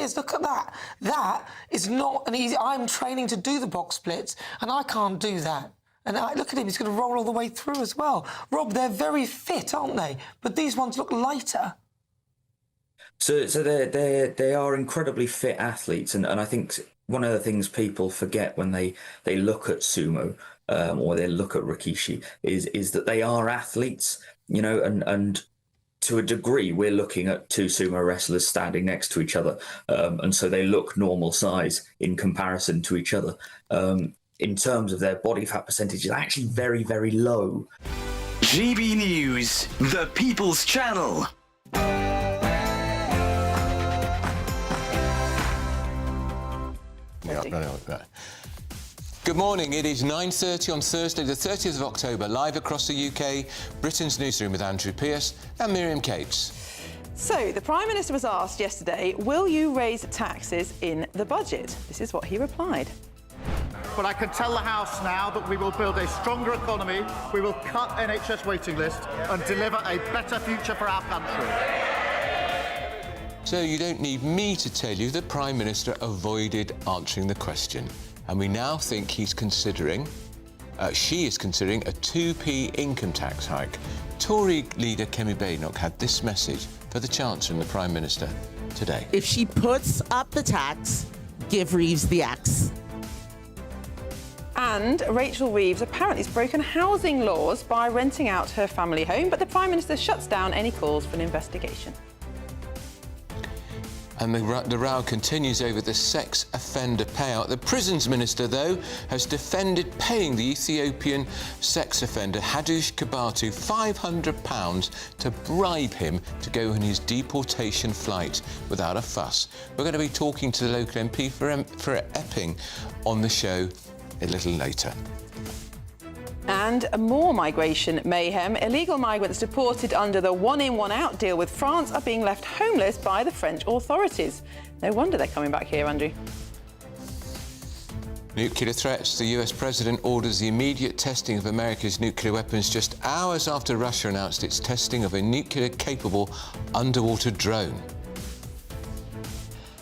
is. Look at that. That is not an easy... I'm training to do the box splits, and I can't do that. And look at him, he's going to roll all the way through as well. Rob, they're very fit, aren't they? But these ones look lighter. So they are incredibly fit athletes, and I think one of the things people forget when they look at sumo or they look at rikishi is that they are athletes, you know, and to a degree we're looking at two sumo wrestlers standing next to each other, and so they look normal size in comparison to each other. In terms of their body fat percentage, it's actually very, very low. GB News, the People's Channel. Good morning, it is 9:30 on Thursday the 30th of October, live across the UK, Britain's Newsroom with Andrew Pearce and Miriam Cates. So, the Prime Minister was asked yesterday, will you raise taxes in the budget? This is what he replied. But I can tell the House now that we will build a stronger economy, we will cut NHS waiting lists and deliver a better future for our country. So you don't need me to tell you the Prime Minister avoided answering the question. And we now think he's considering, she is considering a 2p income tax hike. Tory leader Kemi Badenoch had this message for the Chancellor and the Prime Minister today. If she puts up the tax, give Reeves the axe. And Rachel Reeves apparently has broken housing laws by renting out her family home, but the Prime Minister shuts down any calls for an investigation. And the row continues over the sex offender payout. The Prisons Minister, though, has defended paying the Ethiopian sex offender Hadush Kabatu £500 to bribe him to go on his deportation flight without a fuss. We're going to be talking to the local MP for Epping on the show a little later. And more migration mayhem. Illegal migrants deported under the one-in, one-out deal with France are being left homeless by the French authorities. No wonder they're coming back here, Andrew. Nuclear threats. The US President orders the immediate testing of America's nuclear weapons just hours after Russia announced its testing of a nuclear-capable underwater drone.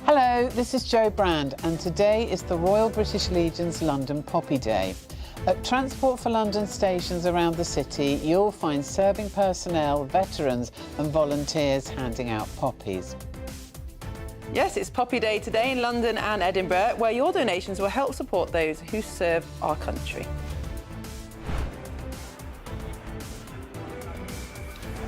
Hello, this is Jo Brand, and today is the Royal British Legion's London Poppy Day. At Transport for London stations around the city, you'll find serving personnel, veterans and volunteers handing out poppies. Yes, it's Poppy Day today in London and Edinburgh, where your donations will help support those who serve our country.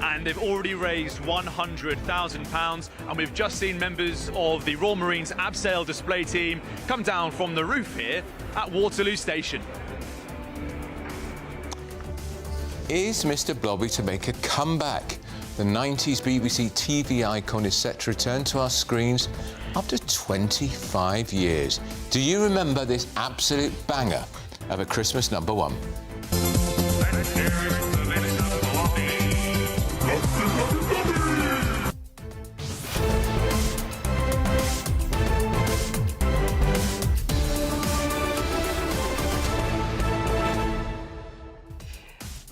And they've already raised £100,000, and we've just seen members of the Royal Marines abseil display team come down from the roof here at Waterloo Station. Is Mr Blobby to make a comeback? The 90s BBC TV icon is set to return to our screens after 25 years. Do you remember this absolute banger of a Christmas number one?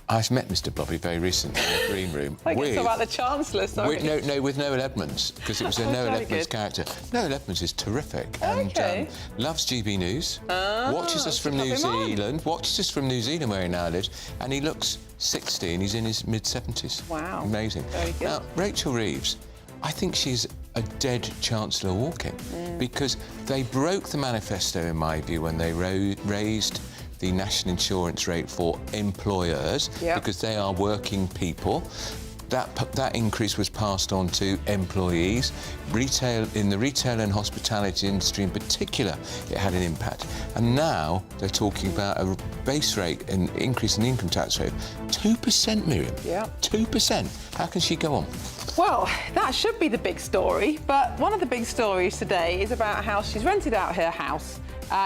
I met Mr Blobby very recently in the green room. I guess about the Chancellor, sorry. With Noel Edmonds, because it was a Noel Edmonds character. Noel Edmonds is terrific and loves GB News, watches us from New Zealand, where he now lives, and he looks 60 and he's in his mid-70s. Wow. Amazing. Very good. Now, Rachel Reeves, I think she's a dead Chancellor walking, because they broke the manifesto, in my view, when they raised the national insurance rate for employers, because they are working people. That increase was passed on to employees. In the retail and hospitality industry in particular, it had an impact. And now they're talking about a base rate, an increase in the income tax rate, 2%, Miriam. Yeah. 2%. How can she go on? Well, that should be the big story, but one of the big stories today is about how she's rented out her house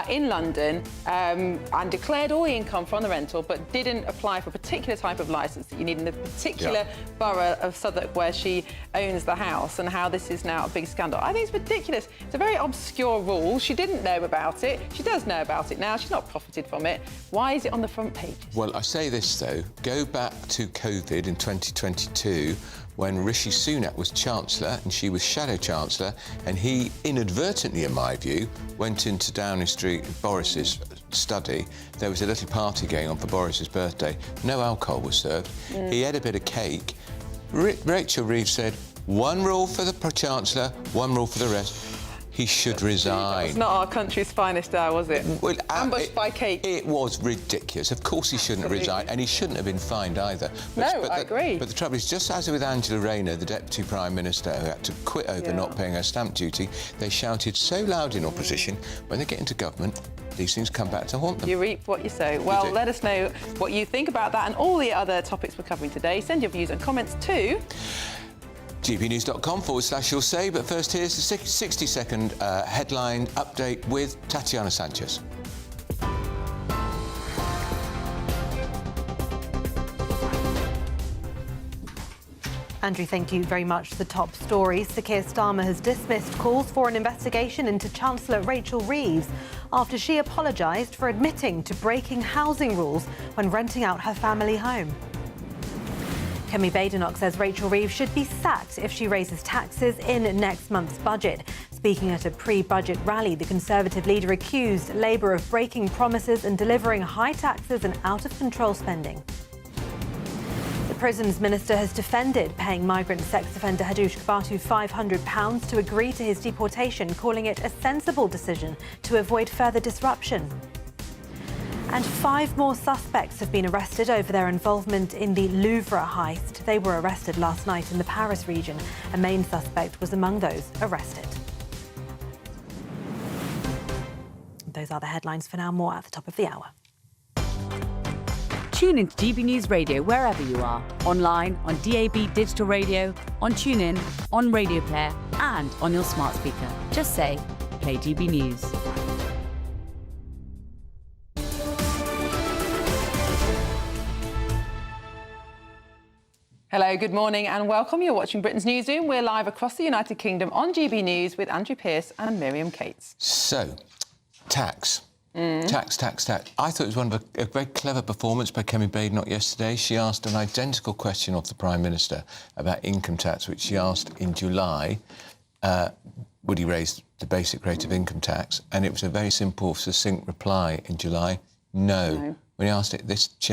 in London and declared all the income from the rental, but didn't apply for a particular type of licence that you need in the particular borough of Southwark where she owns the house, and how this is now a big scandal. I think it's ridiculous. It's a very obscure rule. She didn't know about it. She does know about it now. She's not profited from it. Why is it on the front pages? Well, I say this, though. Go back to COVID in 2022, when Rishi Sunak was Chancellor and she was Shadow Chancellor, and he inadvertently, in my view, went into Downing Street, Boris's study. There was a little party going on for Boris's birthday. No alcohol was served. He had a bit of cake. Rachel Reeves said, one rule for the Chancellor, one rule for the rest. He should resign. It's not our country's finest hour, was it? Well, ambushed by cake. It was ridiculous. Of course he shouldn't resign, and he shouldn't have been fined either. I agree. But the trouble is, just as with Angela Rayner, the Deputy Prime Minister, who had to quit over not paying her stamp duty, they shouted so loud in opposition, when they get into government, these things come back to haunt them. You reap what you sow. Well, let us know what you think about that and all the other topics we're covering today. Send your views and comments to gbnews.com/you'll say. But first, here's the 60-second headline update with Tatiana Sanchez. Andrew, thank you very much. The top stories. Sir Keir Starmer has dismissed calls for an investigation into Chancellor Rachel Reeves after she apologised for admitting to breaking housing rules when renting out her family home. Kemi Badenoch says Rachel Reeves should be sacked if she raises taxes in next month's budget. Speaking at a pre-budget rally, the Conservative leader accused Labour of breaking promises and delivering high taxes and out-of-control spending. The Prisons Minister has defended paying migrant sex offender Hadush Kbatu £500 to agree to his deportation, calling it a sensible decision to avoid further disruption. And 5 more suspects have been arrested over their involvement in the Louvre heist. They were arrested last night in the Paris region. A main suspect was among those arrested. Those are the headlines for now. More at the top of the hour. Tune in to GB News Radio wherever you are. Online, on DAB digital radio, on TuneIn, on Radio Player and on your smart speaker. Just say, play GB News. Hello, good morning and welcome. You're watching Britain's Newsroom. We're live across the United Kingdom on GB News with Andrew Pearce and Miriam Cates. So, tax. Tax. I thought it was a very clever performance by Kemi Badenoch yesterday. She asked an identical question of the Prime Minister about income tax, which she asked in July. Would he raise the basic rate of income tax? And it was a very simple, succinct reply in July. No. When she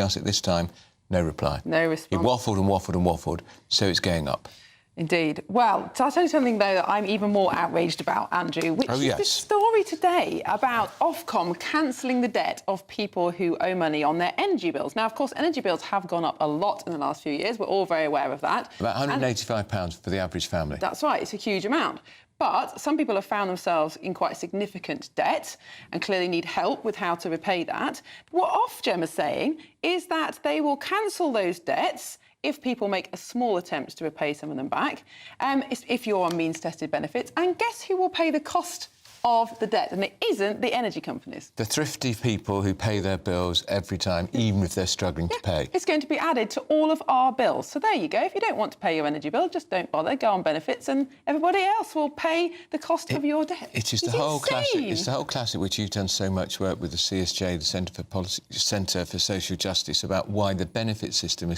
asked it this time, no reply. No response. He waffled, so it's going up. Indeed. Well, so I'll tell you something, though, that I'm even more outraged about, Andrew, which is this story today about Ofcom cancelling the debt of people who owe money on their energy bills. Now, of course, energy bills have gone up a lot in the last few years. We're all very aware of that. About £185 for the average family. That's right. It's a huge amount. But some people have found themselves in quite significant debt and clearly need help with how to repay that. What Ofgem is saying is that they will cancel those debts if people make a small attempt to repay some of them back, if you're on means-tested benefits. And guess who will pay the cost of the debt? And it isn't the energy companies. The thrifty people who pay their bills every time, even if they're struggling to pay. It's going to be added to all of our bills. So there you go. If you don't want to pay your energy bill, just don't bother, go on benefits, and everybody else will pay the cost of your debt. It is the whole classic. It's the whole classic which you've done so much work with the CSJ, the Centre for Social Justice, about why the benefit system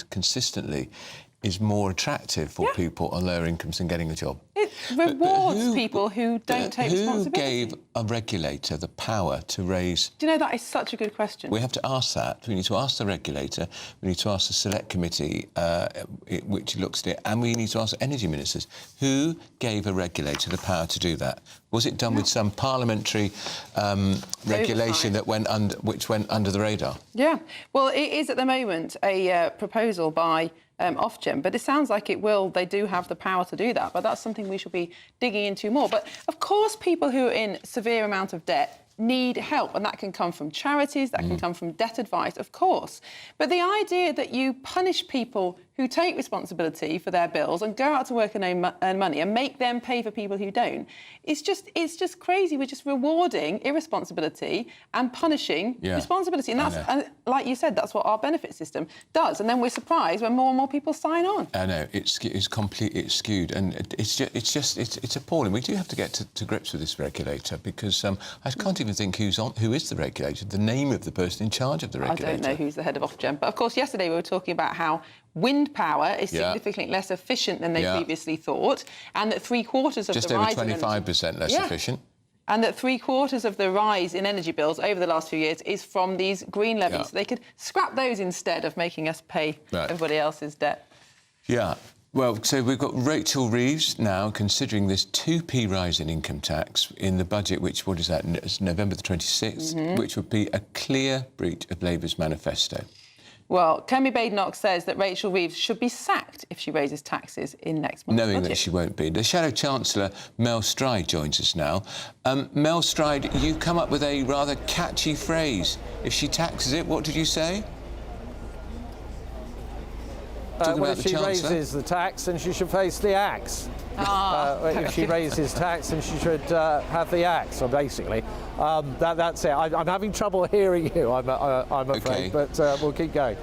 is more attractive for people on lower incomes than getting a job. It rewards people who don't take responsibility. Who gave a regulator the power to raise... Do you know, that is such a good question. We have to ask that. We need to ask the regulator, we need to ask the Select Committee, which looks at it, and we need to ask energy ministers. Who gave a regulator the power to do that? Was it done with some parliamentary regulation that which went under the radar? Yeah. Well, it is at the moment a proposal by Ofgem, but it sounds like they do have the power to do that, but that's something we should be digging into more. But of course, people who are in severe amount of debt need help, and that can come from charities, that can come from debt advice, of course. But the idea that you punish people who take responsibility for their bills and go out to work and earn money and make them pay for people who don't. It's just crazy. We're just rewarding irresponsibility and punishing responsibility. And that's, and like you said, that's what our benefit system does. And then we're surprised when more and more people sign on. I know, it's completely skewed, and it's appalling. We do have to get to grips with this regulator, because I can't even think who is the regulator, the name of the person in charge of the regulator. I don't know who's the head of Ofgem. But, of course, yesterday we were talking about how wind power is significantly less efficient than they previously thought, and that three-quarters of the rise... Just over 25% less efficient. And that three-quarters of the rise in energy bills over the last few years is from these green levies. So they could scrap those instead of making us pay everybody else's debt. Yeah. Well, so we've got Rachel Reeves now considering this 2p rise in income tax in the budget, which, what is that, it's November the 26th, which would be a clear breach of Labour's manifesto. Well, Kemi Badenoch says that Rachel Reeves should be sacked if she raises taxes in next month's Knowing budget. that she won't be. The Shadow Chancellor, Mel Stride, joins us now. Mel Stride, you come up with a rather catchy phrase. If she taxes it, what did you say? Well, if she raises the tax, then she should face the axe. If she raises tax, then she should have the axe, basically. That's it. I'm having trouble hearing you, I'm afraid, but we'll keep going.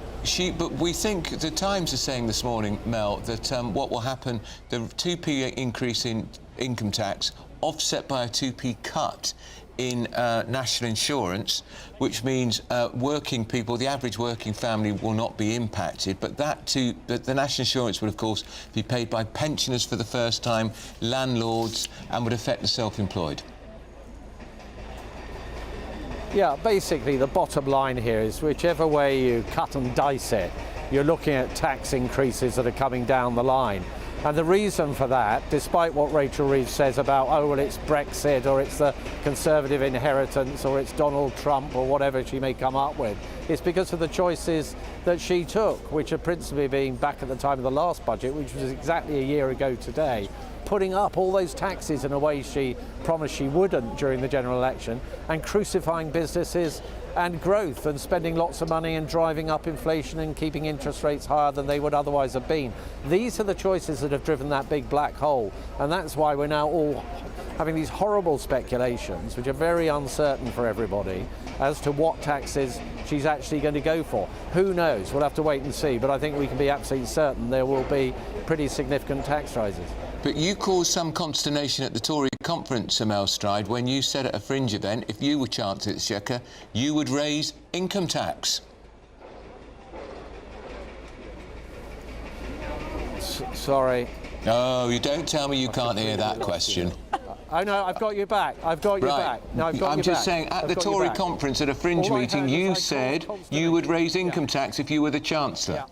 But we think the Times are saying this morning, Mel, that what will happen, the 2p increase in income tax offset by a 2p cut in national insurance, which means working people, the average working family, will not be impacted. But the national insurance would, of course, be paid by pensioners for the first time, landlords, and would affect the self-employed. Yeah, basically the bottom line here is whichever way you cut and dice it, you're looking at tax increases that are coming down the line. And the reason for that, despite what Rachel Reeves says about, oh, well, it's Brexit, or it's the Conservative inheritance, or it's Donald Trump, or whatever she may come up with, it's because of the choices that she took, which are principally being back at the time of the last budget, which was exactly a year ago today, putting up all those taxes in a way she promised she wouldn't during the general election, and crucifying businesses and growth, and spending lots of money and driving up inflation and keeping interest rates higher than they would otherwise have been. These are the choices that have driven that big black hole, and that's why we're now all having these horrible speculations, which are very uncertain for everybody, as to what taxes she's actually going to go for. Who knows? We'll have to wait and see, but I think we can be absolutely certain there will be pretty significant tax rises. But you caused some consternation at the Tory conference, Mel Stride, when you said at a fringe event, if you were Chancellor Exchequer, you would raise income tax. Sorry. Oh, you don't tell me you can't hear that question. Oh, no, I've got you back. I've got you back. No, I've got I'm you just back. saying, at the Tory conference at a fringe All I meeting, heard was you said you would raise income tax if you were the Chancellor. Yeah.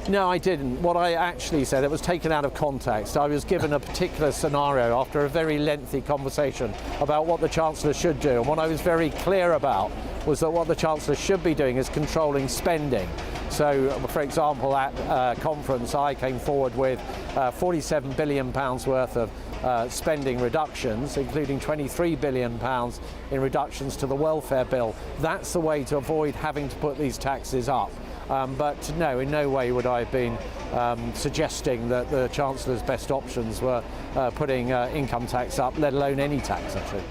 No, I didn't. What I actually said, it was taken out of context. I was given a particular scenario after a very lengthy conversation about what the Chancellor should do. And what I was very clear about was that what the Chancellor should be doing is controlling spending. So, for example, at conference, I came forward with £47 billion worth of spending reductions, including £23 billion in reductions to the welfare bill. That's the way to avoid having to put these taxes up. But no, in no way would I have been suggesting that the Chancellor's best options were putting income tax up, let alone any tax, actually.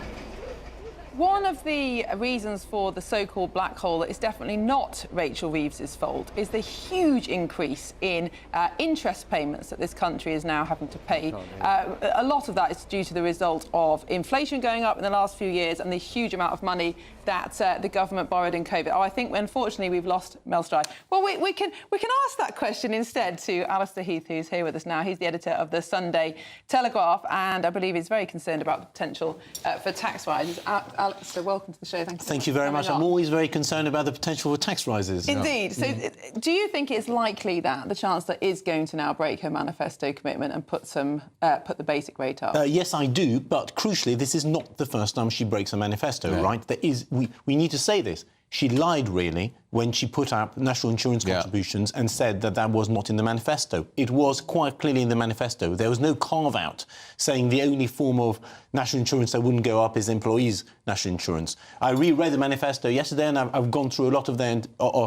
One of the reasons for the so-called black hole that is definitely not Rachel Reeves's fault is the huge increase in interest payments that this country is now having to pay. A lot of that is due to the result of inflation going up in the last few years and the huge amount of money that the government borrowed in COVID. Oh, I think, unfortunately, we've lost Mel Stride. Well, we can ask that question instead to Alistair Heath, who's here with us now. He's the editor of the Sunday Telegraph, and I believe he's very concerned about the potential for tax rises. Alistair, welcome to the show. Thank you very much. I'm always very concerned about the potential for tax rises. Indeed. So do you think it's likely that the Chancellor is going to now break her manifesto commitment and put the basic rate up? Yes, I do. But crucially, this is not the first time she breaks a manifesto, right? We need to say this. she lied, really, when she put up national insurance contributions and said that that was not in the manifesto. It was quite clearly in the manifesto. There was no carve-out saying the only form of national insurance that wouldn't go up is employees' national insurance. I reread the manifesto yesterday, and I've gone through a lot of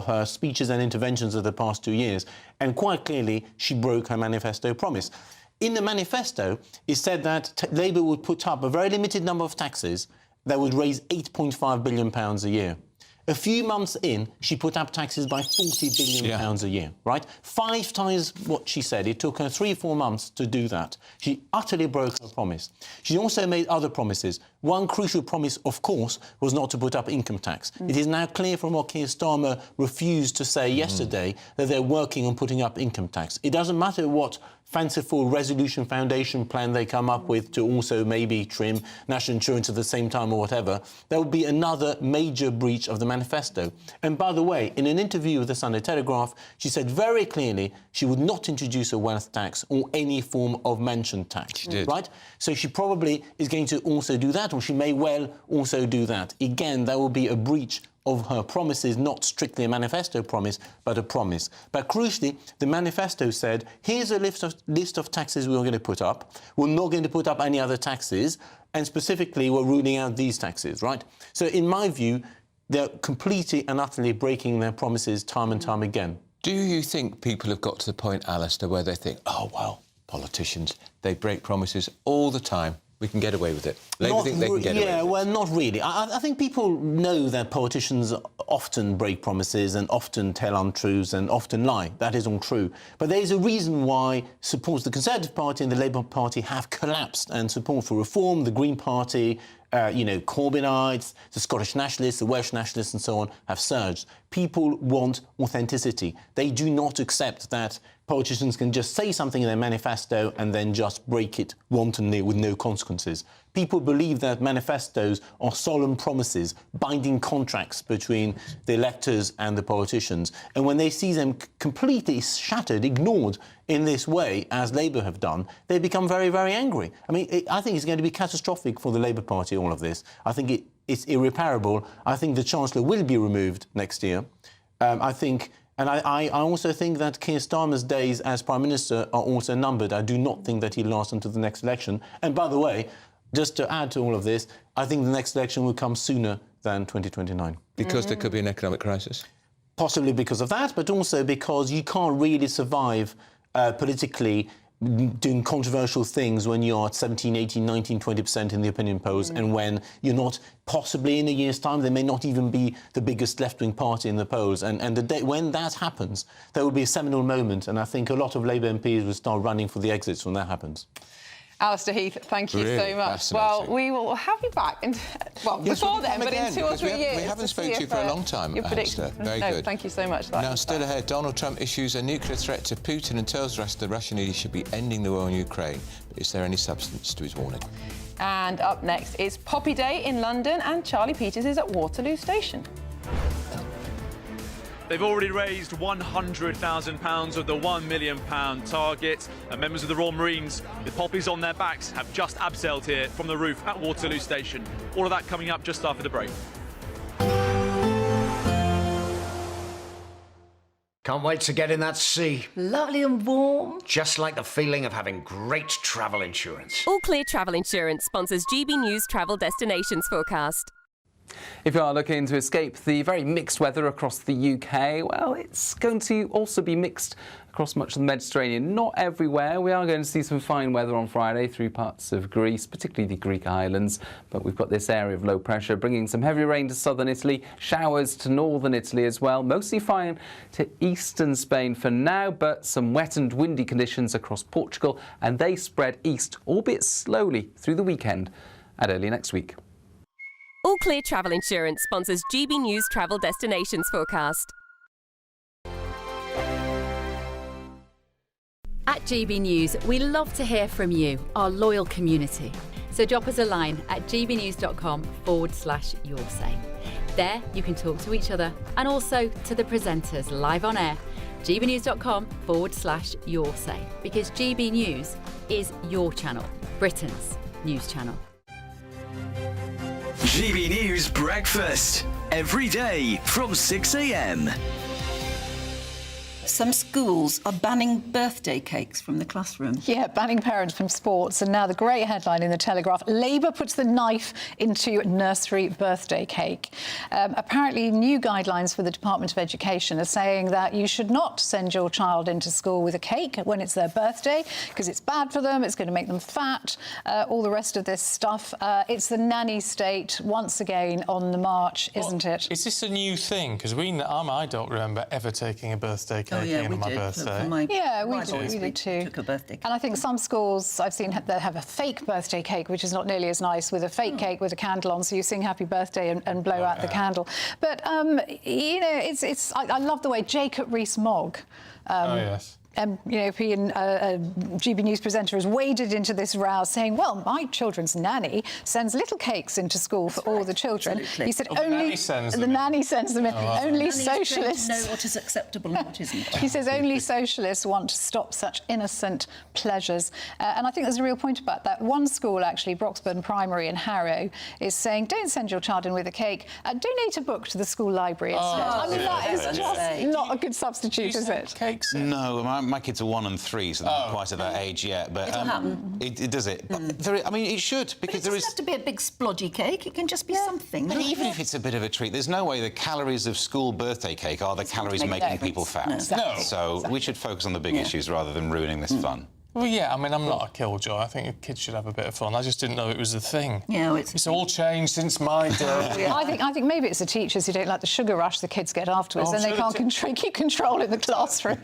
her speeches and interventions of the past 2 years, and quite clearly she broke her manifesto promise. In the manifesto, it said that Labour would put up a very limited number of taxes that would raise £8.5 billion a year. A few months in, she put up taxes by £40 billion a year, right? 5 times what she said. It took her 3 or 4 months to do that. She utterly broke her promise. She also made other promises. One crucial promise, of course, was not to put up income tax. It is now clear from what Keir Starmer refused to say yesterday that they're working on putting up income tax. It doesn't matter what fanciful resolution foundation plan they come up with to also maybe trim national insurance at the same time or whatever, there will be another major breach of the manifesto. And by the way, in an interview with the Sunday Telegraph, she said very clearly she would not introduce a wealth tax or any form of mansion tax. She did. Right? So she probably is going to also do that, or she may well also do that. Again, that will be a breach of her promises, not strictly a manifesto promise, but a promise. But crucially, the manifesto said, here's a list of taxes we're going to put up. We're not going to put up any other taxes, and specifically, we're ruling out these taxes, right? So in my view, they're completely and utterly breaking their promises time and time again. Do you think people have got to the point, Alistair, where they think, oh, well, politicians, they break promises all the time. We can get away with it. Labour think they can get away with it. Yeah, well, not really. I think people know that politicians often break promises and often tell untruths and often lie. That is all true. But there is a reason why support the Conservative Party and the Labour Party have collapsed, and support for reform, the Green Party, Corbynites, the Scottish nationalists, the Welsh nationalists and so on have surged. People want authenticity. They do not accept that politicians can just say something in their manifesto and then just break it wantonly with no consequences. People believe that manifestos are solemn promises, binding contracts between the electors and the politicians. And when they see them completely shattered, ignored in this way, as Labour have done, they become very, very angry. I mean, I think it's going to be catastrophic for the Labour Party, all of this. I think it's irreparable. I think the Chancellor will be removed next year. I also think that Keir Starmer's days as Prime Minister are also numbered. I do not think that he'll last until the next election. And by the way, just to add to all of this, I think the next election will come sooner than 2029. Because there could be an economic crisis? Possibly because of that, but also because you can't really survive politically doing controversial things when you're at 17, 18, 19, 20% in the opinion polls, and when you're not, possibly in a year's time, they may not even be the biggest left-wing party in the polls. And the day when that happens, there will be a seminal moment, and I think a lot of Labour MPs will start running for the exits when that happens. Alistair Heath, thank you so much. Well, we will have you back, before then, but in 2 or 3 years. We haven't spoken to you for a long time, Alistair. Very good. Thank you so much. Now, still ahead, Donald Trump issues a nuclear threat to Putin and tells the rest of the Russian leaders should be ending the war in Ukraine. But is there any substance to his warning? And up next is Poppy Day in London, and Charlie Peters is at Waterloo Station. They've already raised £100,000 of the £1 million target. And members of the Royal Marines with poppies on their backs have just abseiled here from the roof at Waterloo Station. All of that coming up just after the break. Can't wait to get in that sea. Lovely and warm. Just like the feeling of having great travel insurance. All Clear Travel Insurance sponsors GB News Travel Destinations Forecast. If you are looking to escape the very mixed weather across the UK, well, it's going to also be mixed across much of the Mediterranean. Not everywhere. We are going to see some fine weather on Friday through parts of Greece, particularly the Greek islands. But we've got this area of low pressure bringing some heavy rain to southern Italy, showers to northern Italy as well. Mostly fine to eastern Spain for now, but some wet and windy conditions across Portugal, and they spread east, albeit slowly, through the weekend and early next week. All Clear Travel Insurance sponsors GB News Travel Destinations Forecast. At GB News, we love to hear from you, our loyal community. So drop us a line at gbnews.com/yoursay. There you can talk to each other and also to the presenters live on air. gbnews.com/yoursay, because GB News is your channel, Britain's news channel. GB News Breakfast. every day from 6 a.m. Some schools are banning birthday cakes from the classroom. Yeah, banning parents from sports. And now the great headline in the Telegraph, Labour puts the knife into nursery birthday cake. Apparently, new guidelines for the Department of Education are saying that you should not send your child into school with a cake when it's their birthday, because it's bad for them, it's going to make them fat, all the rest of this stuff. It's the nanny state once again on the march, isn't it? Is this a new thing? Because I don't remember ever taking a birthday cake. Oh, yeah, we my did. birthday. Yeah, we did too. Took a birthday cake. And I think some schools I've seen that have a fake birthday cake, which is not nearly as nice, with a fake cake with a candle on, so you sing happy birthday and blow out the candle. But, you know, I love the way Jacob Rees-Mogg... oh, yes. European GB News presenter has waded into this row saying, well, my children's nanny sends little cakes into school for all the children. Absolutely. He said the nanny sends them in. wow. Only Nannies socialists know what is acceptable and what isn't. He says only socialists want to stop such innocent pleasures. And I think there's a real point about that. One school, actually, Broxburn Primary in Harrow, is saying, don't send your child in with a cake. Donate a book to the school library instead. I mean, that is just not a good substitute, is it? Cakes? No, my kids are 1 and 3, so they're not quite at that age yet. But It'll happen. It does it. But it should, because But it doesn't have to be a big splodgy cake. It can just be something. But even if it's a bit of a treat, there's no way the calories of school birthday cake are the calories making people fat. No. So we should focus on the big issues rather than ruining this fun. Well, yeah, I mean, I'm not a killjoy. I think kids should have a bit of fun. I just didn't know it was a thing. Yeah, it's all changed since my day. I think maybe it's the teachers who don't like the sugar rush the kids get afterwards, then they can't keep control in the classroom.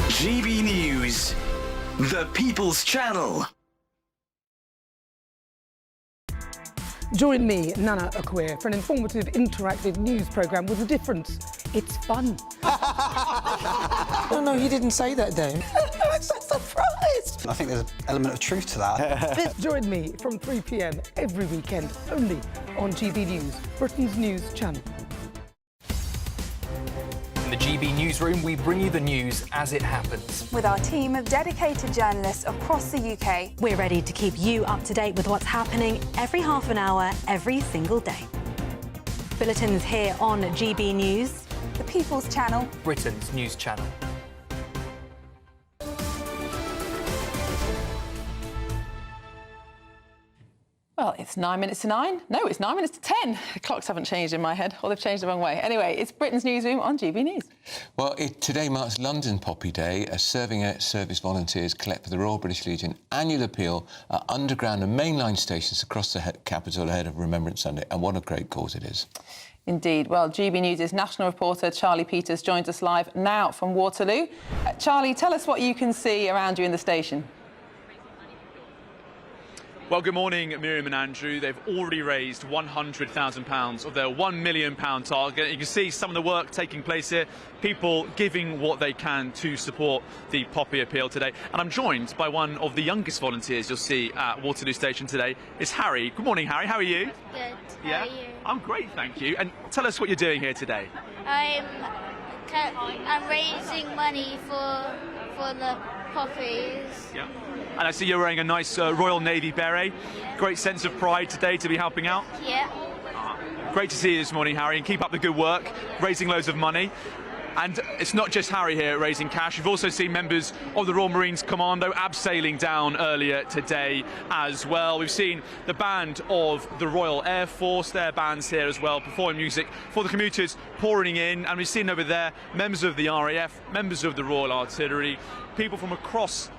GB News, the People's Channel. Join me, Nana Akwe, for an informative, interactive news programme with a difference. It's fun. No, he didn't say that, Dave. I'm so surprised. I think there's an element of truth to that. Join me from 3 p.m. every weekend, only on GB News, Britain's news channel. In the GB Newsroom, we bring you the news as it happens. With our team of dedicated journalists across the UK. We're ready to keep you up to date with what's happening every half an hour, every single day. Bulletins here on GB News. The People's Channel. Britain's news channel. Well, it's 9 minutes to 9. No, it's 9 minutes to 10. The clocks haven't changed in my head, or they've changed the wrong way. Anyway, it's Britain's Newsroom on GB News. Well, today marks London Poppy Day, as serving out service volunteers collect for the Royal British Legion annual appeal at underground and mainline stations across the capital ahead of Remembrance Sunday. And what a great cause it is. Indeed. Well, GB News' national reporter Charlie Peters joins us live now from Waterloo. Charlie, tell us what you can see around you in the station. Well, good morning, Miriam and Andrew. They've already raised £100,000 of their £1 million target. You can see some of the work taking place here, people giving what they can to support the Poppy appeal today. And I'm joined by one of the youngest volunteers you'll see at Waterloo Station today. It's Harry. Good morning, Harry. How are you? Good. Yeah? How are you? I'm great, thank you. And tell us what you're doing here today. I'm raising money for the poppies. Yeah. And I see you're wearing a nice Royal Navy beret. Great sense of pride today to be helping out. Yeah. Great to see you this morning, Harry, and keep up the good work, raising loads of money. And it's not just Harry here raising cash. We've also seen members of the Royal Marines Commando abseiling down earlier today as well. We've seen the band of the Royal Air Force, their bands here as well, performing music for the commuters pouring in. And we've seen over there members of the RAF, members of the Royal Artillery, people from across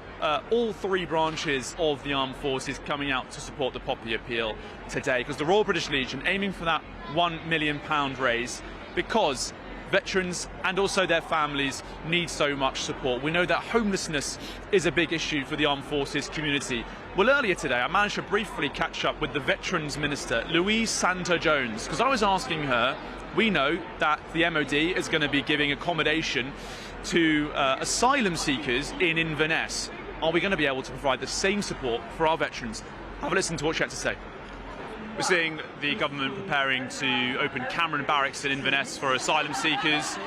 all three branches of the armed forces coming out to support the Poppy appeal today, because the Royal British Legion aiming for that £1 million raise, because veterans and also their families need so much support. We know that homelessness is a big issue for the armed forces community. Well, earlier today I managed to briefly catch up with the Veterans Minister, Louise Santer-Jones, because I was asking her, we know that the MOD is going to be giving accommodation to asylum seekers in Inverness. Are we going to be able to provide the same support for our veterans? Have a listen to what she had to say. We're seeing the government preparing to open Cameron Barracks in Inverness for asylum seekers.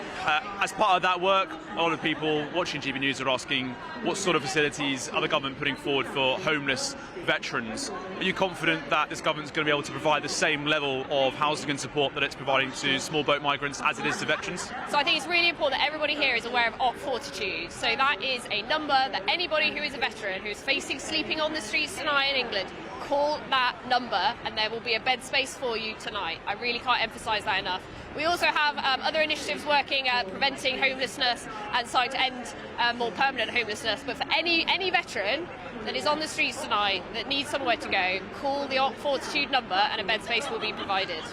As part of that work, a lot of people watching GB News are asking what sort of facilities are the government putting forward for homeless veterans. Are you confident that this government is going to be able to provide the same level of housing and support that it's providing to small boat migrants as it is to veterans? So I think it's really important that everybody here is aware of Fortitude. So that is a number that anybody who is a veteran who is facing sleeping on the streets tonight in England, call that number and there will be a bed space for you tonight. I really can't emphasise that enough. We also have other initiatives working at preventing homelessness and trying to end more permanent homelessness. But for any veteran that is on the streets tonight that needs somewhere to go, call the Fortitude number and a bed space will be provided.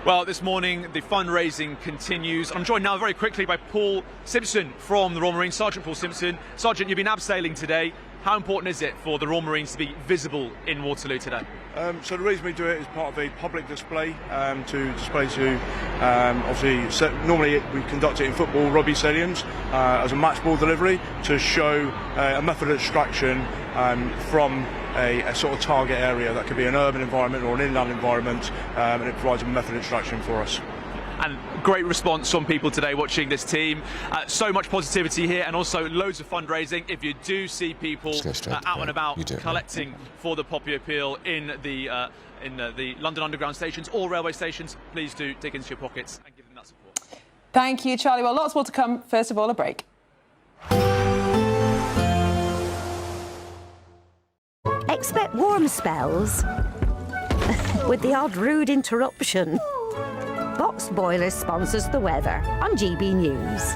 Well, this morning the fundraising continues. I'm joined now very quickly by Paul Simpson from the Royal Marines. Sergeant Paul Simpson. Sergeant, you've been abseiling today. How important is it for the Royal Marines to be visible in Waterloo today? So the reason we do it is part of a public display to display to, obviously, normally we conduct it in football, rugby stadiums as a match ball delivery to show a method of extraction from a sort of target area. That could be an urban environment or an inland environment, and it provides a method of extraction for us. And great response from people today watching this team. So much positivity here and also loads of fundraising. If you do see people out and about collecting for the Poppy Appeal in the London Underground stations or railway stations, please do dig into your pockets and give them that support. Thank you, Charlie. Well, lots more to come. First of all, a break. Expect warm spells with the odd rude interruption. Box Boilers sponsors the weather on GB News.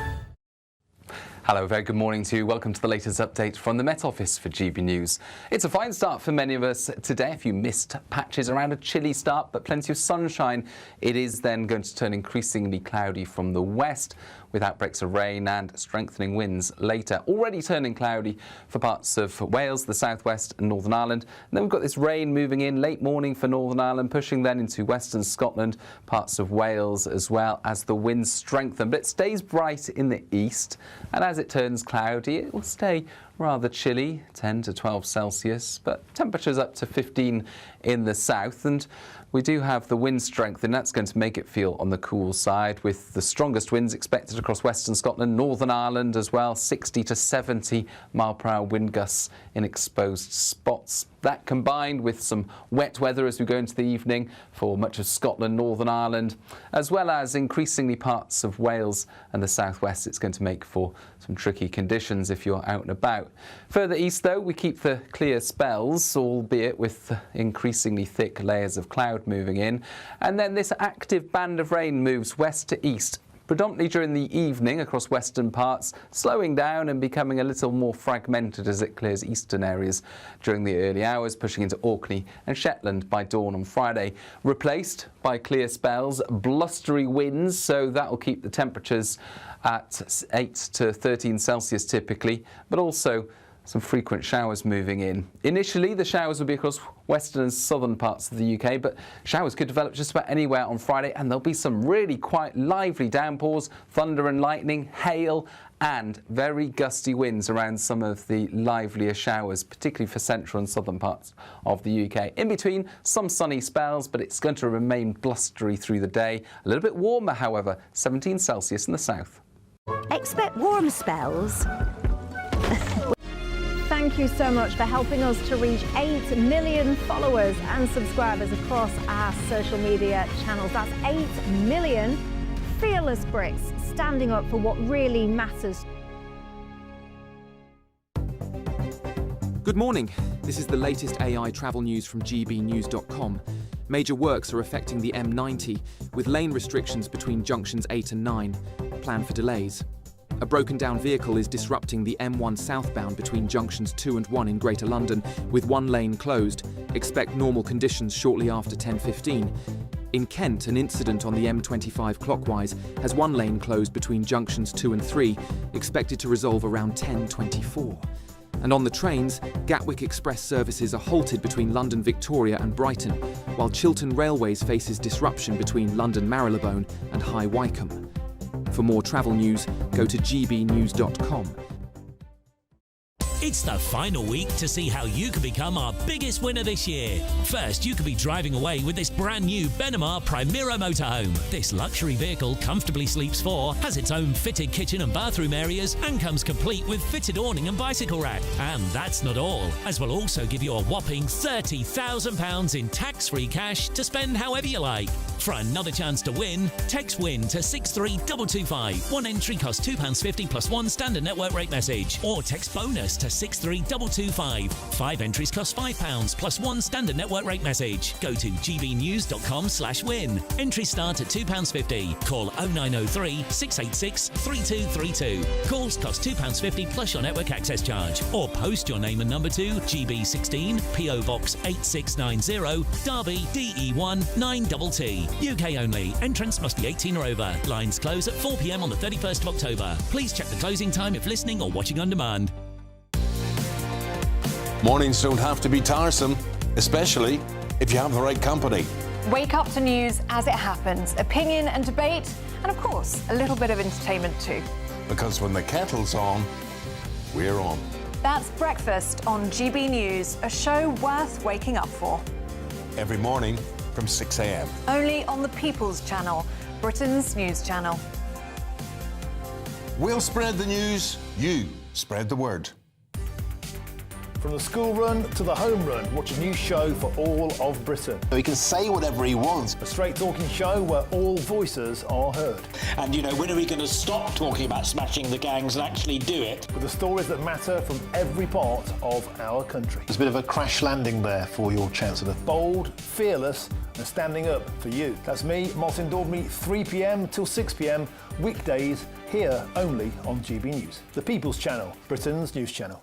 Hello, very good morning to you. Welcome to the latest update from the Met Office for GB News. It's a fine start for many of us today. A few mist patches around, a chilly start, but plenty of sunshine. It is then going to turn increasingly cloudy from the west, with outbreaks of rain and strengthening winds later. Already turning cloudy for parts of Wales, the southwest and Northern Ireland. And then we've got this rain moving in late morning for Northern Ireland, pushing then into western Scotland, parts of Wales as well as the winds strengthen. But it stays bright in the east, and as it turns cloudy, it will stay rather chilly, 10 to 12 Celsius, but temperatures up to 15 in the south. And we do have the wind strength, and that's going to make it feel on the cool side, with the strongest winds expected across western Scotland, Northern Ireland as well, 60 to 70 mile-per-hour wind gusts in exposed spots. That combined with some wet weather as we go into the evening for much of Scotland, Northern Ireland, as well as increasingly parts of Wales and the southwest, it's going to make for some tricky conditions if you're out and about. Further east, though, we keep the clear spells, albeit with increasingly thick layers of cloud moving in. And then this active band of rain moves west to east, predominantly during the evening across western parts, slowing down and becoming a little more fragmented as it clears eastern areas during the early hours, pushing into Orkney and Shetland by dawn on Friday. Replaced by clear spells, blustery winds, so that will keep the temperatures at 8 to 13 Celsius typically, but also some frequent showers moving in. Initially, the showers will be across western and southern parts of the UK, but showers could develop just about anywhere on Friday, and there'll be some really quite lively downpours, thunder and lightning, hail, and very gusty winds around some of the livelier showers, particularly for central and southern parts of the UK. In between, some sunny spells, but it's going to remain blustery through the day. A little bit warmer, however, 17 Celsius in the south. Expect warm spells. Thank you so much for helping us to reach 8 million followers and subscribers across our social media channels. That's 8 million fearless Brits standing up for what really matters. Good morning. This is the latest AI travel news from GBNews.com. Major works are affecting the M90, with lane restrictions between junctions 8 and 9. Plan for delays. A broken-down vehicle is disrupting the M1 southbound between junctions 2 and 1 in Greater London, with one lane closed. Expect normal conditions shortly after 10:15. In Kent, an incident on the M25 clockwise has one lane closed between junctions 2 and 3, expected to resolve around 10:24. And on the trains, Gatwick Express services are halted between London Victoria and Brighton, while Chiltern Railways faces disruption between London Marylebone and High Wycombe. For more travel news, go to gbnews.com. It's the final week to see how you can become our biggest winner this year. First, you could be driving away with this brand new Benamar Primera motorhome. This luxury vehicle comfortably sleeps 4, has its own fitted kitchen and bathroom areas, and comes complete with fitted awning and bicycle rack. And that's not all, as we'll also give you a whopping £30,000 in tax-free cash to spend however you like. For another chance to win, text WIN to 63225. One entry costs £2.50 plus one standard network rate message. Or text BONUS to 63225. 5 entries cost £5 plus one standard network rate message. Go to gbnews.com/win. Entries start at £2.50. Call 0903 686 3232. Calls cost £2.50 plus your network access charge. Or post your name and number to GB16 PO Box 8690 Derby DE1 9TT. UK only. Entrance must be 18 or over. Lines close at 4 p.m. on the 31st of October. Please check the closing time if listening or watching on demand. Mornings don't have to be tiresome, especially if you have the right company. Wake up to news as it happens, opinion and debate, and of course, a little bit of entertainment too. Because when the kettle's on, we're on. That's Breakfast on GB News, a show worth waking up for. Every morning from 6 a.m. Only on the People's Channel, Britain's news channel. We'll spread the news, you spread the word. From the school run to the home run, watch a new show for all of Britain. He can say whatever he wants. A straight-talking show where all voices are heard. And, you know, when are we going to stop talking about smashing the gangs and actually do it? With the stories that matter from every part of our country. There's a bit of a crash landing there for your Chancellor. Bold, fearless and standing up for you. That's me, Martin Dordme, 3 p.m. till 6 p.m, weekdays, here only on GB News. The People's Channel, Britain's news channel.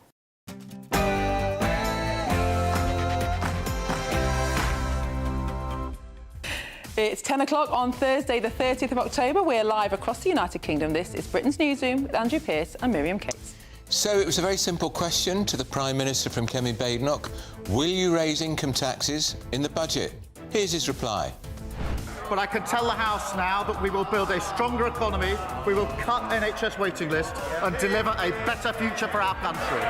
It's 10 o'clock on Thursday, the 30th of October. We're live across the United Kingdom. This is Britain's Newsroom with Andrew Pearce and Miriam Cates. So it was a very simple question to the Prime Minister from Kemi Badenoch. Will you raise income taxes in the budget? Here's his reply. But I can tell the House now that we will build a stronger economy, we will cut NHS waiting lists and deliver a better future for our country.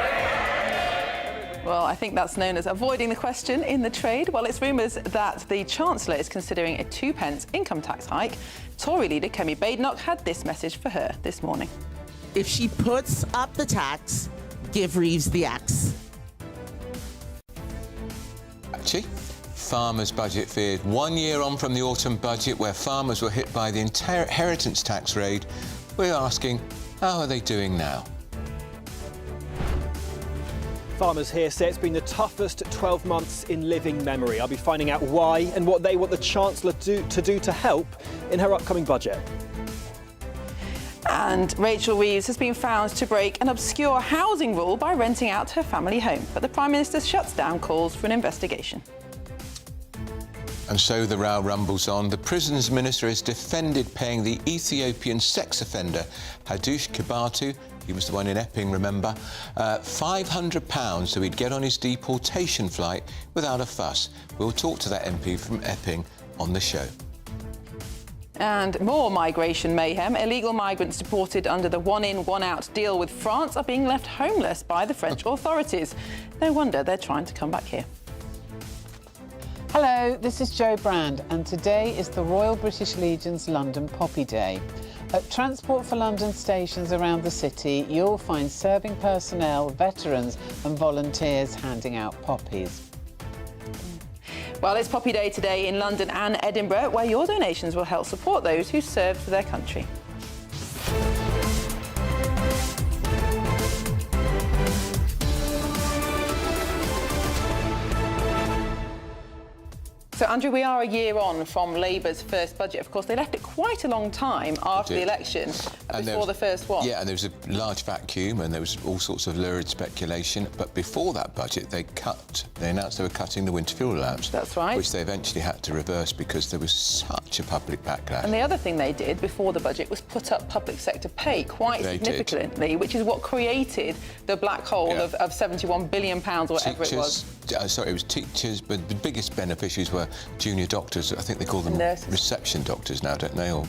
Well, I think that's known as avoiding the question in the trade. Well, it's rumours that the Chancellor is considering a 2p income tax hike. Tory leader Kemi Badenoch had this message for her this morning. If she puts up the tax, give Reeves the axe. Actually, farmers' budget feared 1 year on from the autumn budget where farmers were hit by the inheritance tax raid. We're asking, how are they doing now? Farmers here say it's been the toughest 12 months in living memory. I'll be finding out why and what they want the Chancellor to do to help in her upcoming budget. And Rachel Reeves has been found to break an obscure housing rule by renting out her family home. But the Prime Minister shuts down calls for an investigation. And so the row rumbles on. The Prisons Minister has defended paying the Ethiopian sex offender Hadush Kibatu, he was the one in Epping, remember, £500 so he'd get on his deportation flight without a fuss. We'll talk to that MP from Epping on the show. And more migration mayhem. Illegal migrants deported under the one-in, one-out deal with France are being left homeless by the French authorities. No wonder they're trying to come back here. Hello, this is Jo Brand, and today is the Royal British Legion's London Poppy Day. At Transport for London stations around the city, you'll find serving personnel, veterans and volunteers handing out poppies. Well, it's Poppy Day today in London and Edinburgh, where your donations will help support those who served for their country. So, Andrew, we are a year on from Labour's first budget. Of course, they left it quite a long time after the election, before the first one. Yeah, and there was a large vacuum and there was all sorts of lurid speculation. But before that budget, they announced they were cutting the winter fuel allowance. That's right. Which they eventually had to reverse because there was such a public backlash. And the other thing they did before the budget was put up public sector pay quite significantly, which is what created the black hole of £71 billion or whatever it was. Sorry, it was teachers, but the biggest beneficiaries were junior doctors. I think they call them reception doctors now, don't they? Or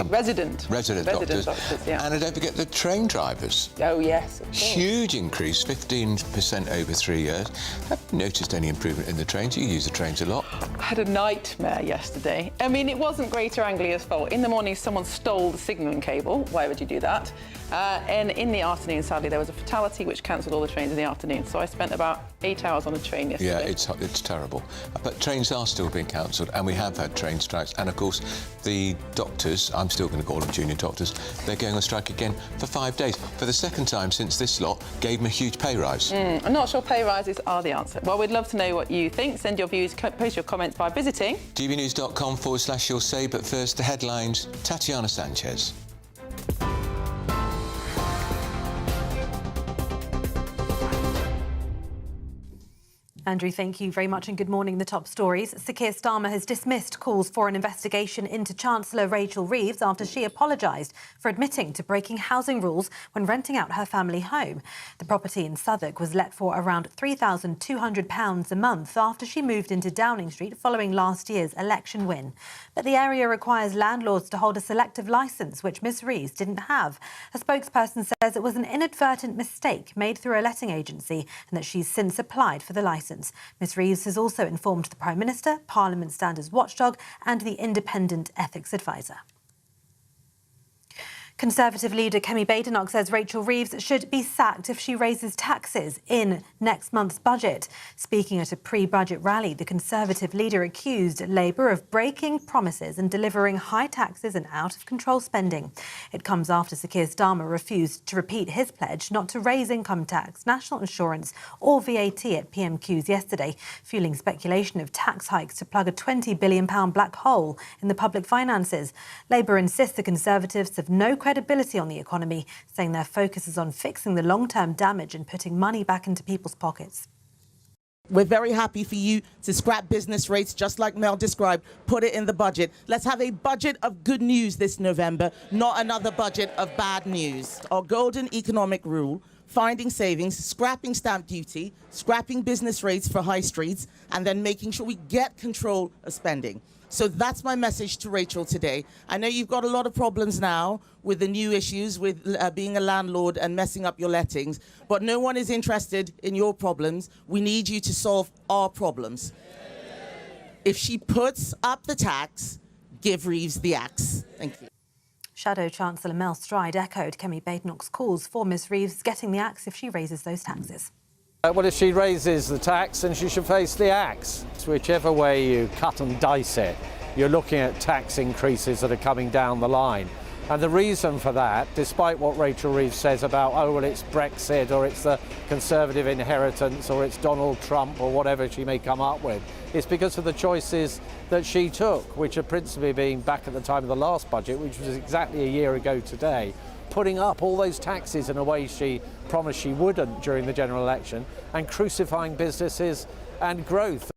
resident doctors. Yeah. And don't forget the train drivers. Oh, yes. Of course. Huge increase, 15% over 3 years. Have you noticed any improvement in the trains? You use the trains a lot. I had a nightmare yesterday. I mean, it wasn't Greater Anglia's fault. In the morning, someone stole the signalling cable. Why would you do that? And in the afternoon, sadly, there was a fatality which cancelled all the trains in the afternoon. So I spent about 8 hours on a train yesterday. Yeah, it's terrible. But trains are still being cancelled, and we have had train strikes. And of course, the doctors, I'm still going to call them junior doctors, they're going on strike again for 5 days. For the second time since this lot gave them a huge pay rise. I'm not sure pay rises are the answer. Well, we'd love to know what you think. Send your views, post your comments by visiting gbnews.com/you'll say. But first, the headlines. Tatiana Sanchez. Andrew, thank you very much and good morning. The top stories. Sir Keir Starmer has dismissed calls for an investigation into Chancellor Rachel Reeves after she apologised for admitting to breaking housing rules when renting out her family home. The property in Southwark was let for around £3,200 a month after she moved into Downing Street following last year's election win. But the area requires landlords to hold a selective licence, which Ms Reeves didn't have. A spokesperson says it was an inadvertent mistake made through a letting agency and that she's since applied for the licence. Ms Reeves has also informed the Prime Minister, Parliament Standards Watchdog and the Independent Ethics Advisor. Conservative leader Kemi Badenoch says Rachel Reeves should be sacked if she raises taxes in next month's budget. Speaking at a pre-budget rally, the Conservative leader accused Labour of breaking promises and delivering high taxes and out-of-control spending. It comes after Sir Keir Starmer refused to repeat his pledge not to raise income tax, national insurance or VAT at PMQs yesterday, fueling speculation of tax hikes to plug a £20 billion black hole in the public finances. Labour insists the Conservatives have no credibility on the economy, saying their focus is on fixing the long-term damage and putting money back into people's pockets. We're very happy for you to scrap business rates, just like Mel described, put it in the budget. Let's have a budget of good news this November, not another budget of bad news. Our golden economic rule, finding savings, scrapping stamp duty, scrapping business rates for high streets, and then making sure we get control of spending. So that's my message to Rachel today. I know you've got a lot of problems now with the new issues with being a landlord and messing up your lettings, but no one is interested in your problems. We need you to solve our problems. If she puts up the tax, give Reeves the axe. Thank you. Shadow Chancellor Mel Stride echoed Kemi Badenoch's calls for Ms Reeves getting the axe if she raises those taxes. Well, if she raises the tax, then she should face the axe. Whichever way you cut and dice it, you're looking at tax increases that are coming down the line. And the reason for that, despite what Rachel Reeves says about, oh, well, it's Brexit or it's the Conservative inheritance or it's Donald Trump or whatever she may come up with, it's because of the choices that she took, which are principally being back at the time of the last budget, which was exactly a year ago today, putting up all those taxes in a way she promised she wouldn't during the general election and crucifying businesses and growth.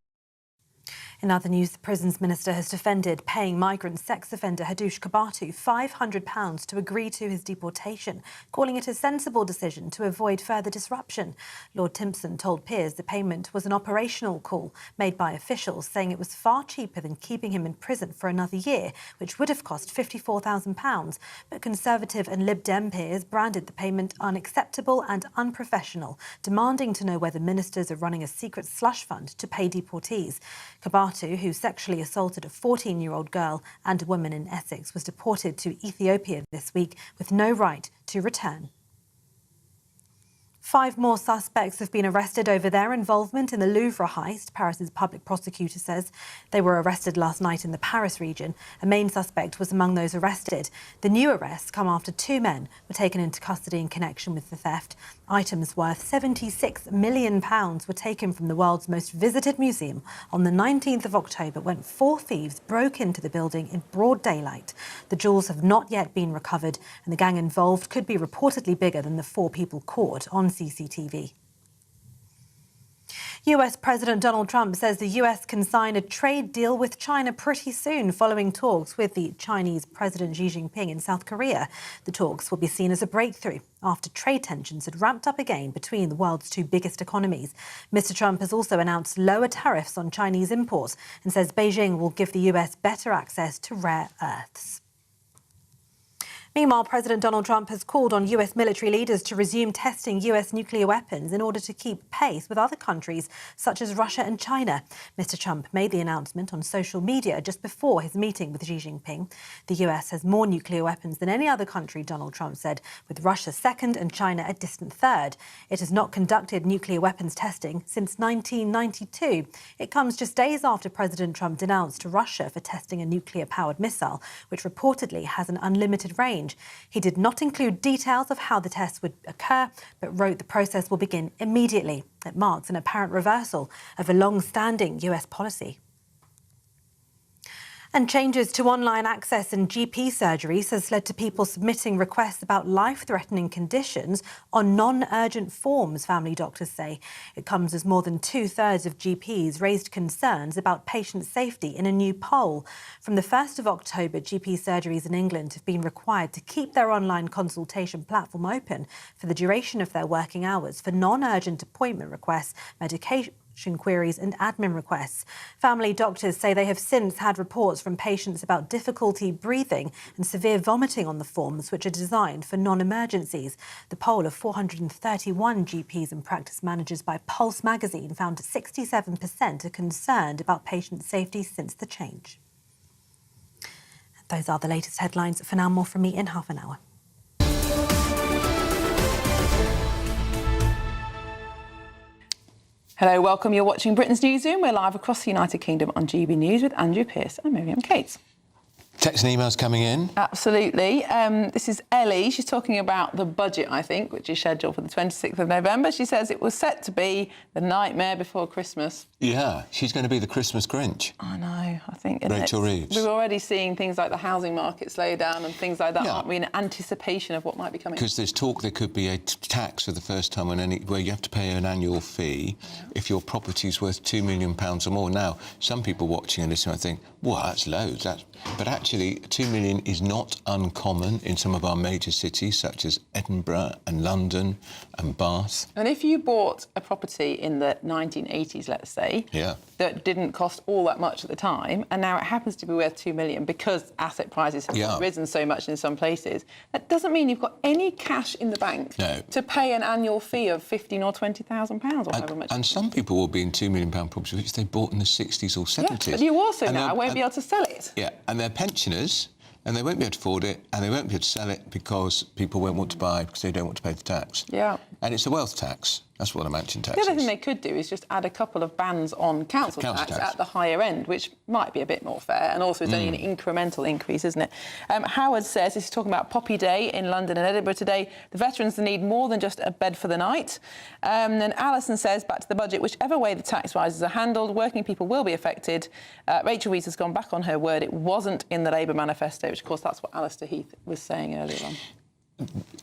In other news, the Prisons Minister has defended paying migrant sex offender Hadush Kabatu £500 to agree to his deportation, calling it a sensible decision to avoid further disruption. Lord Timpson told peers the payment was an operational call made by officials, saying it was far cheaper than keeping him in prison for another year, which would have cost £54,000. But Conservative and Lib Dem peers branded the payment unacceptable and unprofessional, demanding to know whether ministers are running a secret slush fund to pay deportees. Kabatu, who sexually assaulted a 14-year-old girl and a woman in Essex, was deported to Ethiopia this week with no right to return. 5 more suspects have been arrested over their involvement in the Louvre heist. Paris's public prosecutor says they were arrested last night in the Paris region. A main suspect was among those arrested. The new arrests come after 2 men were taken into custody in connection with the theft. Items worth £76 million were taken from the world's most visited museum on the 19th of October when 4 thieves broke into the building in broad daylight. The jewels have not yet been recovered and the gang involved could be reportedly bigger than the 4 people caught on CCTV. US President Donald Trump says the US can sign a trade deal with China pretty soon following talks with the Chinese President Xi Jinping in South Korea. The talks will be seen as a breakthrough after trade tensions had ramped up again between the world's 2 biggest economies. Mr. Trump has also announced lower tariffs on Chinese imports and says Beijing will give the US better access to rare earths. Meanwhile, President Donald Trump has called on US military leaders to resume testing US nuclear weapons in order to keep pace with other countries such as Russia and China. Mr. Trump made the announcement on social media just before his meeting with Xi Jinping. The US has more nuclear weapons than any other country, Donald Trump said, with Russia second and China a distant third. It has not conducted nuclear weapons testing since 1992. It comes just days after President Trump denounced Russia for testing a nuclear-powered missile, which reportedly has an unlimited range. He did not include details of how the tests would occur, but wrote the process will begin immediately. It marks an apparent reversal of a long-standing US policy. And changes to online access in GP surgeries has led to people submitting requests about life-threatening conditions on non-urgent forms, family doctors say. It comes as more than 2/3 of GPs raised concerns about patient safety in a new poll. From the 1st of October, GP surgeries in England have been required to keep their online consultation platform open for the duration of their working hours for non-urgent appointment requests, medication queries and admin requests. Family doctors say they have since had reports from patients about difficulty breathing and severe vomiting on the forms, which are designed for non-emergencies. The poll of 431 GPs and practice managers by Pulse magazine found 67% are concerned about patient safety since the change. Those are the latest headlines. For now, more from me in half an hour. Hello, welcome. You're watching Britain's Newsroom. We're live across the United Kingdom on GB News with Andrew Pearce and Miriam Cates. Text and emails coming in. Absolutely. This is Ellie. She's talking about the budget, I think, which is scheduled for the 26th of November. She says it was set to be the nightmare before Christmas. Yeah, she's going to be the Christmas Grinch. I know, I think. Rachel Reeves. We're already seeing things like the housing market slow down and things like that, aren't we, in anticipation of what might be coming? Because there's talk there could be a tax for the first time where you have to pay an annual fee if your property's worth £2 million or more. Now, some people watching and listening might think, well, that's loads. But actually, 2 million is not uncommon in some of our major cities, such as Edinburgh and London and Bath. And if you bought a property in the 1980s, let's say, that didn't cost all that much at the time, and now it happens to be worth 2 million because asset prices have risen so much in some places, that doesn't mean you've got any cash in the bank to pay an annual fee of £15,000 or £20,000 or however much. And some people will be in £2 million properties which they bought in the 60s or 70s. Yeah, but you also now won't be able to sell it. Yeah, and they're pensioners, and they won't be able to afford it, and they won't be able to sell it because people won't want to buy because they don't want to pay the tax. Yeah. And it's a wealth tax. That's what a mansion tax is. The other is. thing they could do is just add a couple of bands on council tax at the higher end, which might be a bit more fair, and also it's only an incremental increase, isn't it? Howard says, this is talking about Poppy Day in London and Edinburgh today, the veterans need more than just a bed for the night. And Alison says, back to the budget, whichever way the tax rises are handled, working people will be affected. Rachel Reeves has gone back on her word. It wasn't in the Labour manifesto, which, of course, that's what Alistair Heath was saying earlier on.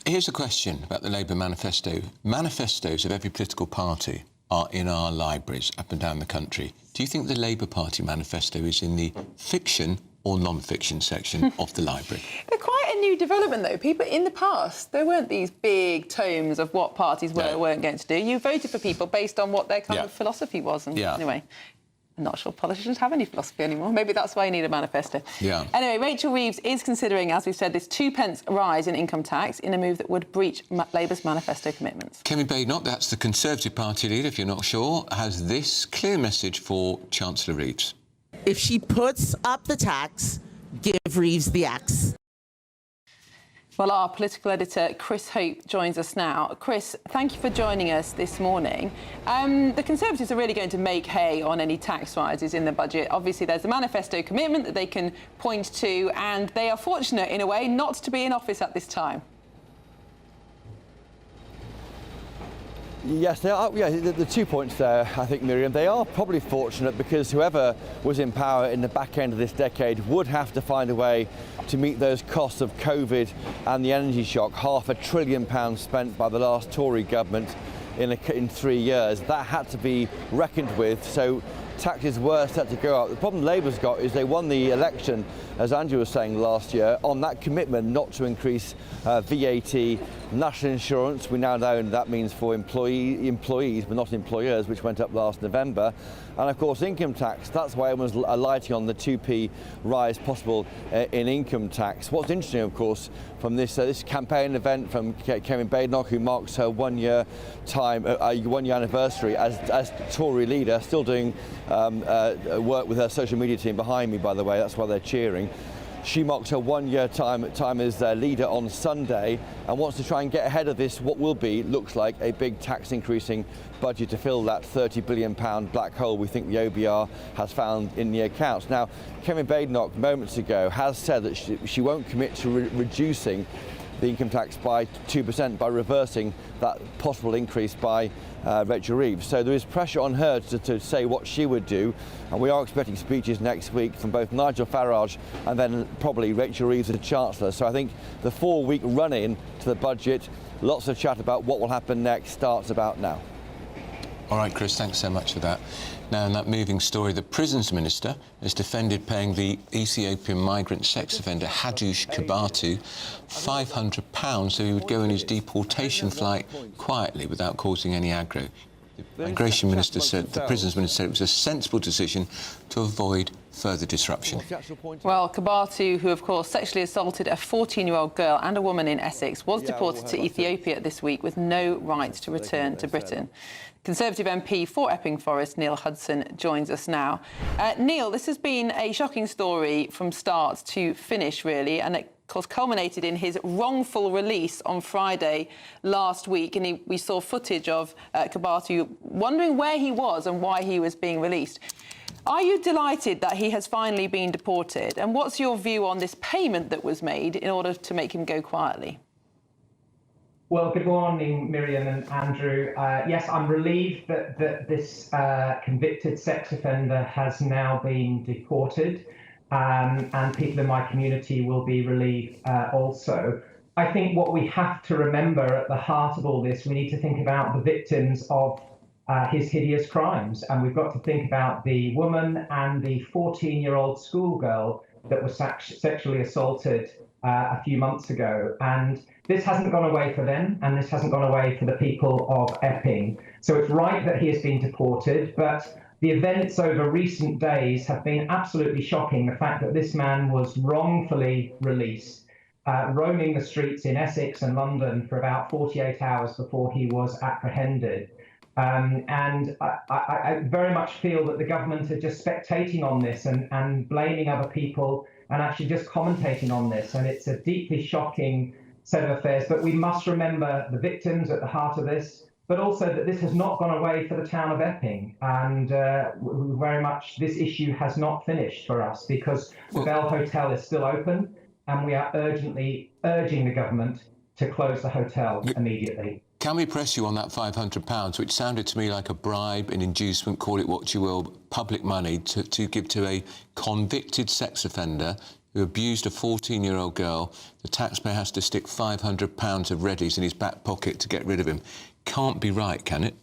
Here's a question about the Labour manifesto. Manifestos of every political party are in our libraries up and down the country. Do you think the Labour Party manifesto is in the fiction or non-fiction section of the library? They're quite a new development, though. People in the past, there weren't these big tomes of what parties were or weren't going to do. You voted for people based on what their kind of philosophy was. And anyway, I'm not sure politicians have any philosophy anymore. Maybe that's why you need a manifesto. Yeah. Anyway, Rachel Reeves is considering, as we've said, this 2p rise in income tax in a move that would breach Labour's manifesto commitments. Kemi Badenoch, that's the Conservative Party leader, if you're not sure, has this clear message for Chancellor Reeves. If she puts up the tax, give Reeves the axe. Well, our political editor, Chris Hope, joins us now. Chris, thank you for joining us this morning. The Conservatives are really going to make hay on any tax rises in the budget. Obviously, there's a manifesto commitment that they can point to, and they are fortunate, in a way, not to be in office at this time. Yes, they are. Yeah, the 2 points there, I think, Miriam, they are probably fortunate because whoever was in power in the back end of this decade would have to find a way to meet those costs of COVID and the energy shock. £500 billion spent by the last Tory government in 3 years. That had to be reckoned with. So taxes were set to go up. The problem Labour's got is they won the election, as Andrew was saying, last year, on that commitment not to increase VAT, national insurance. We now know that means for employees, but not employers, which went up last November. And of course, income tax. That's why everyone's alighting on the 2p rise possible in income tax. What's interesting, of course, from this campaign event from Kevin Badenoch, who marks her one-year anniversary as Tory leader, still doing work with her social media team behind me, by the way. That's why they're cheering. She marks her one-year time as leader on Sunday and wants to try and get ahead of this, what will be, looks like, a big tax increasing budget to fill that £30 billion black hole we think the OBR has found in the accounts. Now, Kevin Badenoch moments ago has said that she won't commit to reducing the income tax by 2% by reversing that possible increase by Rachel Reeves. So there is pressure on her to say what she would do, and we are expecting speeches next week from both Nigel Farage and then probably Rachel Reeves, the Chancellor. So I think the 4-week run-in to the budget, lots of chat about what will happen next, starts about now. All right, Chris, thanks so much for that. Now, in that moving story, the Prisons Minister has defended paying the Ethiopian migrant sex offender Hadush Kabatu £500 so he would go on his deportation flight quietly without causing any aggro. The Migration Minister said, the Prisons Minister said it was a sensible decision to avoid further disruption. Well, Kabatu, who of course sexually assaulted a 14-year-old girl and a woman in Essex, was deported to Ethiopia this week with no right to return to Britain. Conservative MP for Epping Forest, Neil Hudson, joins us now. Neil, this has been a shocking story from start to finish, really, and it, of course, culminated in his wrongful release on Friday last week, and we saw footage of Kabatu wondering where he was and why he was being released. Are you delighted that he has finally been deported? And what's your view on this payment that was made in order to make him go quietly? Well, good morning, Miriam and Andrew. Yes, I'm relieved that this convicted sex offender has now been deported, and people in my community will be relieved also. I think what we have to remember at the heart of all this, we need to think about the victims of his hideous crimes, and we've got to think about the woman and the 14-year-old schoolgirl that was sexually assaulted a few months ago. And this hasn't gone away for them, and this hasn't gone away for the people of Epping. So it's right that he has been deported, but the events over recent days have been absolutely shocking. The fact that this man was wrongfully released, roaming the streets in Essex and London for about 48 hours before he was apprehended. And I very much feel that the government are just spectating on this and blaming other people and actually just commentating on this. And it's a deeply shocking set of affairs. But we must remember the victims at the heart of this, but also that this has not gone away for the town of Epping. And very much this issue has not finished for us, because the Bell Hotel is still open, and we are urgently urging the government to close the hotel immediately. Can we press you on that £500, which sounded to me like a bribe, an inducement, call it what you will, public money to give to a convicted sex offender who abused a 14-year-old girl? The taxpayer has to stick £500 of readies in his back pocket to get rid of him. Can't be right, can it?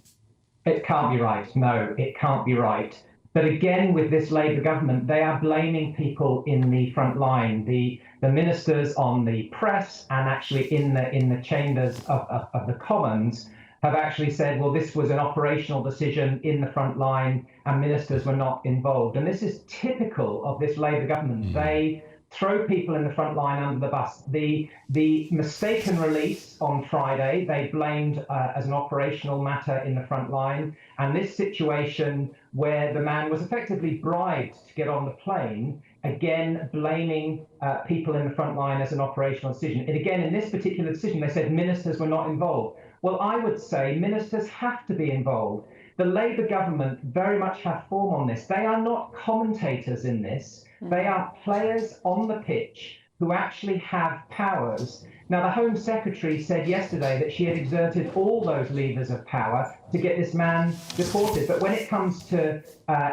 It can't be right. No, it can't be right. But again, with this Labour government, they are blaming people in the front line, the ministers on the press, and actually in the chambers of the Commons have actually said, well, this was an operational decision in the front line and ministers were not involved. And this is typical of this Labour government. They throw people in the front line under the bus. The mistaken release on Friday, they blamed as an operational matter in the front line. And this situation where the man was effectively bribed to get on the plane, again, blaming people in the front line as an operational decision. And again, in this particular decision, they said ministers were not involved. Well, I would say ministers have to be involved. The Labour government very much have form on this. They are not commentators in this. They are players on the pitch who actually have powers. Now, the Home Secretary said yesterday that she had exerted all those levers of power to get this man deported. But when it comes to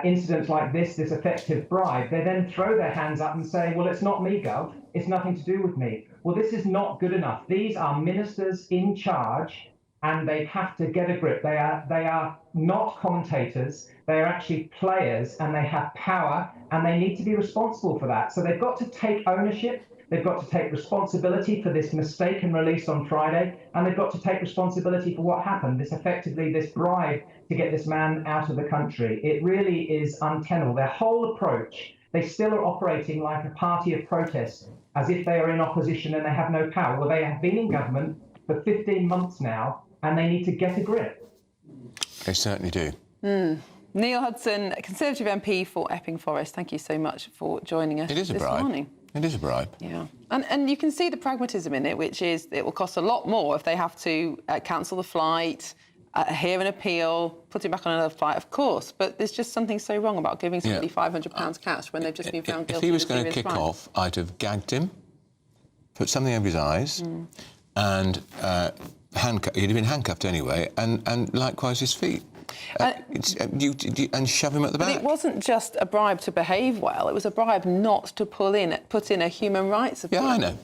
incidents like this effective bribe, they then throw their hands up and say, well, it's not me, Gov. It's nothing to do with me. Well, this is not good enough. These are ministers in charge and they have to get a grip. They are not commentators. They are actually players, and they have power, and they need to be responsible for that. So they've got to take ownership. They've got to take responsibility for this mistaken release on Friday, and they've got to take responsibility for what happened, this bribe to get this man out of the country. It really is untenable. Their whole approach, they still are operating like a party of protest, as if they are in opposition and they have no power. Well, they have been in government for 15 months now, and they need to get a grip. They certainly do. Neil Hudson, Conservative MP for Epping Forest, thank you so much for joining us this morning. It is a bribe. Yeah. And you can see the pragmatism in it, which is it will cost a lot more if they have to cancel the flight, hear an appeal, put him back on another flight, of course. But there's just something so wrong about giving somebody £500 cash when they've just been found guilty. If he was going to kick off, I'd have gagged him, put something over his eyes, and he'd have been handcuffed anyway, and likewise his feet. And shove him at the back. But it wasn't just a bribe to behave well, it was a bribe not to put in a human rights appeal. Yeah, I know.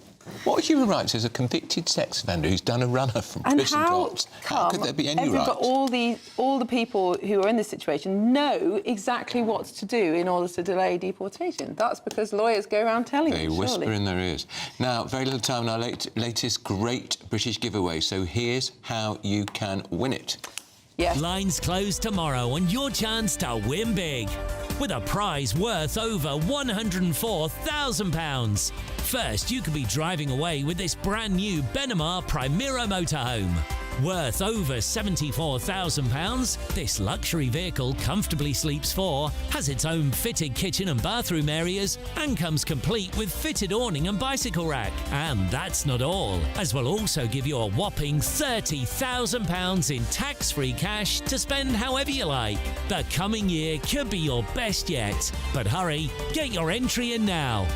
What human rights is a convicted sex offender who's done a runner from prison tops? How could there be any right? All the people who are in this situation know exactly what to do in order to delay deportation. That's because lawyers go around telling them, They whisper in their ears. Now, very little time in our latest great British giveaway, so here's how you can win it. Yes. Lines close tomorrow and your chance to win big with a prize worth over £104,000. First, you could be driving away with this brand new Benamar Primera motorhome. Worth over £74,000, this luxury vehicle comfortably sleeps 4, has its own fitted kitchen and bathroom areas, and comes complete with fitted awning and bicycle rack. And that's not all, as we'll also give you a whopping £30,000 in tax-free cash to spend however you like. The coming year could be your best yet, but hurry, get your entry in now.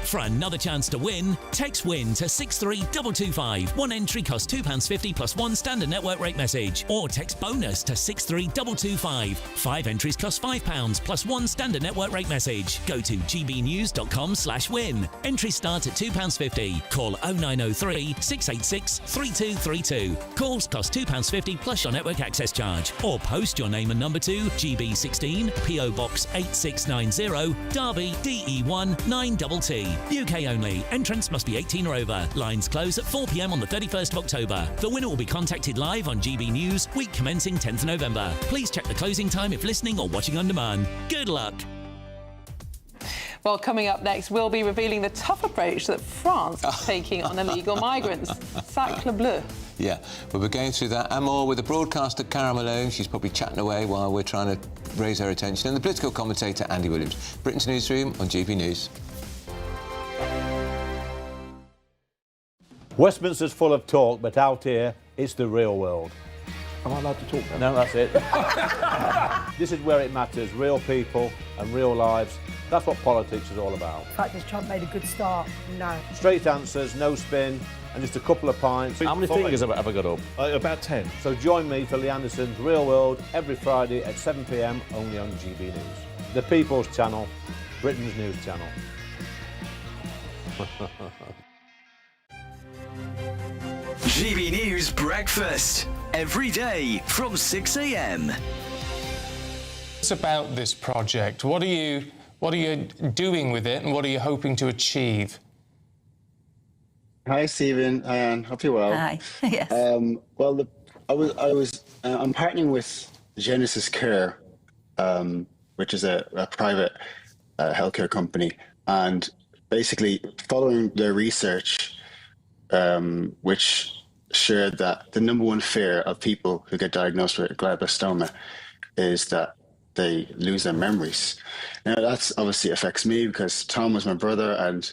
For another chance to win, text WIN to 63225. One entry costs £2.50 plus one standard network rate message. Or text BONUS to 63225. 5 entries cost £5 plus one standard network rate message. Go to gbnews.com/win. Entries start at £2.50. Call 0903 686 3232. Calls cost £2.50 plus your network access charge. Or post your name and number to GB16 PO Box 8690 Derby DE1 9TT. UK only. Entrants must be 18 or over. Lines close at 4 p.m. on the 31st of October. The winner will be contacted live on GB News, week commencing 10th November. Please check the closing time if listening or watching on demand. Good luck. Well, coming up next, we'll be revealing the tough approach that France is taking on illegal migrants. Sacre bleu. Yeah, well, we're going through that and more with the broadcaster Cara Malone. She's probably chatting away while we're trying to raise her attention. And the political commentator Andy Williams. Britain's Newsroom on GB News. Westminster's full of talk, but out here, it's the real world. Am I allowed to talk then? No, that's it. This is where it matters, real people and real lives. That's what politics is all about. The fact is Trump made a good start, no. Straight answers, no spin, and just a couple of pints. How many fingers have I got up? About 10. So join me for Lee Anderson's Real World every Friday at 7 p.m. only on GB News. The People's Channel, Britain's news channel. GB News Breakfast, every day from 6 a.m. It's about this project. What are you doing with it, and what are you hoping to achieve? Hi, Stephen. Anne, hope you're well. Hi. Yes. I'm partnering with Genesis Care, which is a private healthcare company, and basically following their research, which shared that the number one fear of people who get diagnosed with glioblastoma is that they lose their memories. Now, that's obviously affects me because Tom was my brother, and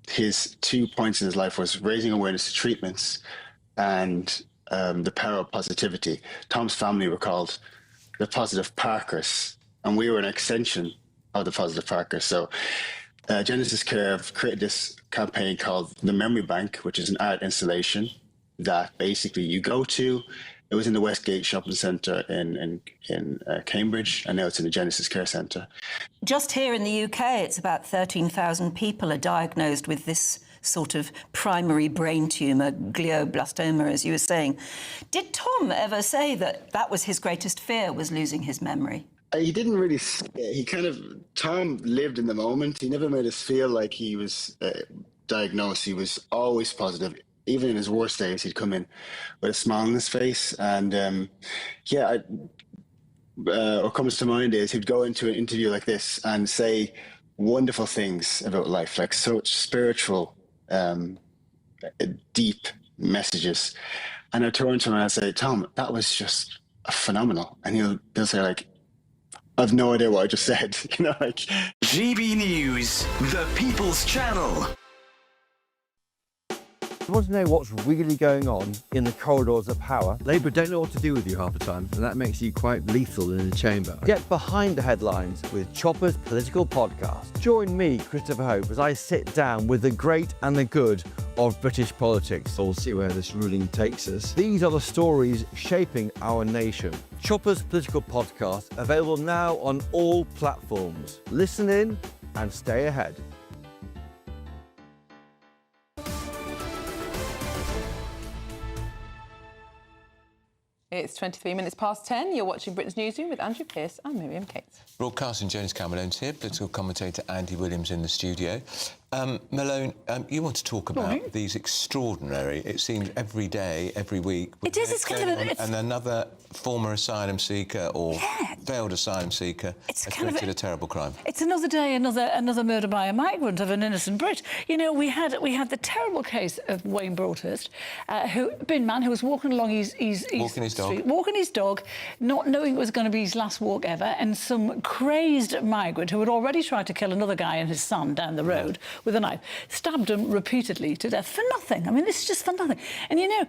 his 2 points in his life was raising awareness to treatments and the power of positivity. Tom's family were called the Positive Parkers, and we were an extension of the Positive Parkers. So Genesis Care have created this campaign called the Memory Bank, which is an art installation that basically you go to. It was in the Westgate Shopping Centre in Cambridge, and now it's in the Genesis Care Centre. Just here in the UK, it's about 13,000 people are diagnosed with this sort of primary brain tumour, glioblastoma, as you were saying. Did Tom ever say that that was his greatest fear, was losing his memory? He didn't really. Tom lived in the moment. He never made us feel like he was diagnosed. He was always positive. Even in his worst days, he'd come in with a smile on his face. And what comes to mind is he'd go into an interview like this and say wonderful things about life, like such spiritual, deep messages. And I'd turn to him and I'd say, Tom, that was just phenomenal. And he'll say, like, I've no idea what I just said. GB News, the People's Channel. You want to know what's really going on in the corridors of power? Labour don't know what to do with you half the time, and that makes you quite lethal in the chamber. Get behind the headlines with Chopper's Political Podcast. Join me, Christopher Hope, as I sit down with the great and the good of British politics. We'll see where this ruling takes us. These are the stories shaping our nation. Chopper's Political Podcast, available now on all platforms. Listen in and stay ahead. It's 23 minutes past 10. You're watching Britain's Newsroom with Andrew Pearce and Miriam Cates. Broadcasting James Cameron's here, political commentator Andy Williams in the studio. Malone, you want to talk about these extraordinary, it seems every day, every week. It is, it's kind of and another former asylum seeker or failed asylum seeker has committed a terrible crime. It's another day, another murder by a migrant of an innocent Brit. You know, we had the terrible case of Wayne Broadhurst, bin man who was walking along walking his dog, not knowing it was going to be his last walk ever, and some crazed migrant who had already tried to kill another guy and his son down the road with a knife, stabbed him repeatedly to death for nothing. I mean, this is just for nothing. And, you know,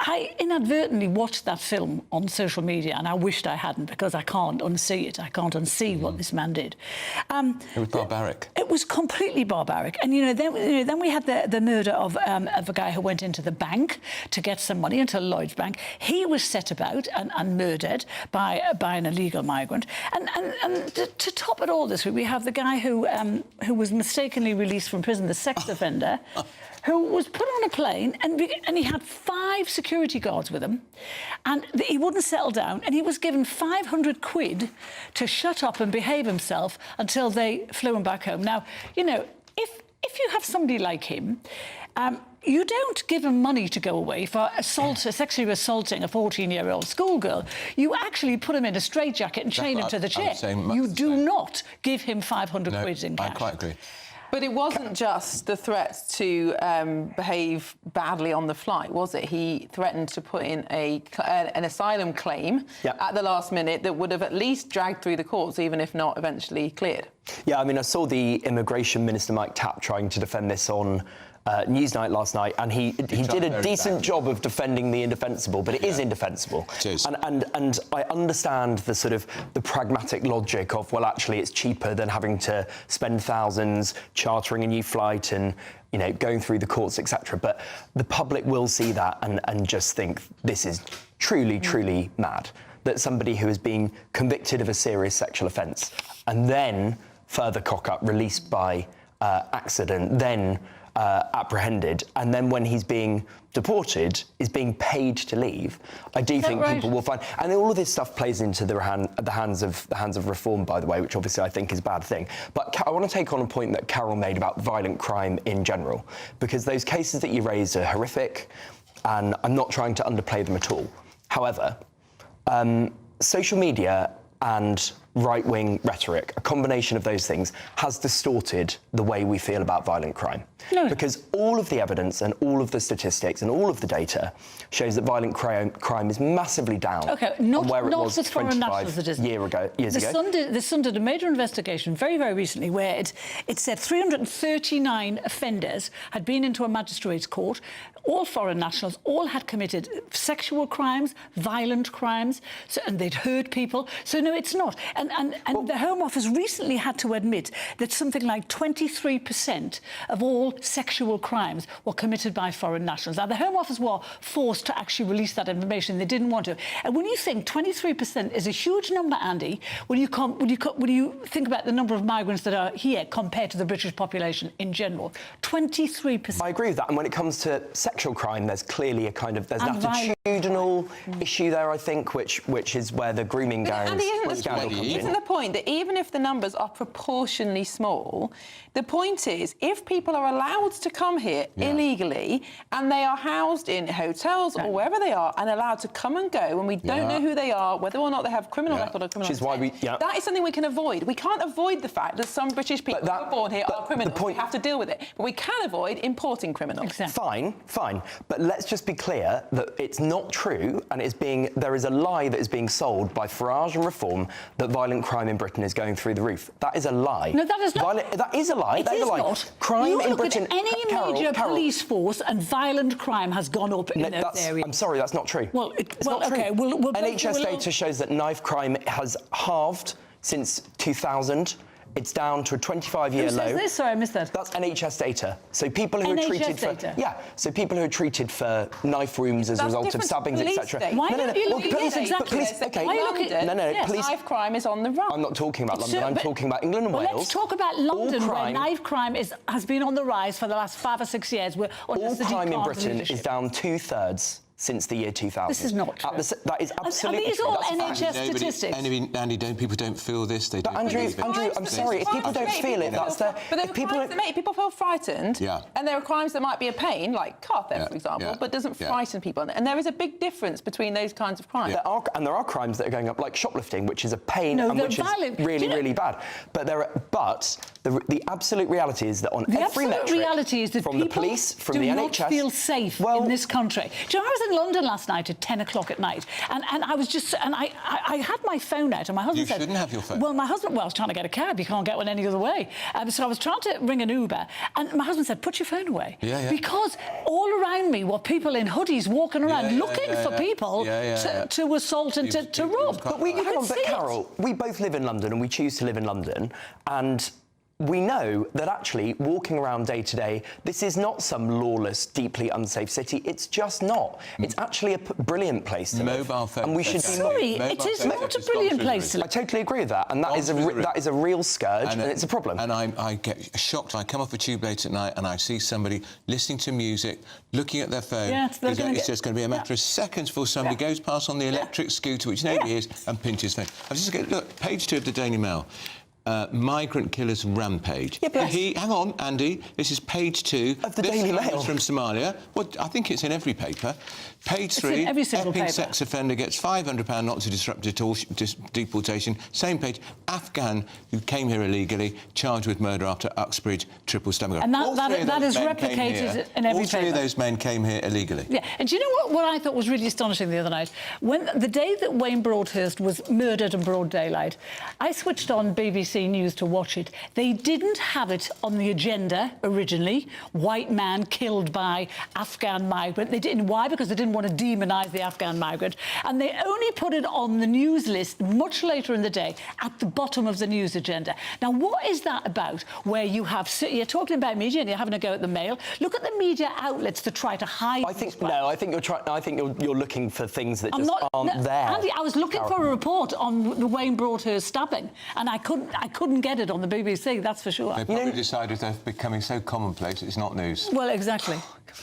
I inadvertently watched that film on social media, and I wished I hadn't, because I can't unsee it. I can't unsee what this man did. It was barbaric. It was completely barbaric. And, then we had the murder of a guy who went into the bank to get some money, into Lloyd's Bank. He was set about and murdered by an illegal migrant. And to top it all this week, we have the guy who was mistakenly released from prison, the sex offender, who was put on a plane and he had 5 security guards with him, and he wouldn't settle down, and he was given 500 quid to shut up and behave himself until they flew him back home. Now, you know, if you have somebody like him, you don't give him money to go away for sexually assaulting a 14-year-old schoolgirl. You actually put him in a straitjacket and chain him to the chair. You do not give him 500 quid in cash. I quite agree. But it wasn't just the threats to behave badly on the flight, was it? He threatened to put in an asylum claim at the last minute that would have at least dragged through the courts, even if not eventually cleared. Yeah, I mean, I saw the Immigration Minister, Mike Tapp, trying to defend this on Newsnight last night, and he did a decent job of defending the indefensible, but it is indefensible. It is. And I understand the sort of the pragmatic logic of, well, actually it's cheaper than having to spend thousands chartering a new flight and, you know, going through the courts, etc. But the public will see that and just think this is truly mad, that somebody who has been convicted of a serious sexual offence and then further cock up, released by accident, then apprehended, and then when he's being deported is being paid to leave. I do think people will find, and all of this stuff plays into the hands of reform, by the way, which obviously I think is a bad thing. But I want to take on a point that Carol made about violent crime in general, because those cases that you raised are horrific, and I'm not trying to underplay them at all. However, social media and right-wing rhetoric, a combination of those things, has distorted the way we feel about violent crime. No. Because all of the evidence and all of the statistics and all of the data shows that violent crime is massively down. OK, not with foreign nationals, it isn't. Years ago. The Sun did a major investigation very, very recently where it said 339 offenders had been into a magistrate's court, all foreign nationals, all had committed sexual crimes, violent crimes, and they'd hurt people. So, no, it's not. And And the Home Office recently had to admit that something like 23% of all sexual crimes were committed by foreign nationals. Now, the Home Office were forced to actually release that information. They didn't want to. And when you think 23% is a huge number, Andy, when you think about the number of migrants that are here compared to the British population in general, 23%. I agree with that. And when it comes to sexual crime, there's clearly there's an attitudinal issue there, I think, which is where the grooming gangs scandal comes in. Isn't the point that even if the numbers are proportionally small, the point is if people are allowed to come here illegally and they are housed in hotels or wherever they are and allowed to come and go and we don't know who they are, whether or not they have criminal record or criminal intent, that is something we can avoid. We can't avoid the fact that some British people who are born here are criminals. We have to deal with it. But we can avoid importing criminals. Fine. But let's just be clear that it's not true and there is a lie that is being sold by Farage and Reform that violent crime in Britain is going through the roof. That is a lie. No, that is not. That is a lie. It is not. Crime you in look Britain. At any major police force and violent crime has gone up in those areas. I'm sorry, that's not true. It's not true. Okay, NHS data shows that knife crime has halved since 2000. It's down to a 25-year low. Who says this? Sorry, I missed that. That's NHS data. So people who are treated so people who are treated for knife wounds as a result of stabbings, etc. Why don't you look at police? Knife crime is on the rise. I'm not talking about London. I'm talking about England and Wales. Let's talk about London, where knife crime has been on the rise for the last 5 or 6 years. All crime in Britain is down 2/3 since the year 2000. This is not true. That is absolutely true. These are all NHS statistics. Andy, people don't feel this. They don't. Andrew, I'm sorry. If people don't feel it, that's their. But there are crimes that make people feel frightened. Yeah. And there are crimes that might be a pain, like car theft, for example, but doesn't frighten people. And there is a big difference between those kinds of crimes. There are crimes that are going up, like shoplifting, which is a pain and which is really, really bad. But the absolute reality is that on every metric, from the police, from the NHS, do not feel safe in this country. Do you know, I was in London last night at 10 o'clock at night, and I was just, and I had my phone out, and my husband said... You shouldn't have your phone. Well, I was trying to get a cab. You can't get one any other way. So I was trying to ring an Uber, and my husband said, put your phone away. Because all around me were people in hoodies walking around looking for people to assault and to rob. But Carol, we both live in London, and we choose to live in London, and... we know that actually walking around day to day, this is not some lawless, deeply unsafe city. It's just not. It's actually a brilliant place to live. Mobile phone. And we should it is not a brilliant place to live. I totally agree with that. And that is a real scourge, and it's a problem. And I get shocked. I come off a tube late at night and I see somebody listening to music, looking at their phone. It's just going to be a matter of seconds before somebody goes past on the electric scooter, which nobody is, and pinches phone. Look, page 2 of the Daily Mail. Migrant killers rampage. Hang on, Andy. This is page 2 of the Daily Mail from Somalia. Well, I think it's in every paper. Page 3. Epping sex offender gets £500 not to disrupt deportation. Same page. Afghan who came here illegally charged with murder after Oxbridge triple stamina. And that is replicated in every paper. All 3 of those men came here illegally. Yeah. And do you know what I thought was really astonishing the other night? When the day that Wayne Broadhurst was murdered in broad daylight, I switched on BBC News to watch it. They didn't have it on the agenda originally. White man killed by Afghan migrant. They didn't. Why? Because they didn't want to demonise the Afghan migrant. And they only put it on the news list much later in the day, at the bottom of the news agenda. Now, what is that about? Where you're talking about media and you're having a go at the Mail. Look at the media outlets that try to hide. I think you're looking for things that aren't there. Andy, I was looking for a report on the Wayne Broadhurst stabbing, and I couldn't get it on the BBC, that's for sure. They probably decided they're becoming so commonplace it's not news. Well, exactly.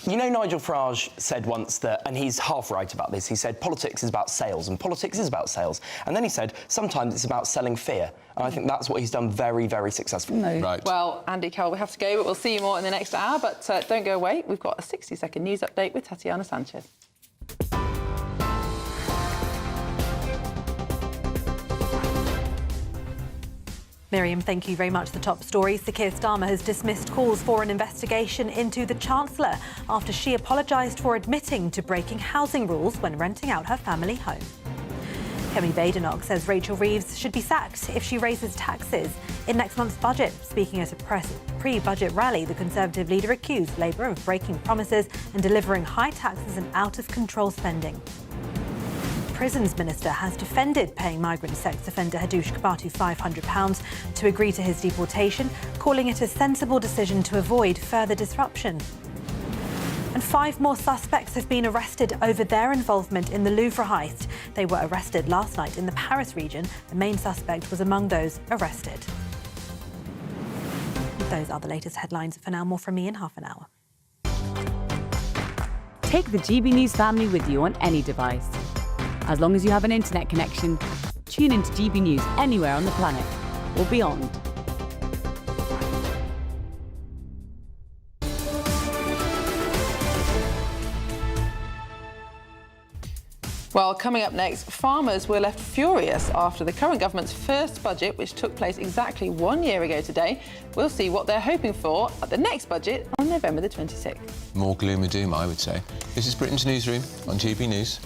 You know, Nigel Farage said once that, and he's half right about this, he said politics is about sales, and politics is about sales. And then he said sometimes it's about selling fear. And I think that's what he's done very, very successfully. No. Right. Well, Andy, Carol, we have to go, but we'll see you more in the next hour. But don't go away. We've got a 60-second news update with Tatiana Sanchez. Miriam, thank you very much. The top stories. Sir Keir Starmer has dismissed calls for an investigation into the Chancellor after she apologised for admitting to breaking housing rules when renting out her family home. Kemi Badenoch says Rachel Reeves should be sacked if she raises taxes in next month's budget. Speaking at a pre-budget rally, the Conservative leader accused Labour of breaking promises and delivering high taxes and out-of-control spending. Prisons Minister has defended paying migrant sex offender Hadush Kabatu £500 to agree to his deportation, calling it a sensible decision to avoid further disruption. And 5 more suspects have been arrested over their involvement in the Louvre heist. They were arrested last night in the Paris region. The main suspect was among those arrested. Those are the latest headlines. For now, more from me in half an hour. Take the GB News family with you on any device. As long as you have an internet connection, tune into GB News anywhere on the planet or beyond. Well, coming up next, farmers were left furious after the current government's first budget, which took place exactly 1 year ago today. We'll see what they're hoping for at the next budget on November the 26th. More gloom and doom, I would say. This is Britain's Newsroom on GB News.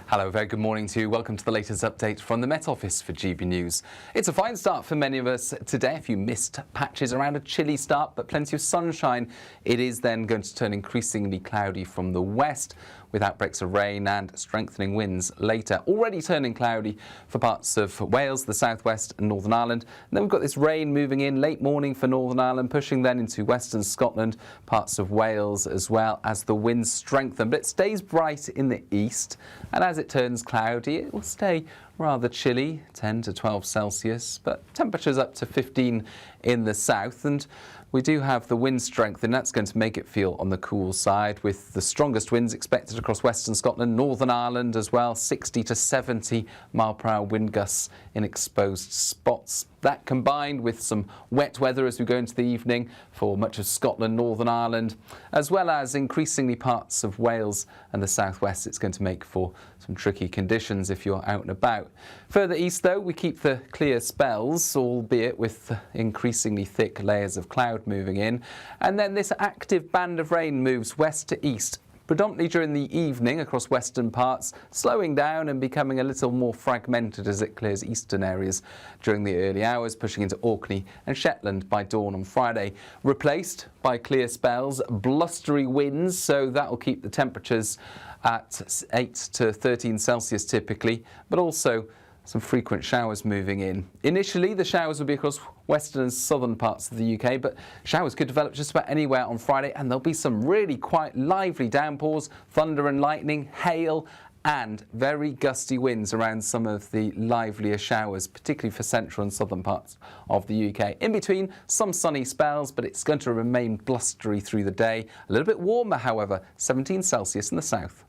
Hello, very good morning to you. Welcome to the latest update from the Met Office for GB News. It's a fine start for many of us today. A few mist patches around, a chilly start, but plenty of sunshine. It is then going to turn increasingly cloudy from the west, with outbreaks of rain and strengthening winds later. Already turning cloudy for parts of Wales, the southwest and Northern Ireland. And then we've got this rain moving in late morning for Northern Ireland, pushing then into western Scotland, parts of Wales as well as the winds strengthen. But it stays bright in the east, and as it turns cloudy, it will stay rather chilly, 10 to 12 Celsius, but temperatures up to 15 in the south. And we do have the wind strength, and that's going to make it feel on the cool side, with the strongest winds expected across western Scotland, Northern Ireland as well, 60 to 70 mile-per-hour wind gusts in exposed spots. That combined with some wet weather as we go into the evening for much of Scotland, Northern Ireland, as well as increasingly parts of Wales and the southwest, it's going to make for some tricky conditions if you're out and about. Further east, though, we keep the clear spells, albeit with increasingly thick layers of cloud moving in. And then this active band of rain moves west to east, predominantly during the evening across western parts, slowing down and becoming a little more fragmented as it clears eastern areas during the early hours, pushing into Orkney and Shetland by dawn on Friday. Replaced by clear spells, blustery winds, so that will keep the temperatures at 8 to 13 Celsius typically, but also some frequent showers moving in. Initially, the showers will be across western and southern parts of the UK, but showers could develop just about anywhere on Friday, and there'll be some really quite lively downpours, thunder and lightning, hail, and very gusty winds around some of the livelier showers, particularly for central and southern parts of the UK. In between, some sunny spells, but it's going to remain blustery through the day. A little bit warmer, however, 17 Celsius in the south.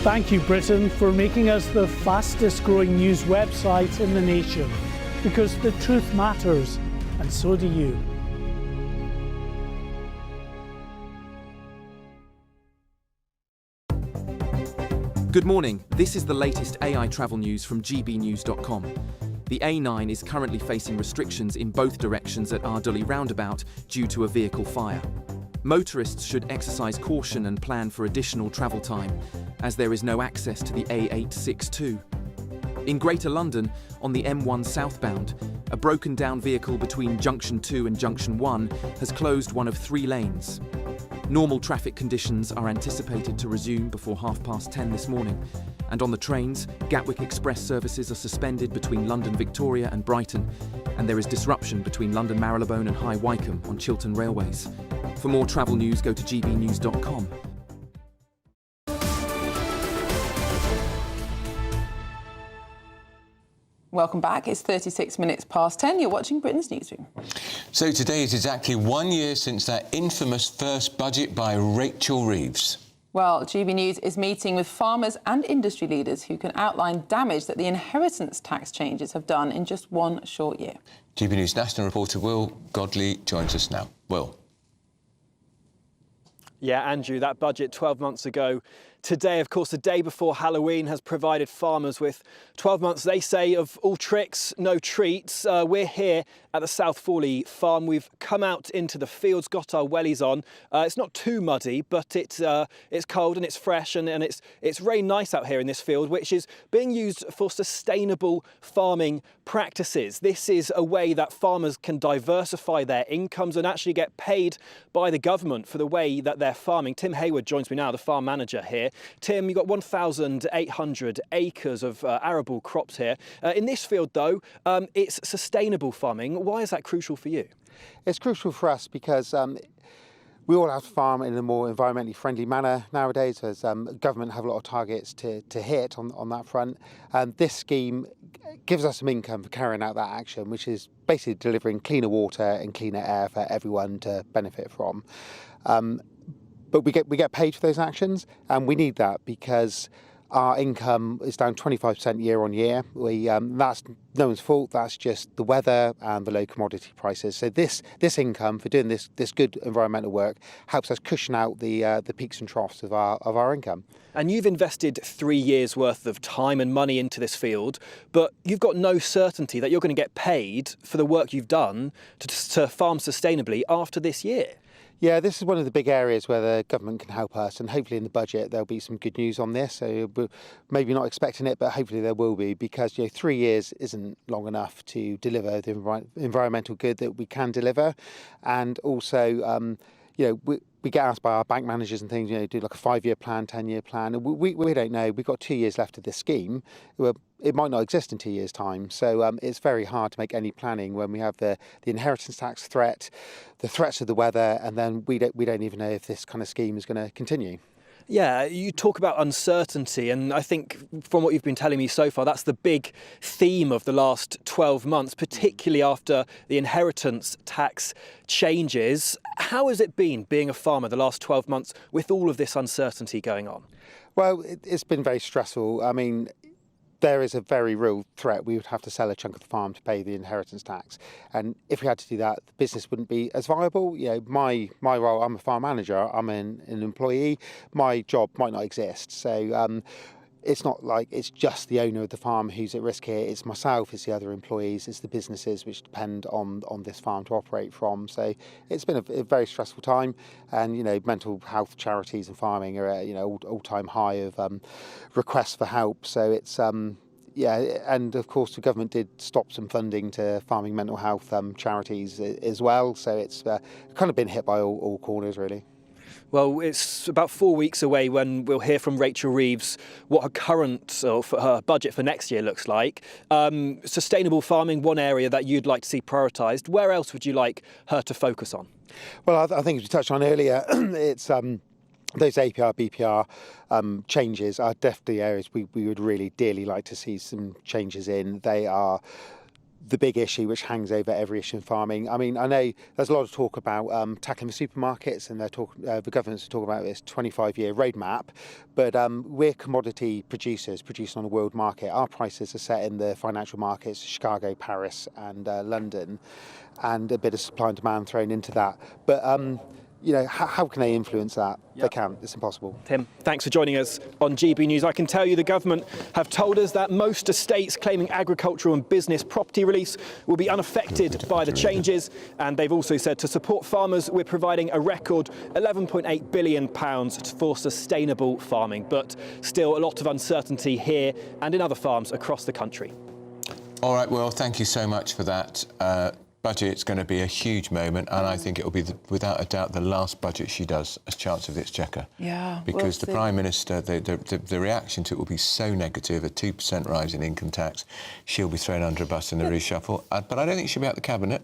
Thank you, Britain, for making us the fastest growing news website in the nation, because the truth matters, and so do you. Good morning. This is the latest AI travel news from gbnews.com. The A9 is currently facing restrictions in both directions at Ardully roundabout due to a vehicle fire. Motorists should exercise caution and plan for additional travel time, as there is no access to the A862. In Greater London, on the M1 southbound, a broken down vehicle between Junction 2 and Junction 1 has closed one of 3 lanes. Normal traffic conditions are anticipated to resume before 10:30 this morning. And on the trains, Gatwick Express services are suspended between London Victoria and Brighton, and there is disruption between London Marylebone and High Wycombe on Chiltern Railways. For more travel news, go to gbnews.com. Welcome back. It's 36 minutes past 10. You're watching Britain's Newsroom. So today is exactly 1 year since that infamous first budget by Rachel Reeves. Well, GB News is meeting with farmers and industry leaders who can outline damage that the inheritance tax changes have done in just 1 short year. GB News national reporter Will Godley joins us now. Will. Yeah, Andrew, that budget 12 months ago today. Of course, the day before Halloween has provided farmers with 12 months, they say, of all tricks, no treats. We're here at the South Fawley farm. We've come out into the fields, got our wellies on. It's not too muddy, but it's cold and it's fresh, and it's very nice out here in this field, which is being used for sustainable farming practices. This is a way that farmers can diversify their incomes and actually get paid by the government for the way that they're farming. Tim Hayward joins me now, the farm manager here. Tim, you've got 1,800 acres of arable crops here. In this field, though, it's sustainable farming. Why is that crucial for you? It's crucial for us because we all have to farm in a more environmentally friendly manner nowadays, as government have a lot of targets to hit on that front. And this scheme gives us some income for carrying out that action, which is basically delivering cleaner water and cleaner air for everyone to benefit from. But we get paid for those actions, and we need that because our income is down 25% year on year. That's no one's fault. That's just the weather and the low commodity prices. So this income for doing this good environmental work helps us cushion out the peaks and troughs of our income. And you've invested 3 years worth of time and money into this field, but you've got no certainty that you're going to get paid for the work you've done to farm sustainably after this year. Yeah, this is one of the big areas where the government can help us, and hopefully in the budget there'll be some good news on this. So we're maybe not expecting it, but hopefully there will be, because 3 years isn't long enough to deliver the environmental good that we can deliver. And also, we get asked by our bank managers and things, do like a 5-year plan, 10-year plan. And we don't know. We've got 2 years left of this scheme. It might not exist in 2 years' time. So it's very hard to make any planning when we have the inheritance tax threat, the threats of the weather, and then we don't even know if this kind of scheme is going to continue. Yeah, you talk about uncertainty, and I think from what you've been telling me so far, that's the big theme of the last 12 months, particularly after the inheritance tax changes. How has it been being a farmer the last 12 months with all of this uncertainty going on? Well, it's been very stressful. I mean, there is a very real threat. We would have to sell a chunk of the farm to pay the inheritance tax. And if we had to do that, the business wouldn't be as viable. My role, I'm a farm manager, I'm an employee. My job might not exist. So it's not like it's just the owner of the farm who's at risk here. It's myself, it's the other employees, it's the businesses which depend on this farm to operate from. So it's been a very stressful time, and mental health charities and farming are at all-time high of requests for help. So it's and of course the government did stop some funding to farming mental health charities as well. So it's kind of been hit by all corners, really. Well, it's about 4 weeks away when we'll hear from Rachel Reeves what her budget for next year looks like. Sustainable farming, one area that you'd like to see prioritised. Where else would you like her to focus on? Well, I think as we touched on earlier, it's those APR, BPR changes are definitely areas we would really dearly like to see some changes in. They are the big issue which hangs over every issue in farming. I mean, I know there's a lot of talk about tackling the supermarkets, and the government's talking about this 25-year roadmap, but we're commodity producers producing on a world market. Our prices are set in the financial markets, Chicago, Paris and London, and a bit of supply and demand thrown into that. But how can they influence that? Yep. They can't. It's impossible. Tim, thanks for joining us on GB News. I can tell you the government have told us that most estates claiming agricultural and business property release will be unaffected by the changes. And they've also said to support farmers, we're providing a record £11.8 billion for sustainable farming. But still a lot of uncertainty here and in other farms across the country. All right, well, thank you so much for that. Budget's going to be a huge moment, and I think it will be, without a doubt, the last budget she does as Chancellor of the Exchequer. Yeah, because the Prime Minister, the reaction to it will be so negative, a 2% rise in income tax. She'll be thrown under a bus in the reshuffle. But I don't think she'll be out the Cabinet,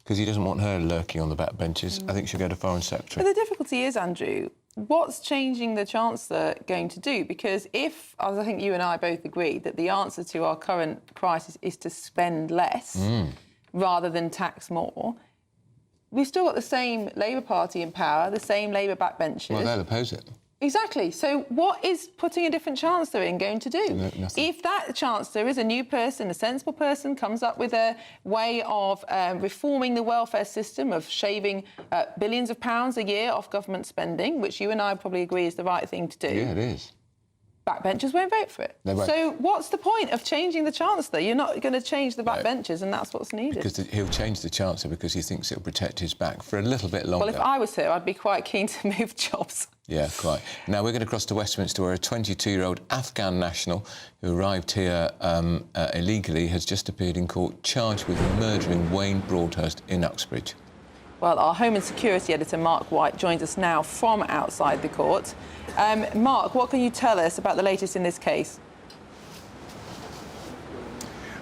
because he doesn't want her lurking on the back benches. I think she'll go to Foreign Secretary. But the difficulty is, Andrew, what's changing the Chancellor going to do? Because if, as I think you and I both agree, that the answer to our current crisis is to spend less rather than tax more, we've still got the same Labour Party in power, the same Labour backbenchers. Well, they'll oppose it. Exactly. So what is putting a different Chancellor in going to do? Nothing. If that Chancellor is a new person, a sensible person, comes up with a way of reforming the welfare system, of shaving billions of pounds a year off government spending, which you and I probably agree is the right thing to do. Yeah, it is. Backbenchers won't vote for it. They won't. So what's the point of changing the Chancellor? You're not going to change the backbenchers, and that's what's needed. Because he'll change the Chancellor because he thinks it'll protect his back for a little bit longer. Well, if I was her, I'd be quite keen to move jobs. Yeah, quite. Now we're going to cross to Westminster, where a 22-year-old Afghan national who arrived here illegally has just appeared in court charged with murdering Wayne Broadhurst in Oxbridge. Well, our Home and Security editor, Mark White, joins us now from outside the court. Mark, what can you tell us about the latest in this case?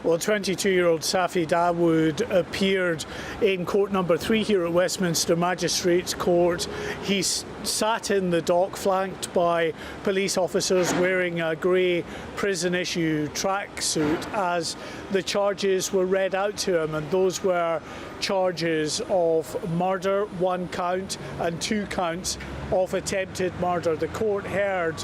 Well, 22-year-old Safi Dawood appeared in court number 3 here at Westminster Magistrates Court. He sat in the dock flanked by police officers wearing a grey prison-issue tracksuit as the charges were read out to him, and those were charges of murder, 1 count, and 2 counts of attempted murder. The court heard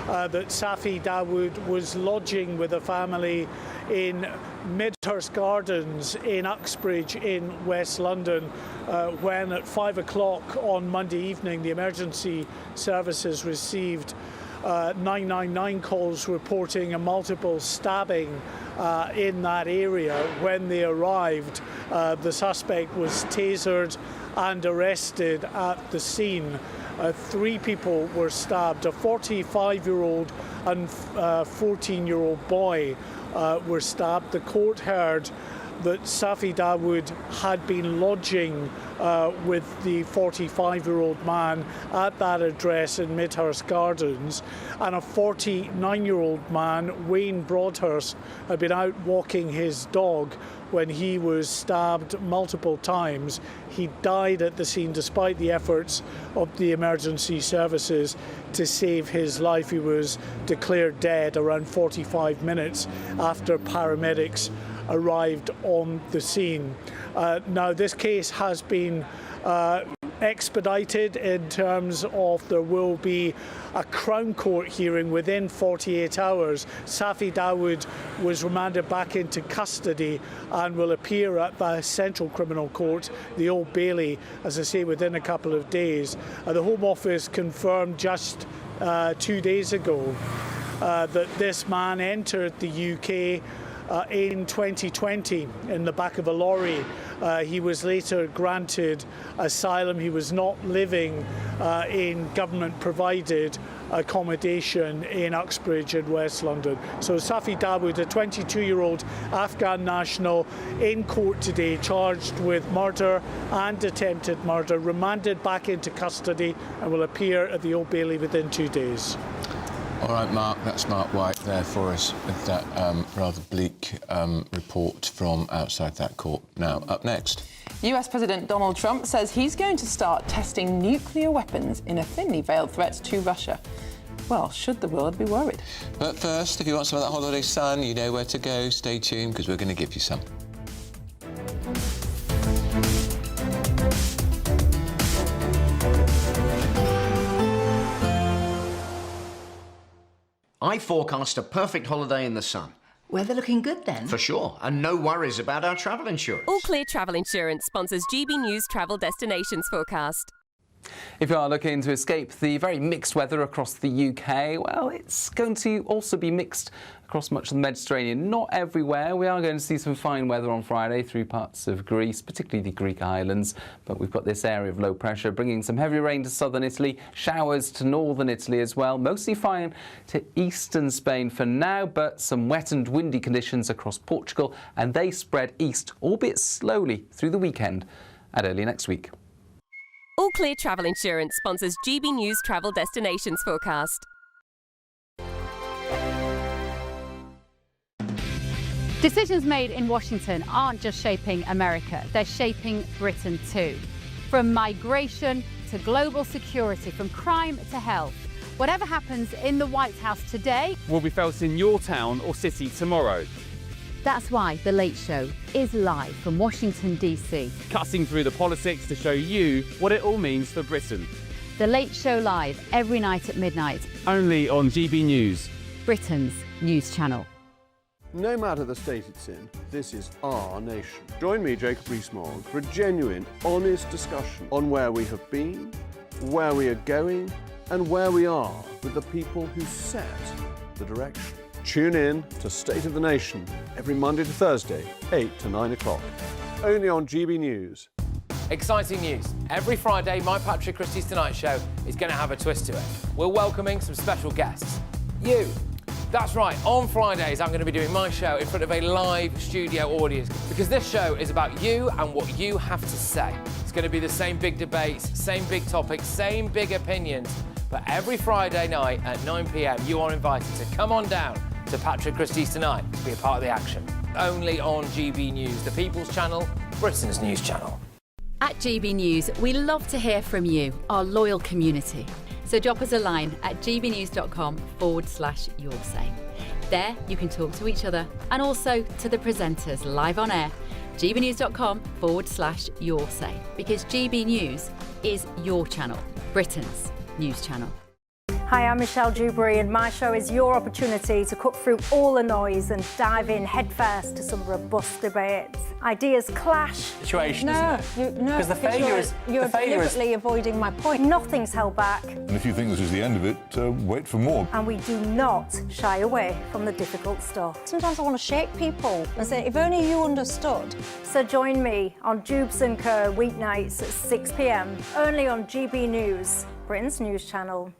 that Safi Dawood was lodging with a family in Midhurst Gardens in Uxbridge in West London when at 5 o'clock on Monday evening the emergency services received 999 calls reporting a multiple stabbing in that area. When they arrived, the suspect was tasered and arrested at the scene. 3 people were stabbed. A 45-year-old and 14-year-old boy were stabbed. The court heard that Safi Dawood had been lodging with the 45-year-old man at that address in Midhurst Gardens, and a 49-year-old man, Wayne Broadhurst, had been out walking his dog when he was stabbed multiple times. He died at the scene despite the efforts of the emergency services to save his life. He was declared dead around 45 minutes after paramedics arrived on the scene. Now, this case has been expedited in terms of there will be a Crown Court hearing within 48 hours. Safi Dawood was remanded back into custody and will appear at the Central Criminal Court, the Old Bailey, as I say, within a couple of days. The Home Office confirmed just 2 days ago that this man entered the UK in 2020 in the back of a lorry. He was later granted asylum. He was not living in government-provided accommodation in Uxbridge in West London. So Safi Dawood, a 22-year-old Afghan national, in court today, charged with murder and attempted murder, remanded back into custody and will appear at the Old Bailey within 2 days. All right, Mark, that's Mark White there for us with that rather bleak report from outside that court. Now, up next. US President Donald Trump says he's going to start testing nuclear weapons in a thinly veiled threat to Russia. Well, should the world be worried? But first, if you want some of that holiday sun, you know where to go. Stay tuned, because we're going to give you some. I forecast a perfect holiday in the sun. Weather looking good then? For sure, and no worries about our travel insurance. All Clear Travel Insurance sponsors GB Travel Destinations forecast. If you are looking to escape the very mixed weather across the UK, well, it's going to also be mixed across much of the Mediterranean. Not everywhere. We are going to see some fine weather on Friday through parts of Greece, particularly the Greek islands. But we've got this area of low pressure bringing some heavy rain to southern Italy, showers to northern Italy as well. Mostly fine to eastern Spain for now, but some wet and windy conditions across Portugal, and they spread east, albeit slowly, through the weekend and early next week. All Clear Travel Insurance sponsors GB Travel Destinations forecast. Decisions made in Washington aren't just shaping America, they're shaping Britain too. From migration to global security, from crime to health. Whatever happens in the White House today will be felt in your town or city tomorrow. That's why The Late Show is live from Washington, D.C. Cutting through the politics to show you what it all means for Britain. The Late Show Live, every night at midnight. Only on GB News, Britain's news channel. No matter the state it's in, this is our nation. Join me, Jacob Rees-Mogg, for a genuine, honest discussion on where we have been, where we are going, and where we are with the people who set the direction. Tune in to State of the Nation every Monday to Thursday, 8 to 9 o'clock. Only on GB News. Exciting news. Every Friday, my Patrick Christie's Tonight Show is going to have a twist to it. We're welcoming some special guests. You. That's right, on Fridays I'm going to be doing my show in front of a live studio audience because this show is about you and what you have to say. It's going to be the same big debates, same big topics, same big opinions, but every Friday night at 9 p.m. you are invited to come on down to Patrick Christie's Tonight to be a part of the action. Only on GB News, the People's Channel, Britain's news channel. At GB News, we love to hear from you, our loyal community. So drop us a line at gbnews.com/yoursay. There you can talk to each other and also to the presenters live on air. gbnews.com/yoursay, because GB News is your channel, Britain's news channel. Hi, I'm Michelle Dewberry, and my show is your opportunity to cut through all the noise and dive in headfirst to some robust debates. Ideas clash. Situation, no, isn't it? No, Because the failure is you're deliberately avoiding my point. Nothing's held back, And if you think this is the end of it, wait for more. and we do not shy away from the difficult stuff. Sometimes I want to shake people and say, if only you understood. So join me on Jubes and Kerr weeknights at 6 p.m. only on GB News, Britain's news channel.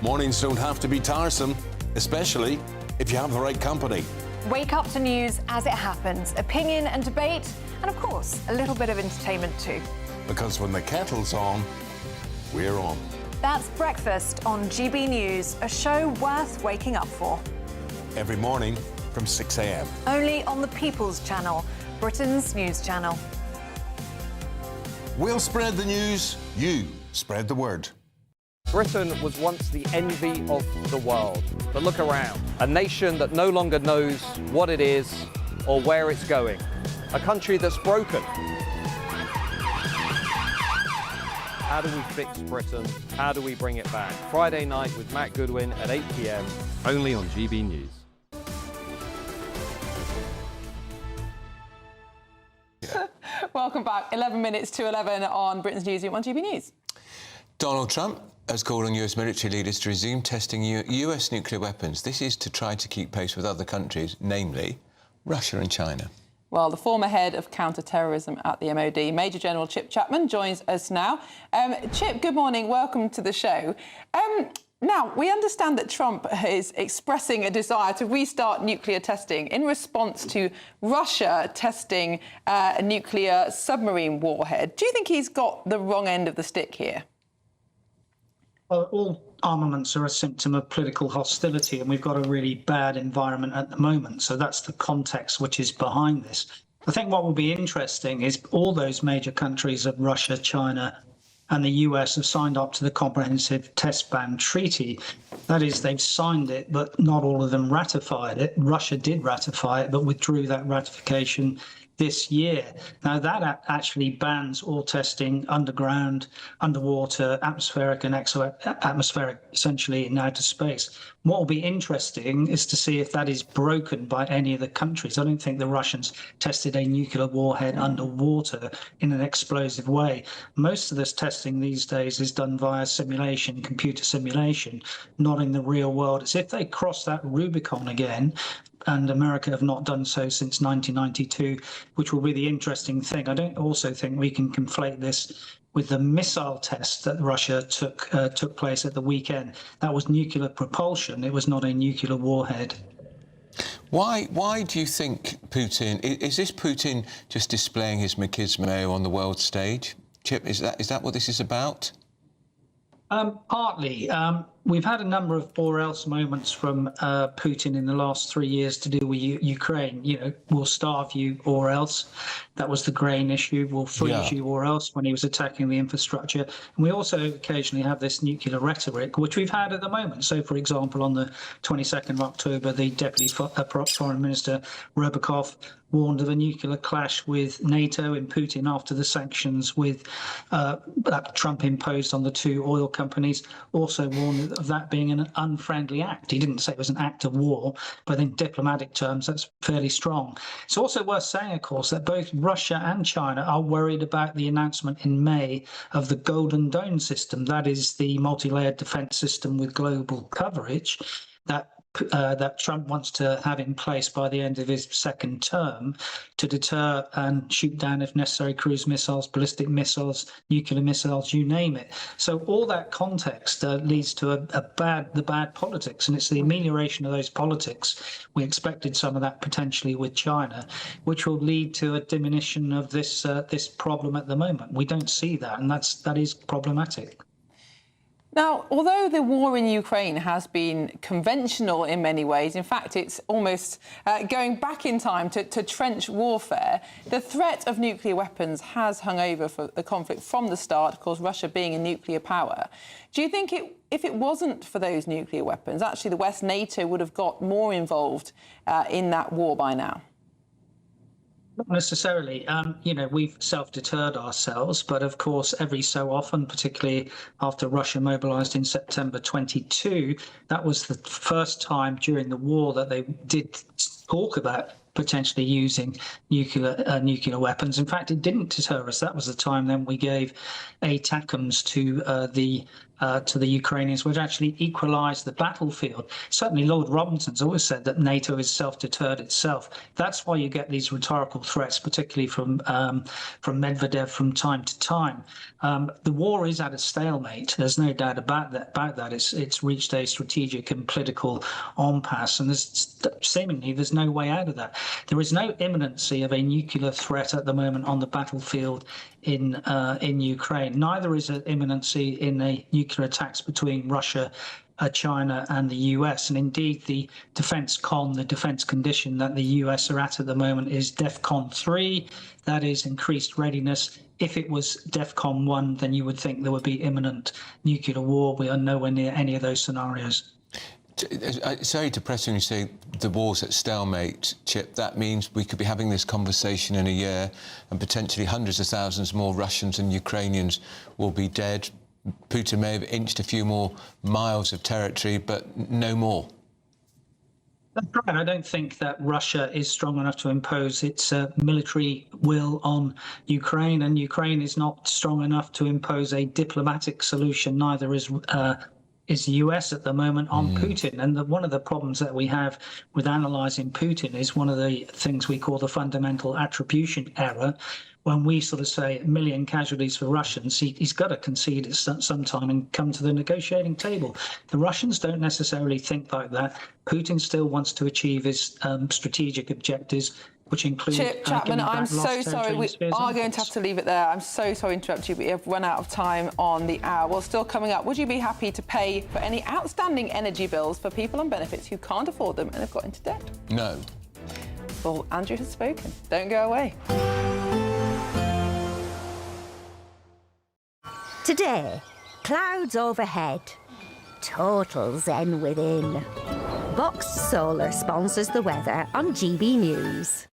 Mornings don't have to be tiresome, especially if you have the right company. Wake up to news as it happens, opinion and debate, and of course, a little bit of entertainment too. Because when the kettle's on, we're on. That's Breakfast on GB News, a show worth waking up for. Every morning from 6 a.m. Only on the People's Channel, Britain's news channel. We'll spread the news, you spread the word. Britain was once the envy of the world. But look around. A nation that no longer knows what it is or where it's going. A country that's broken. How do we fix Britain? How do we bring it back? Friday night with Matt Goodwin at 8 p.m. only on GB News. Welcome back. 11 minutes to 11 on Britain's Newsroom on GB News. Donald Trump has called on US military leaders to resume testing US nuclear weapons. This is to try to keep pace with other countries, namely Russia and China. Well, the former head of counter-terrorism at the MOD, Major General Chip Chapman, joins us now. Chip, good morning. Welcome to the show. Now, we understand that Trump is expressing a desire to restart nuclear testing in response to Russia testing a nuclear submarine warhead. Do you think he's got the wrong end of the stick here? Well, all armaments are a symptom of political hostility, and we've got a really bad environment at the moment. So that's the context which is behind this. I think what will be interesting is all those major countries of Russia, China, and the US have signed up to the Comprehensive Test Ban Treaty. That is, they've signed it, but not all of them ratified it. Russia did ratify it, but withdrew that ratification this year. Now, that actually bans all testing underground, underwater, atmospheric and exo-atmospheric, essentially in outer space. What will be interesting is to see if that is broken by any of the countries. I don't think the Russians tested a nuclear warhead underwater in an explosive way. Most of this testing these days is done via simulation, computer simulation, not in the real world. It's if they cross that Rubicon again, and America have not done so since 1992, which will be the interesting thing. I don't also think we can conflate this with the missile test that Russia took place at the weekend. That was nuclear propulsion. It was not a nuclear warhead. Why do you think Putin... Is this Putin just displaying his machismo on the world stage? Chip, is that what this is about? Partly. We've had a number of or else moments from Putin in the last 3 years to do with Ukraine. You know, we'll starve you or else. That was the grain issue. We'll freeze you or else, when he was attacking the infrastructure. And we also occasionally have this nuclear rhetoric, which we've had at the moment. So, for example, on the 22nd of October, the Deputy Foreign Minister Ryabkov warned of a nuclear clash with NATO and Putin after the sanctions that Trump imposed on the two oil companies. Also warned of that being an unfriendly act. He didn't say it was an act of war, but in diplomatic terms, that's fairly strong. It's also worth saying, of course, that both Russia and China are worried about the announcement in May of the Golden Dome system. That is the multi-layered defense system with global coverage that Trump wants to have in place by the end of his second term to deter and shoot down, if necessary, cruise missiles, ballistic missiles, nuclear missiles, you name it. So all that context leads to the bad politics, and it's the amelioration of those politics. We expected some of that potentially with China, which will lead to a diminution of this problem at the moment. We don't see that, and that is problematic. Now, although the war in Ukraine has been conventional in many ways, in fact, it's almost going back in time to trench warfare, the threat of nuclear weapons has hung over for the conflict from the start, of course, Russia being a nuclear power. Do you think if it wasn't for those nuclear weapons, actually the West, NATO, would have got more involved in that war by now? Not necessarily. You know, we've self-deterred ourselves, but of course, every so often, particularly after Russia mobilized in September 22, that was the first time during the war that they did talk about potentially using nuclear weapons. In fact, it didn't deter us. That was the time then we gave ATACMS to the Ukrainians, which actually equalised the battlefield. Certainly, Lord Robinson's always said that NATO is self-deterred itself. That's why you get these rhetorical threats, particularly from Medvedev from time to time. The war is at a stalemate. There's no doubt about that. It's reached a strategic and political impasse, and there's no way out of that. There is no imminency of a nuclear threat at the moment on the battlefield in Ukraine. Neither is there imminency in a nuclear attacks between Russia, China and the US. And indeed, the defense condition that the US are at the moment is DEFCON 3. That is increased readiness. If it was DEFCON 1, then you would think there would be imminent nuclear war. We are nowhere near any of those scenarios. It's very depressing when you say the war's at stalemate, Chip. That means we could be having this conversation in a year and potentially hundreds of thousands more Russians and Ukrainians will be dead. Putin may have inched a few more miles of territory, but no more. That's right. I don't think that Russia is strong enough to impose its military will on Ukraine, and Ukraine is not strong enough to impose a diplomatic solution. Neither is the US at the moment on Putin. And one of the problems that we have with analysing Putin is one of the things we call the fundamental attribution error. When we sort of say 1 million casualties for Russians, he's got to concede at some time and come to the negotiating table. The Russians don't necessarily think like that. Putin still wants to achieve his strategic objectives, which include... Chip Chapman, I'm so sorry. We are going to have to leave it there. I'm so sorry to interrupt you, but we have run out of time on the hour. Well, still coming up, would you be happy to pay for any outstanding energy bills for people on benefits who can't afford them and have got into debt? No. Well, Andrew has spoken. Don't go away. Today, clouds overhead, total zen within. Box Solar sponsors the weather on GB News.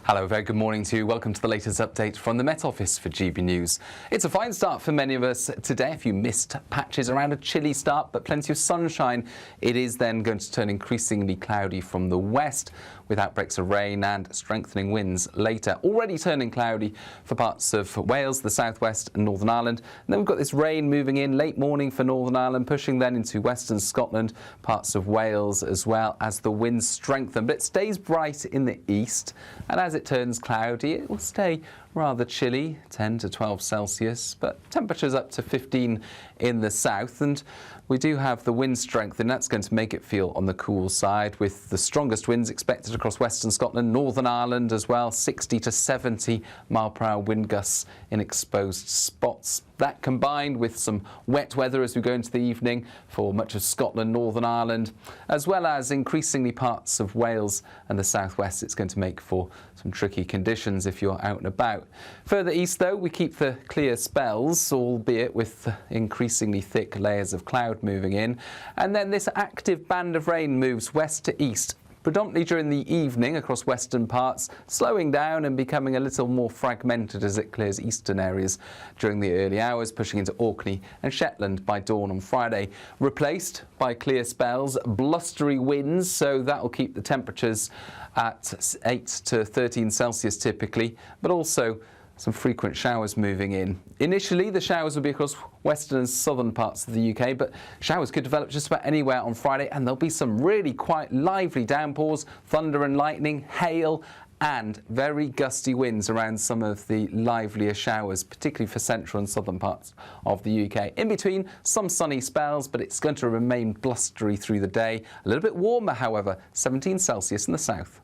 Hello, very good morning to you. Welcome to the latest update from the Met Office for GB News. It's a fine start for many of us today. A few mist patches around a chilly start, but plenty of sunshine. It is then going to turn increasingly cloudy from the west, with outbreaks of rain and strengthening winds later. Already turning cloudy for parts of Wales, the southwest and Northern Ireland. And then we've got this rain moving in late morning for Northern Ireland, pushing then into western Scotland, parts of Wales as well as the winds strengthen. But it stays bright in the east, and as it turns cloudy, it will stay rather chilly, 10 to 12 Celsius, but temperatures up to 15 in the south. And we do have the wind strength, and that's going to make it feel on the cool side, with the strongest winds expected across western Scotland, Northern Ireland as well, 60 to 70 mile-per-hour wind gusts in exposed spots. That combined with some wet weather as we go into the evening for much of Scotland, Northern Ireland, as well as increasingly parts of Wales and the southwest, it's going to make for some tricky conditions if you're out and about. Further east, though, we keep the clear spells, albeit with increasingly thick layers of cloud moving in. And then this active band of rain moves west to east, predominantly during the evening across western parts, slowing down and becoming a little more fragmented as it clears eastern areas during the early hours, pushing into Orkney and Shetland by dawn on Friday. Replaced by clear spells, blustery winds, so that will keep the temperatures at 8 to 13 Celsius typically, but also some frequent showers moving in. Initially, the showers will be across western and southern parts of the UK, but showers could develop just about anywhere on Friday, and there'll be some really quite lively downpours, thunder and lightning, hail, and very gusty winds around some of the livelier showers, particularly for central and southern parts of the UK. In between, some sunny spells, but it's going to remain blustery through the day. A little bit warmer, however, 17 Celsius in the south.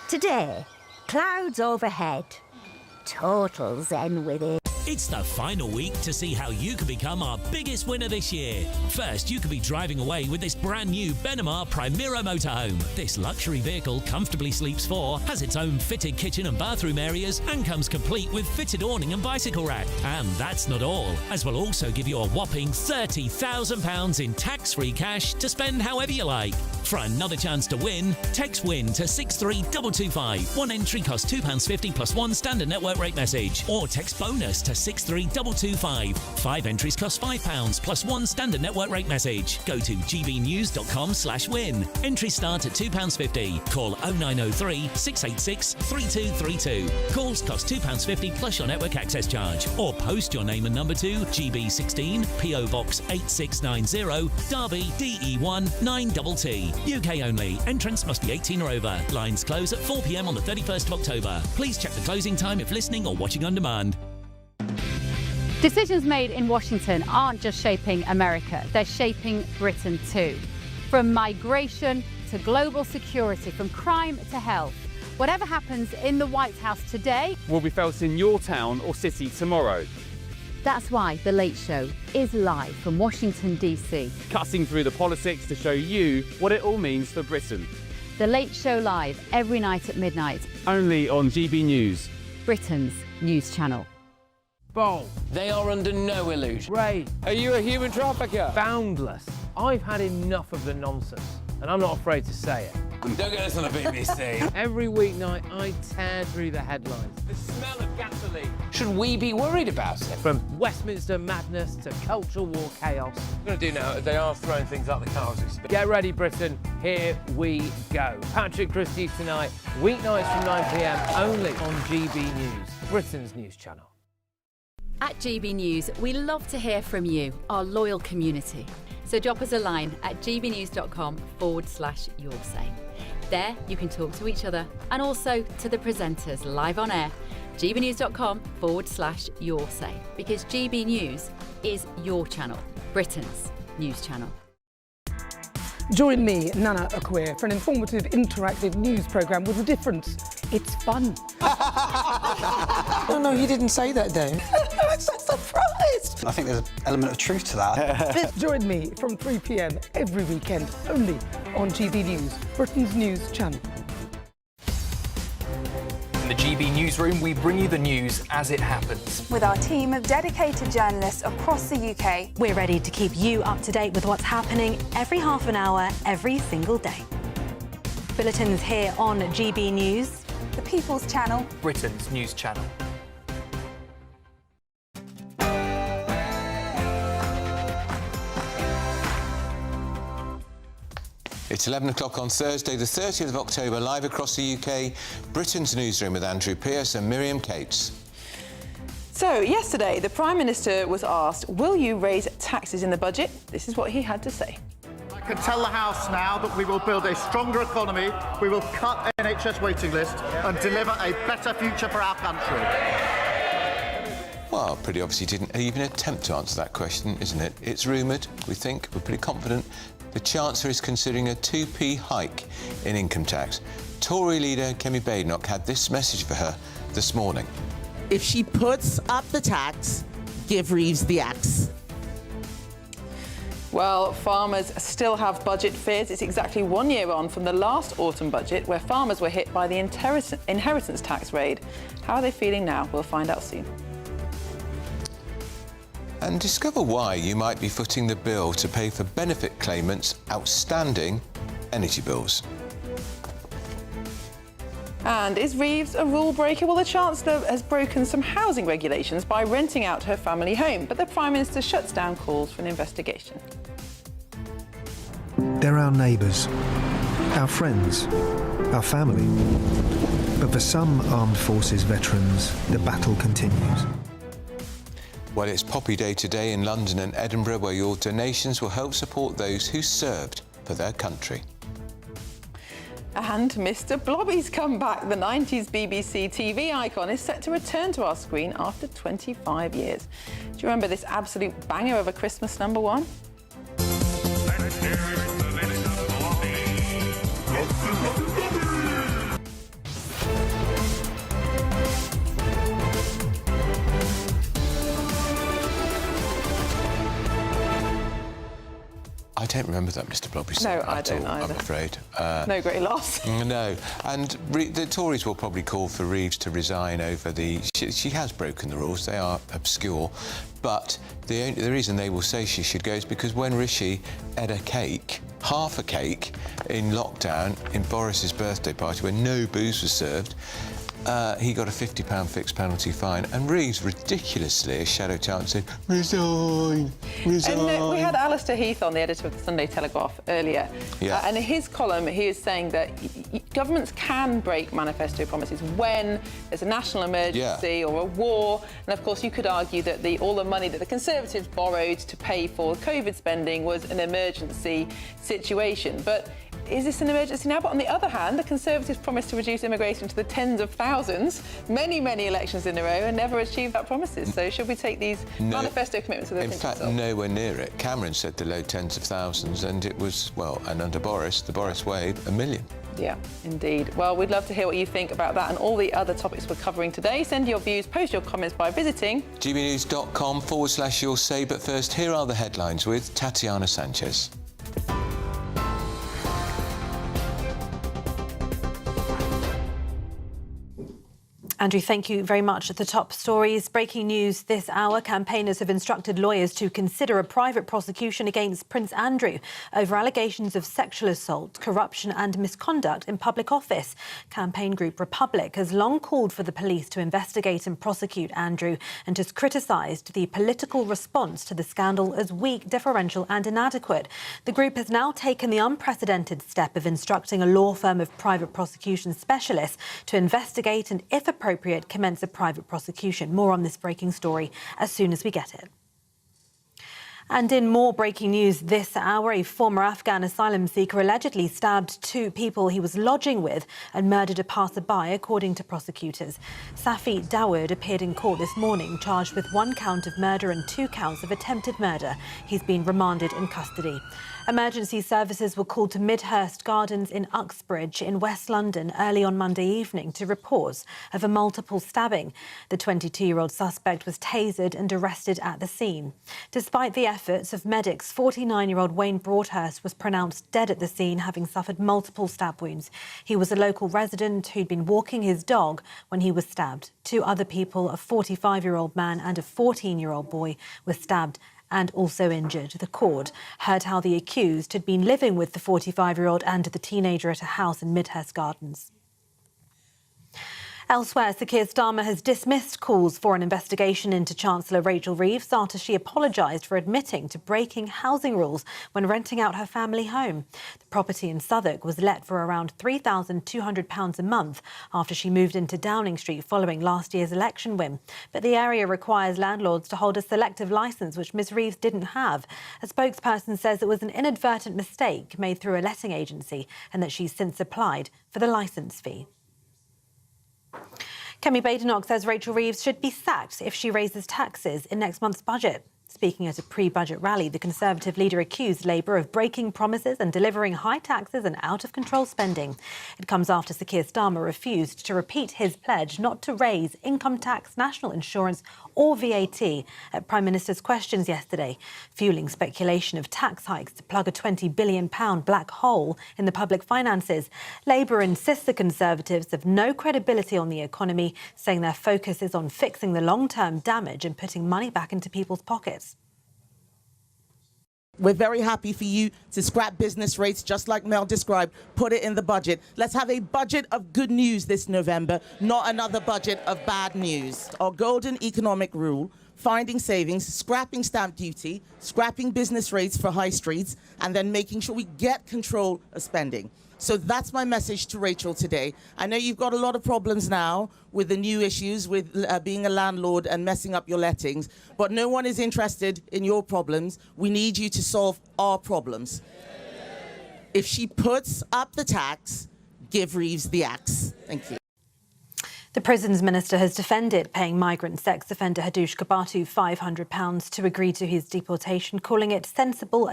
Today, clouds overhead. Total zen within. It's the final week to see how you can become our biggest winner this year. First, you could be driving away with this brand new Benamar Primera motorhome. This luxury vehicle comfortably sleeps 4, has its own fitted kitchen and bathroom areas, and comes complete with fitted awning and bicycle rack. And that's not all, as we'll also give you a whopping £30,000 in tax-free cash to spend however you like. For another chance to win, text WIN to 63225. One entry costs £2.50 plus one standard network rate message, or text BONUS to 63225. 5 entries cost £5 plus one standard network rate message. Go to gbnews.com/win. Entries start at £2.50. Call 0903 686 3232. Calls cost £2.50 plus your network access charge. Or post your name and number to GB16 PO Box 8690 Derby DE1 9TT. UK only. Entrance must be 18 or over. Lines close at 4 p.m. on the 31st of October. Please check the closing time if listening or watching on demand. Decisions made in Washington aren't just shaping America, they're shaping Britain too. From migration to global security, from crime to health. Whatever happens in the White House today will be felt in your town or city tomorrow. That's why The Late Show is live from Washington, D.C. Cutting through the politics to show you what it all means for Britain. The Late Show live every night at midnight. Only on GB News, Britain's news channel. Bold. They are under no illusion. Ray, are you a human trafficker? Boundless. I've had enough of the nonsense, and I'm not afraid to say it. Don't get us on the BBC. Every weeknight, I tear through the headlines. The smell of gasoline. Should we be worried about it? From Westminster madness to cultural war chaos. What we're going to do now is they are throwing things out the car as we speak. Get ready, Britain. Here we go. Patrick Christie's tonight, weeknights from 9 p.m. only on GB News, Britain's news channel. At GB News, we love to hear from you, our loyal community. So drop us a line at gbnews.com/yoursay. There you can talk to each other and also to the presenters live on air. gbnews.com/yoursay, because GB News is your channel, Britain's news channel. Join me, Nana Akweer, for an informative, interactive news programme with a difference. It's fun. Oh no, you didn't say that, Dave. I'm so surprised. I think there's an element of truth to that. Join me from 3 p.m. every weekend, only on GB News, Britain's news channel. In the GB Newsroom, we bring you the news as it happens. With our team of dedicated journalists across the UK, we're ready to keep you up to date with what's happening every half an hour, every single day. Bulletins here on GB News, the People's Channel, Britain's news channel. It's 11 o'clock on Thursday, the 30th of October, live across the UK, Britain's Newsroom with Andrew Pearce and Miriam Cates. So, yesterday, the Prime Minister was asked, will you raise taxes in the budget? This is what he had to say. I can tell the House now that we will build a stronger economy, we will cut NHS waiting lists and deliver a better future for our country. Well, pretty obviously didn't even attempt to answer that question, isn't it? It's rumoured, we're pretty confident, the Chancellor is considering a 2p hike in income tax. Tory leader Kemi Badenoch had this message for her this morning. If she puts up the tax, give Reeves the axe. Well, farmers still have budget fears. It's exactly 1 year on from the last autumn budget where farmers were hit by the inheritance tax raid. How are they feeling now? We'll find out soon. And discover why you might be footing the bill to pay for benefit claimants' outstanding energy bills. And is Reeves a rule breaker? Well, the Chancellor has broken some housing regulations by renting out her family home, but the Prime Minister shuts down calls for an investigation. They're our neighbours, our friends, our family. But for some armed forces veterans, the battle continues. Well, it's Poppy Day today in London and Edinburgh, where your donations will help support those who served for their country. And Mr. Blobby's come back. The 90s BBC TV icon is set to return to our screen after 25 years. Do you remember this absolute banger of a Christmas number one? I don't remember that Mr. Blobby No, I don't all, either. I'm afraid. No great loss. No, and the Tories will probably call for Reeves to resign over the... She has broken the rules, they are obscure, but the reason they will say she should go is because when Rishi ate a cake, half a cake, in lockdown, in Boris's birthday party, where no booze was served, he got a £50 fixed penalty fine, and Reeves ridiculously, as Shadow Chancellor, said, resign, resign. And we had Alistair Heath on, the editor of the Sunday Telegraph, earlier. Yeah. And in his column, he is saying that governments can break manifesto promises when there's a national emergency or a war. And of course, you could argue that all the money that the Conservatives borrowed to pay for COVID spending was an emergency situation. But is this an emergency now? But on the other hand, the Conservatives promised to reduce immigration to the tens of thousands, many elections in a row, and never achieved that promises. So should we take these manifesto commitments with a pinch of salt? In fact, nowhere near it. Cameron said the low tens of thousands, and it was, well, and under Boris, the Boris wave, 1 million. Yeah, indeed. Well, we'd love to hear what you think about that and all the other topics we're covering today. Send your views, post your comments by visiting gbnews.com/you'll say. But first, here are the headlines with Tatiana Sanchez. Andrew, thank you very much. At the top stories, breaking news this hour, campaigners have instructed lawyers to consider a private prosecution against Prince Andrew over allegations of sexual assault, corruption and misconduct in public office. Campaign group Republic has long called for the police to investigate and prosecute Andrew and has criticised the political response to the scandal as weak, deferential and inadequate. The group has now taken the unprecedented step of instructing a law firm of private prosecution specialists to investigate and, if appropriate, commence a private prosecution. More on this breaking story as soon as we get it. And in more breaking news this hour, a former Afghan asylum seeker allegedly stabbed 2 people he was lodging with and murdered a passerby, according to prosecutors. Safi Dawood appeared in court this morning, charged with 1 count of murder and 2 counts of attempted murder. He's been remanded in custody. Emergency services were called to Midhurst Gardens in Uxbridge in West London early on Monday evening to reports of a multiple stabbing. The 22-year-old suspect was tasered and arrested at the scene. Despite the efforts of medics, 49-year-old Wayne Broadhurst was pronounced dead at the scene, having suffered multiple stab wounds. He was a local resident who'd been walking his dog when he was stabbed. 2 other people, a 45-year-old man and a 14-year-old boy, were stabbed and also injured. The court heard how the accused had been living with the 45-year-old and the teenager at a house in Midhurst Gardens. Elsewhere, Sir Keir Starmer has dismissed calls for an investigation into Chancellor Rachel Reeves after she apologised for admitting to breaking housing rules when renting out her family home. The property in Southwark was let for around £3,200 a month after she moved into Downing Street following last year's election win. But the area requires landlords to hold a selective licence, which Ms Reeves didn't have. A spokesperson says it was an inadvertent mistake made through a letting agency and that she's since applied for the licence fee. Kemi Badenoch says Rachel Reeves should be sacked if she raises taxes in next month's budget. Speaking at a pre-budget rally, the Conservative leader accused Labour of breaking promises and delivering high taxes and out-of-control spending. It comes after Sir Keir Starmer refused to repeat his pledge not to raise income tax, national insurance or VAT at Prime Minister's questions yesterday, fuelling speculation of tax hikes to plug a £20 billion black hole in the public finances. Labour insists the Conservatives have no credibility on the economy, saying their focus is on fixing the long-term damage and putting money back into people's pockets. We're very happy for you to scrap business rates, just like Mel described, put it in the budget. Let's have a budget of good news this November, not another budget of bad news. Our golden economic rule, finding savings, scrapping stamp duty, scrapping business rates for high streets, and then making sure we get control of spending. So that's my message to Rachel today. I know you've got a lot of problems now with the new issues with being a landlord and messing up your lettings, but no one is interested in your problems. We need you to solve our problems. If she puts up the tax, give Reeves the axe. Thank you. The Prisons Minister has defended paying migrant sex offender Hadush Kabatu £500 to agree to his deportation, calling it a sensible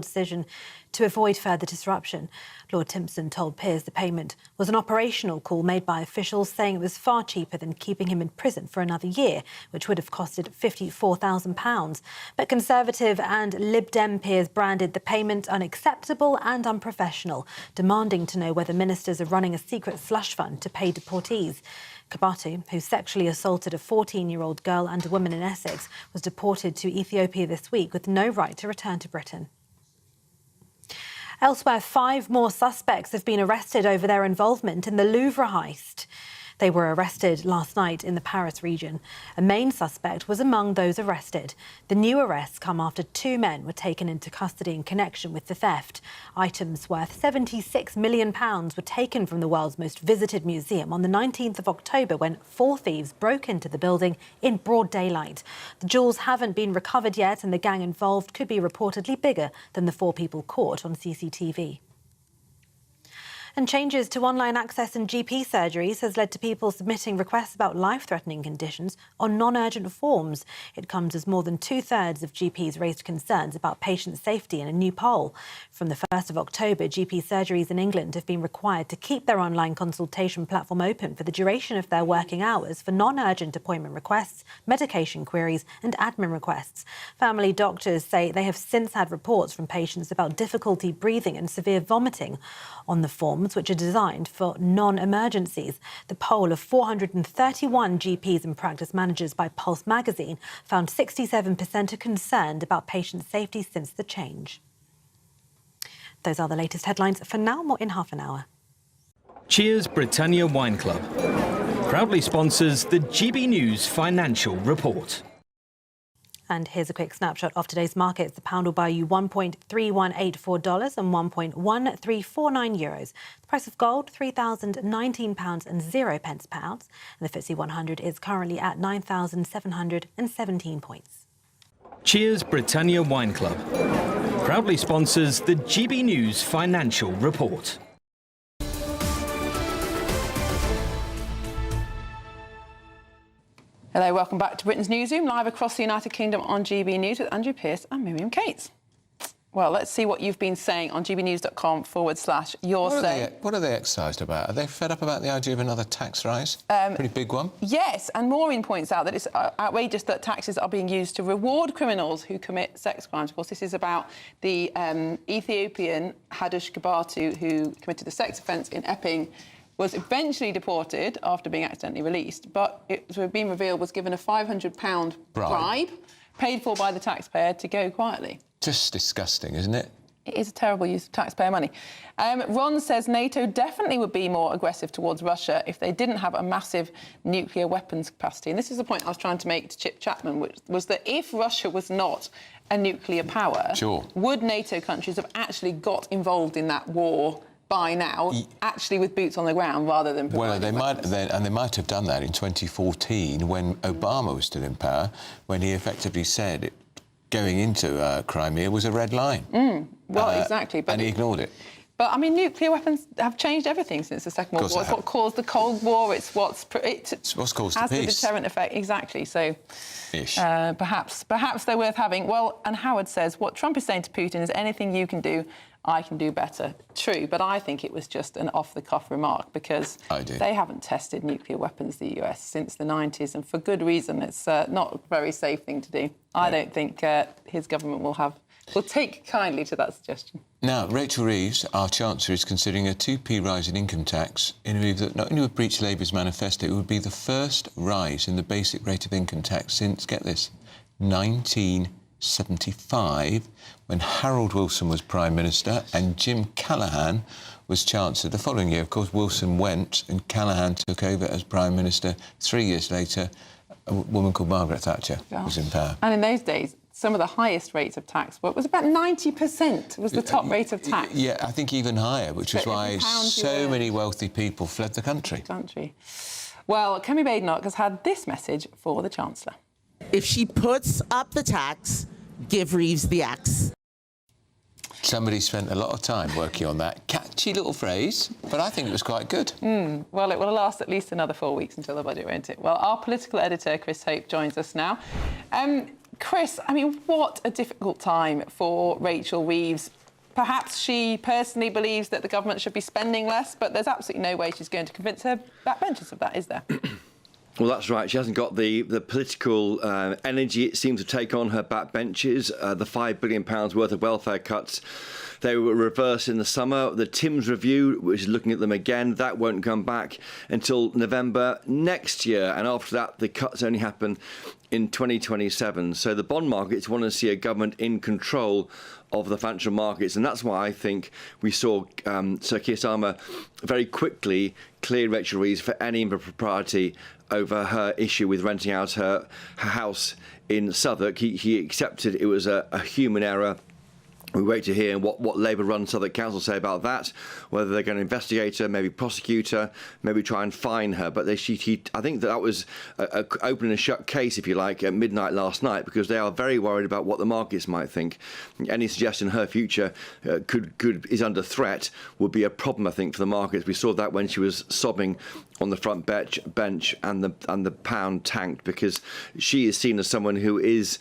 decision to avoid further disruption. Lord Timpson told peers the payment was an operational call made by officials, saying it was far cheaper than keeping him in prison for another year, which would have costed £54,000. But Conservative and Lib Dem peers branded the payment unacceptable and unprofessional, demanding to know whether ministers are running a secret slush fund to pay deportees. Kabatu, who sexually assaulted a 14-year-old girl and a woman in Essex, was deported to Ethiopia this week with no right to return to Britain. Elsewhere, 5 more suspects have been arrested over their involvement in the Louvre heist. They were arrested last night in the Paris region. A main suspect was among those arrested. The new arrests come after 2 men were taken into custody in connection with the theft. Items worth £76 million were taken from the world's most visited museum on the 19th of October when 4 thieves broke into the building in broad daylight. The jewels haven't been recovered yet, and the gang involved could be reportedly bigger than the 4 people caught on CCTV. And changes to online access in GP surgeries has led to people submitting requests about life-threatening conditions on non-urgent forms. It comes as more than 2/3 of GPs raised concerns about patient safety in a new poll. From the 1st of October, GP surgeries in England have been required to keep their online consultation platform open for the duration of their working hours for non-urgent appointment requests, medication queries and admin requests. Family doctors say they have since had reports from patients about difficulty breathing and severe vomiting on the forms, which are designed for non-emergencies. The poll of 431 GPs and practice managers by Pulse magazine found 67% are concerned about patient safety since the change. Those are the latest headlines. For now, more in half an hour. Cheers Britannia Wine Club proudly sponsors the GB News Financial Report. And here's a quick snapshot of today's markets. The pound will buy you $1.3184 and €1.1349. The price of gold, £3,019.0 per ounce. And the FTSE 100 is currently at 9,717 points. Cheers Britannia Wine Club proudly sponsors the GB News Financial Report. Hello, welcome back to Britain's Newsroom, live across the United Kingdom on GB News with Andrew Pearce and Miriam Cates. Well, let's see what you've been saying on gbnews.com/yoursay. What are they excised about? Are they fed up about the idea of another tax rise? Pretty big one. Yes, and Maureen points out that it's outrageous that taxes are being used to reward criminals who commit sex crimes. Of course, this is about the Ethiopian Hadush Kabatu, who committed a sex offence in Epping, was eventually deported after being accidentally released, but it was being revealed was given a £500 bribe paid for by the taxpayer to go quietly. Just disgusting, isn't it? It is a terrible use of taxpayer money. Ron says NATO definitely would be more aggressive towards Russia if they didn't have a massive nuclear weapons capacity. And this is the point I was trying to make to Chip Chapman, which was that if Russia was not a nuclear power, would NATO countries have actually got involved in that war by now, actually with boots on the ground rather than... Well, they might have done that in 2014 when Obama was still in power, when he effectively said going into Crimea was a red line. Well, exactly. But and he ignored it. But, I mean, nuclear weapons have changed everything since the Second World War. It's what caused the Cold War. It's what's caused has the the peace. deterrent effect. Exactly. So perhaps they're worth having. Well, and Howard says, what Trump is saying to Putin is anything you can do, I can do better. True, but I think it was just an off-the-cuff remark because they haven't tested nuclear weapons, the US, since the 90s, and for good reason. It's not a very safe thing to do. I don't think his government will take kindly to that suggestion. Now, Rachel Reeves, our Chancellor, is considering a 2p rise in income tax in a move that not only would breach Labour's manifesto, it would be the first rise in the basic rate of income tax since, get this, 1975, when Harold Wilson was Prime Minister and Jim Callaghan was Chancellor. The following year, of course, Wilson went and Callaghan took over as Prime Minister. 3 years later, a woman called Margaret Thatcher was in power. And in those days, some of the highest rates of tax was about 90% was the top rate of tax. Yeah, I think even higher, which was why so many wealthy people fled the country. Well, Kemi Badenoch has had this message for the Chancellor. If she puts up the tax, give Reeves the axe. Somebody spent a lot of time working on that catchy little phrase, but I think it was quite good. Well, it will last at least another 4 weeks until the budget, won't it? Well, our political editor, Chris Hope, joins us now. Chris, I mean, what a difficult time for Rachel Reeves. Perhaps she personally believes that the government should be spending less, but there's absolutely no way she's going to convince her backbenchers of that, is there? Well, that's right. She hasn't got the political energy, it seems, to take on her backbenchers. The £5 billion worth of welfare cuts, they were reversed in the summer. The Timms review, which is looking at them again, that won't come back until November next year. And after that, the cuts only happen in 2027. So the bond markets want to see a government in control of the financial markets. And that's why I think we saw Sir Keir Starmer very quickly clear Rachel Reeves for any impropriety over her issue with renting out her house in Southwark. He accepted it was a human error. We wait to hear what Labour-run Southwark Council say about that, whether they're going to investigate her, maybe prosecute her, maybe try and fine her. But I think that was an open and shut case, if you like, at midnight last night, because they are very worried about what the markets might think. Any suggestion her future is under threat would be a problem, I think, for the markets. We saw that when she was sobbing on the front bench and the pound tanked, because she is seen as someone who is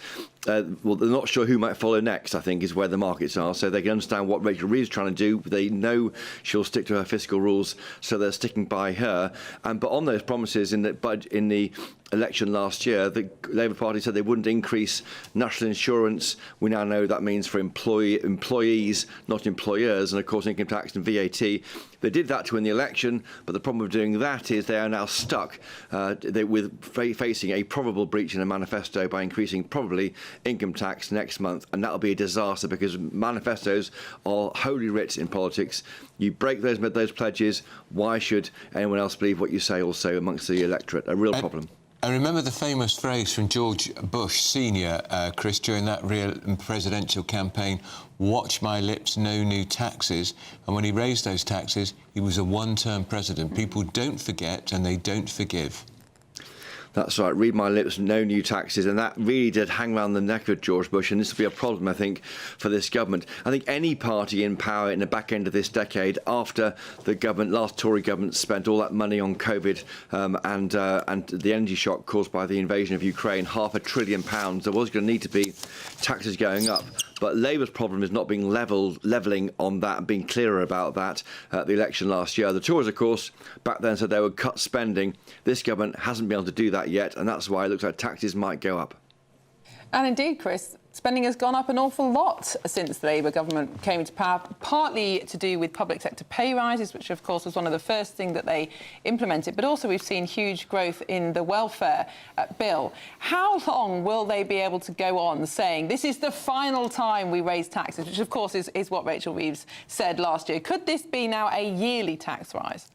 well, they're not sure who might follow next, I think, is where the markets are. So they can understand what Rachel Reeves is trying to do. They know she'll stick to her fiscal rules, so they're sticking by her. But on those promises in the election last year, the Labour Party said they wouldn't increase national insurance. We now know that means for employees, not employers, and of course income tax and VAT. They did that to win the election, but the problem with doing that is they are now stuck facing a probable breach in a manifesto by increasing probably income tax next month, and that'll be a disaster because manifestos are holy writ in politics. You break those pledges, why should anyone else believe what you say also amongst the electorate? A real problem. I remember the famous phrase from George Bush Senior, Chris, during that real presidential campaign, watch my lips, no new taxes. And when he raised those taxes, he was a one-term president. People don't forget and they don't forgive. That's right, read my lips, no new taxes. And that really did hang around the neck of George Bush, and this will be a problem, I think, for this government. I think any party in power in the back end of this decade, after the last Tory government spent all that money on COVID and the energy shock caused by the invasion of Ukraine, £500 billion, there was going to need to be taxes going up. But Labour's problem is not being levelling on that and being clearer about that at the election last year. The Tories, of course, back then said they would cut spending. This government hasn't been able to do that yet, and that's why it looks like taxes might go up. And indeed, Chris, spending has gone up an awful lot since the Labour government came into power, partly to do with public sector pay rises, which, of course, was one of the first things that they implemented. But also we've seen huge growth in the welfare bill. How long will they be able to go on saying this is the final time we raise taxes, which, of course, is what Rachel Reeves said last year? Could this be now a yearly tax rise?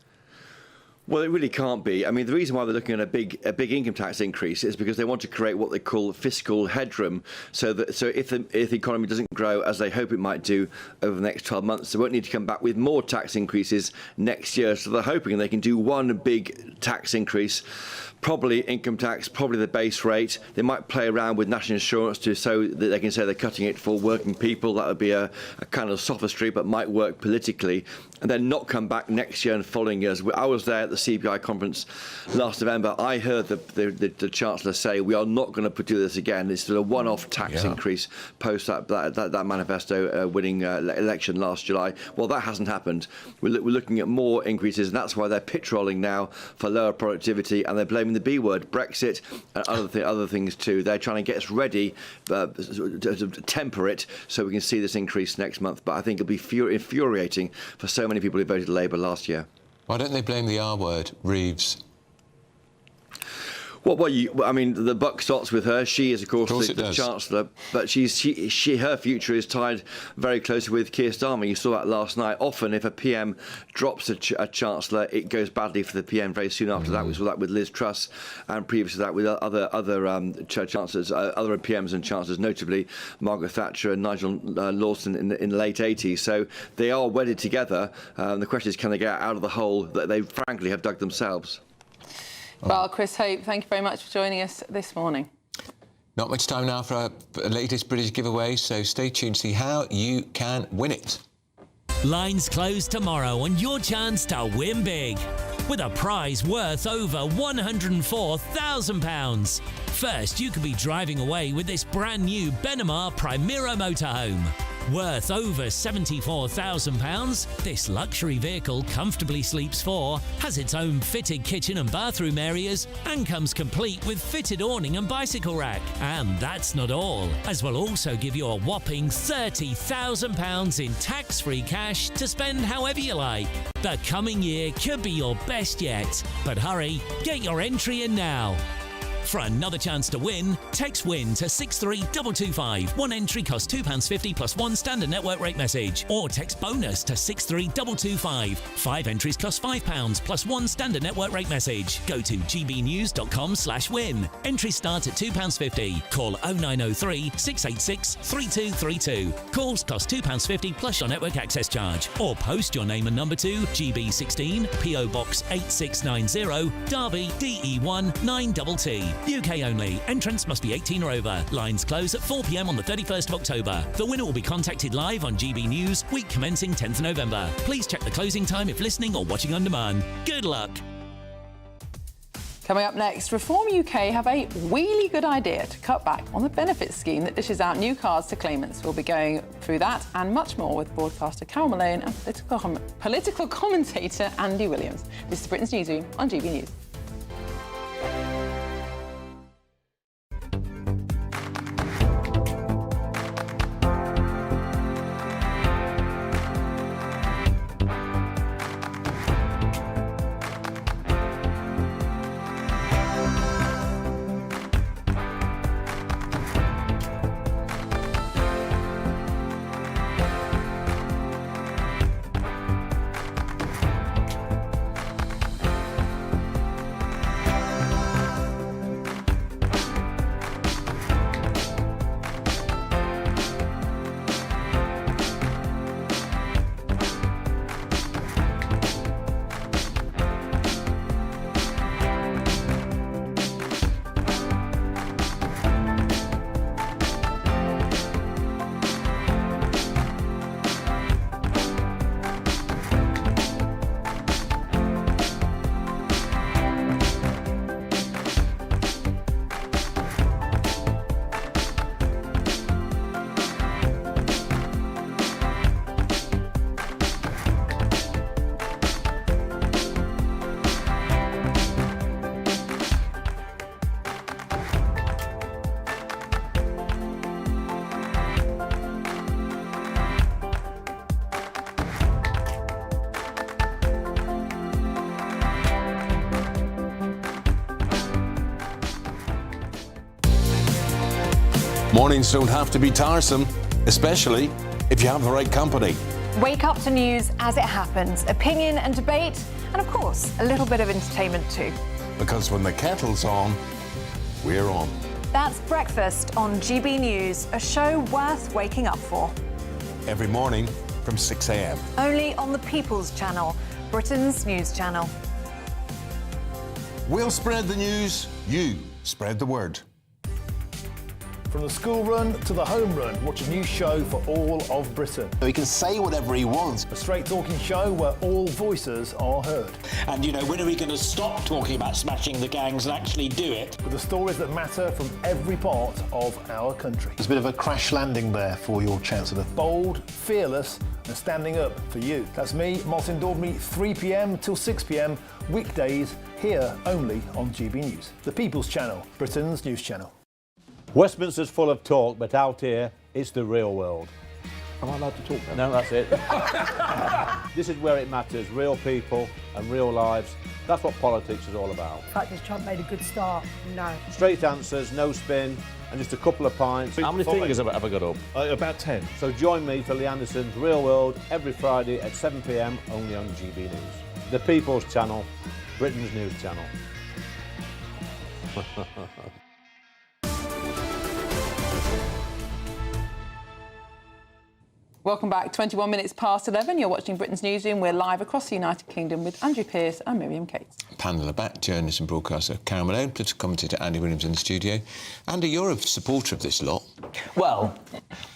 Well, it really can't be. I mean, the reason why they're looking at a big income tax increase is because they want to create what they call fiscal headroom. So if the economy doesn't grow as they hope it might do over the next 12 months, they won't need to come back with more tax increases next year. So they're hoping they can do one big tax increase probably income tax, probably the base rate. They might play around with national insurance so that they can say they're cutting it for working people. That would be a kind of sophistry, but might work politically. And then not come back next year and following years. I was there at the CPI conference last November. I heard the Chancellor say, we are not going to do this again. This is a one-off tax increase post that manifesto winning election last July. Well, that hasn't happened. We're looking at more increases, and that's why they're pitch-rolling now for lower productivity, and they're blaming the B word, Brexit, and other things too. They're trying to get us ready to temper it so we can see this increase next month. But I think it'll be infuriating for so many people who voted Labour last year. Why don't they blame the R word, Reeves? Well, I mean, the buck stops with her. She is, of course, the Chancellor, but her future is tied very closely with Keir Starmer. You saw that last night. Often, if a PM drops a Chancellor, it goes badly for the PM very soon after that. We saw that with Liz Truss, and previous to that with other Chancellors, other PMs and Chancellors, notably Margaret Thatcher and Nigel Lawson in the late 80s. So they are wedded together. The question is, can they get out of the hole that they, frankly, have dug themselves? Well, Chris Hope, thank you very much for joining us this morning. Not much time now for our latest British giveaway, so stay tuned to see how you can win it. Lines close tomorrow and your chance to win big with a prize worth over £104,000. First, you could be driving away with this brand new Benamar Primera motorhome. Worth over £74,000, this luxury vehicle comfortably sleeps 4, has its own fitted kitchen and bathroom areas, and comes complete with fitted awning and bicycle rack. And that's not all, as we'll also give you a whopping £30,000 in tax-free cash to spend however you like. The coming year could be your best yet, but hurry, get your entry in now. For another chance to win, text WIN to 63225. One entry costs £2.50 plus one standard network rate message. Or text BONUS to 63225. 5 entries cost £5 plus one standard network rate message. Go to gbnews.com/win. Entries start at £2.50. Call 0903 686 3232. Calls cost £2.50 plus your network access charge. Or post your name and number to GB16, PO Box 8690, Derby, DE1 9TT. UK only. Entrants must be 18 or over. Lines close at 4 p.m. on the 31st of October. The winner will be contacted live on GB News, week commencing 10th November. Please check the closing time if listening or watching on demand. Good luck. Coming up next, Reform UK have a really good idea to cut back on the benefits scheme that dishes out new cars to claimants. We'll be going through that and much more with broadcaster Carol Malone and political commentator Andy Williams. This is Britain's Newsroom on GB News. Mornings don't have to be tiresome, especially if you have the right company. Wake up to news as it happens, opinion and debate, and of course, a little bit of entertainment too. Because when the kettle's on, we're on. That's Breakfast on GB News, a show worth waking up for. Every morning from 6 a.m. Only on the People's Channel, Britain's news channel. We'll spread the news, you spread the word. From the school run to the home run, watch a new show for all of Britain. He can say whatever he wants. A straight-talking show where all voices are heard. And, you know, when are we going to stop talking about smashing the gangs and actually do it? With the stories that matter from every part of our country. There's a bit of a crash landing there for your Chancellor. Bold, fearless and standing up for you. That's me, Martin Daubney, 3 p.m. till 6 p.m, weekdays, here only on GB News. The People's Channel, Britain's news channel. Westminster's full of talk, but out here, it's the real world. Am I allowed to talk No, now? that's it. This is where it matters, real people and real lives. That's what politics is all about. In fact, has Trump made a good start? No. Straight answers, no spin, and just a couple of pints. How many fingers have I got up? About 10. So join me for Lee Anderson's Real World every Friday at 7 p.m, only on GB News. The People's Channel, Britain's news channel. Welcome back. 21 minutes past 11. You're watching Britain's Newsroom. We're live across the United Kingdom with Andrew Pearce and Miriam Cates. Panel are back. Journalist and broadcaster Karen Malone, political commentator Andy Williams in the studio. Andy, you're a supporter of this lot. Well,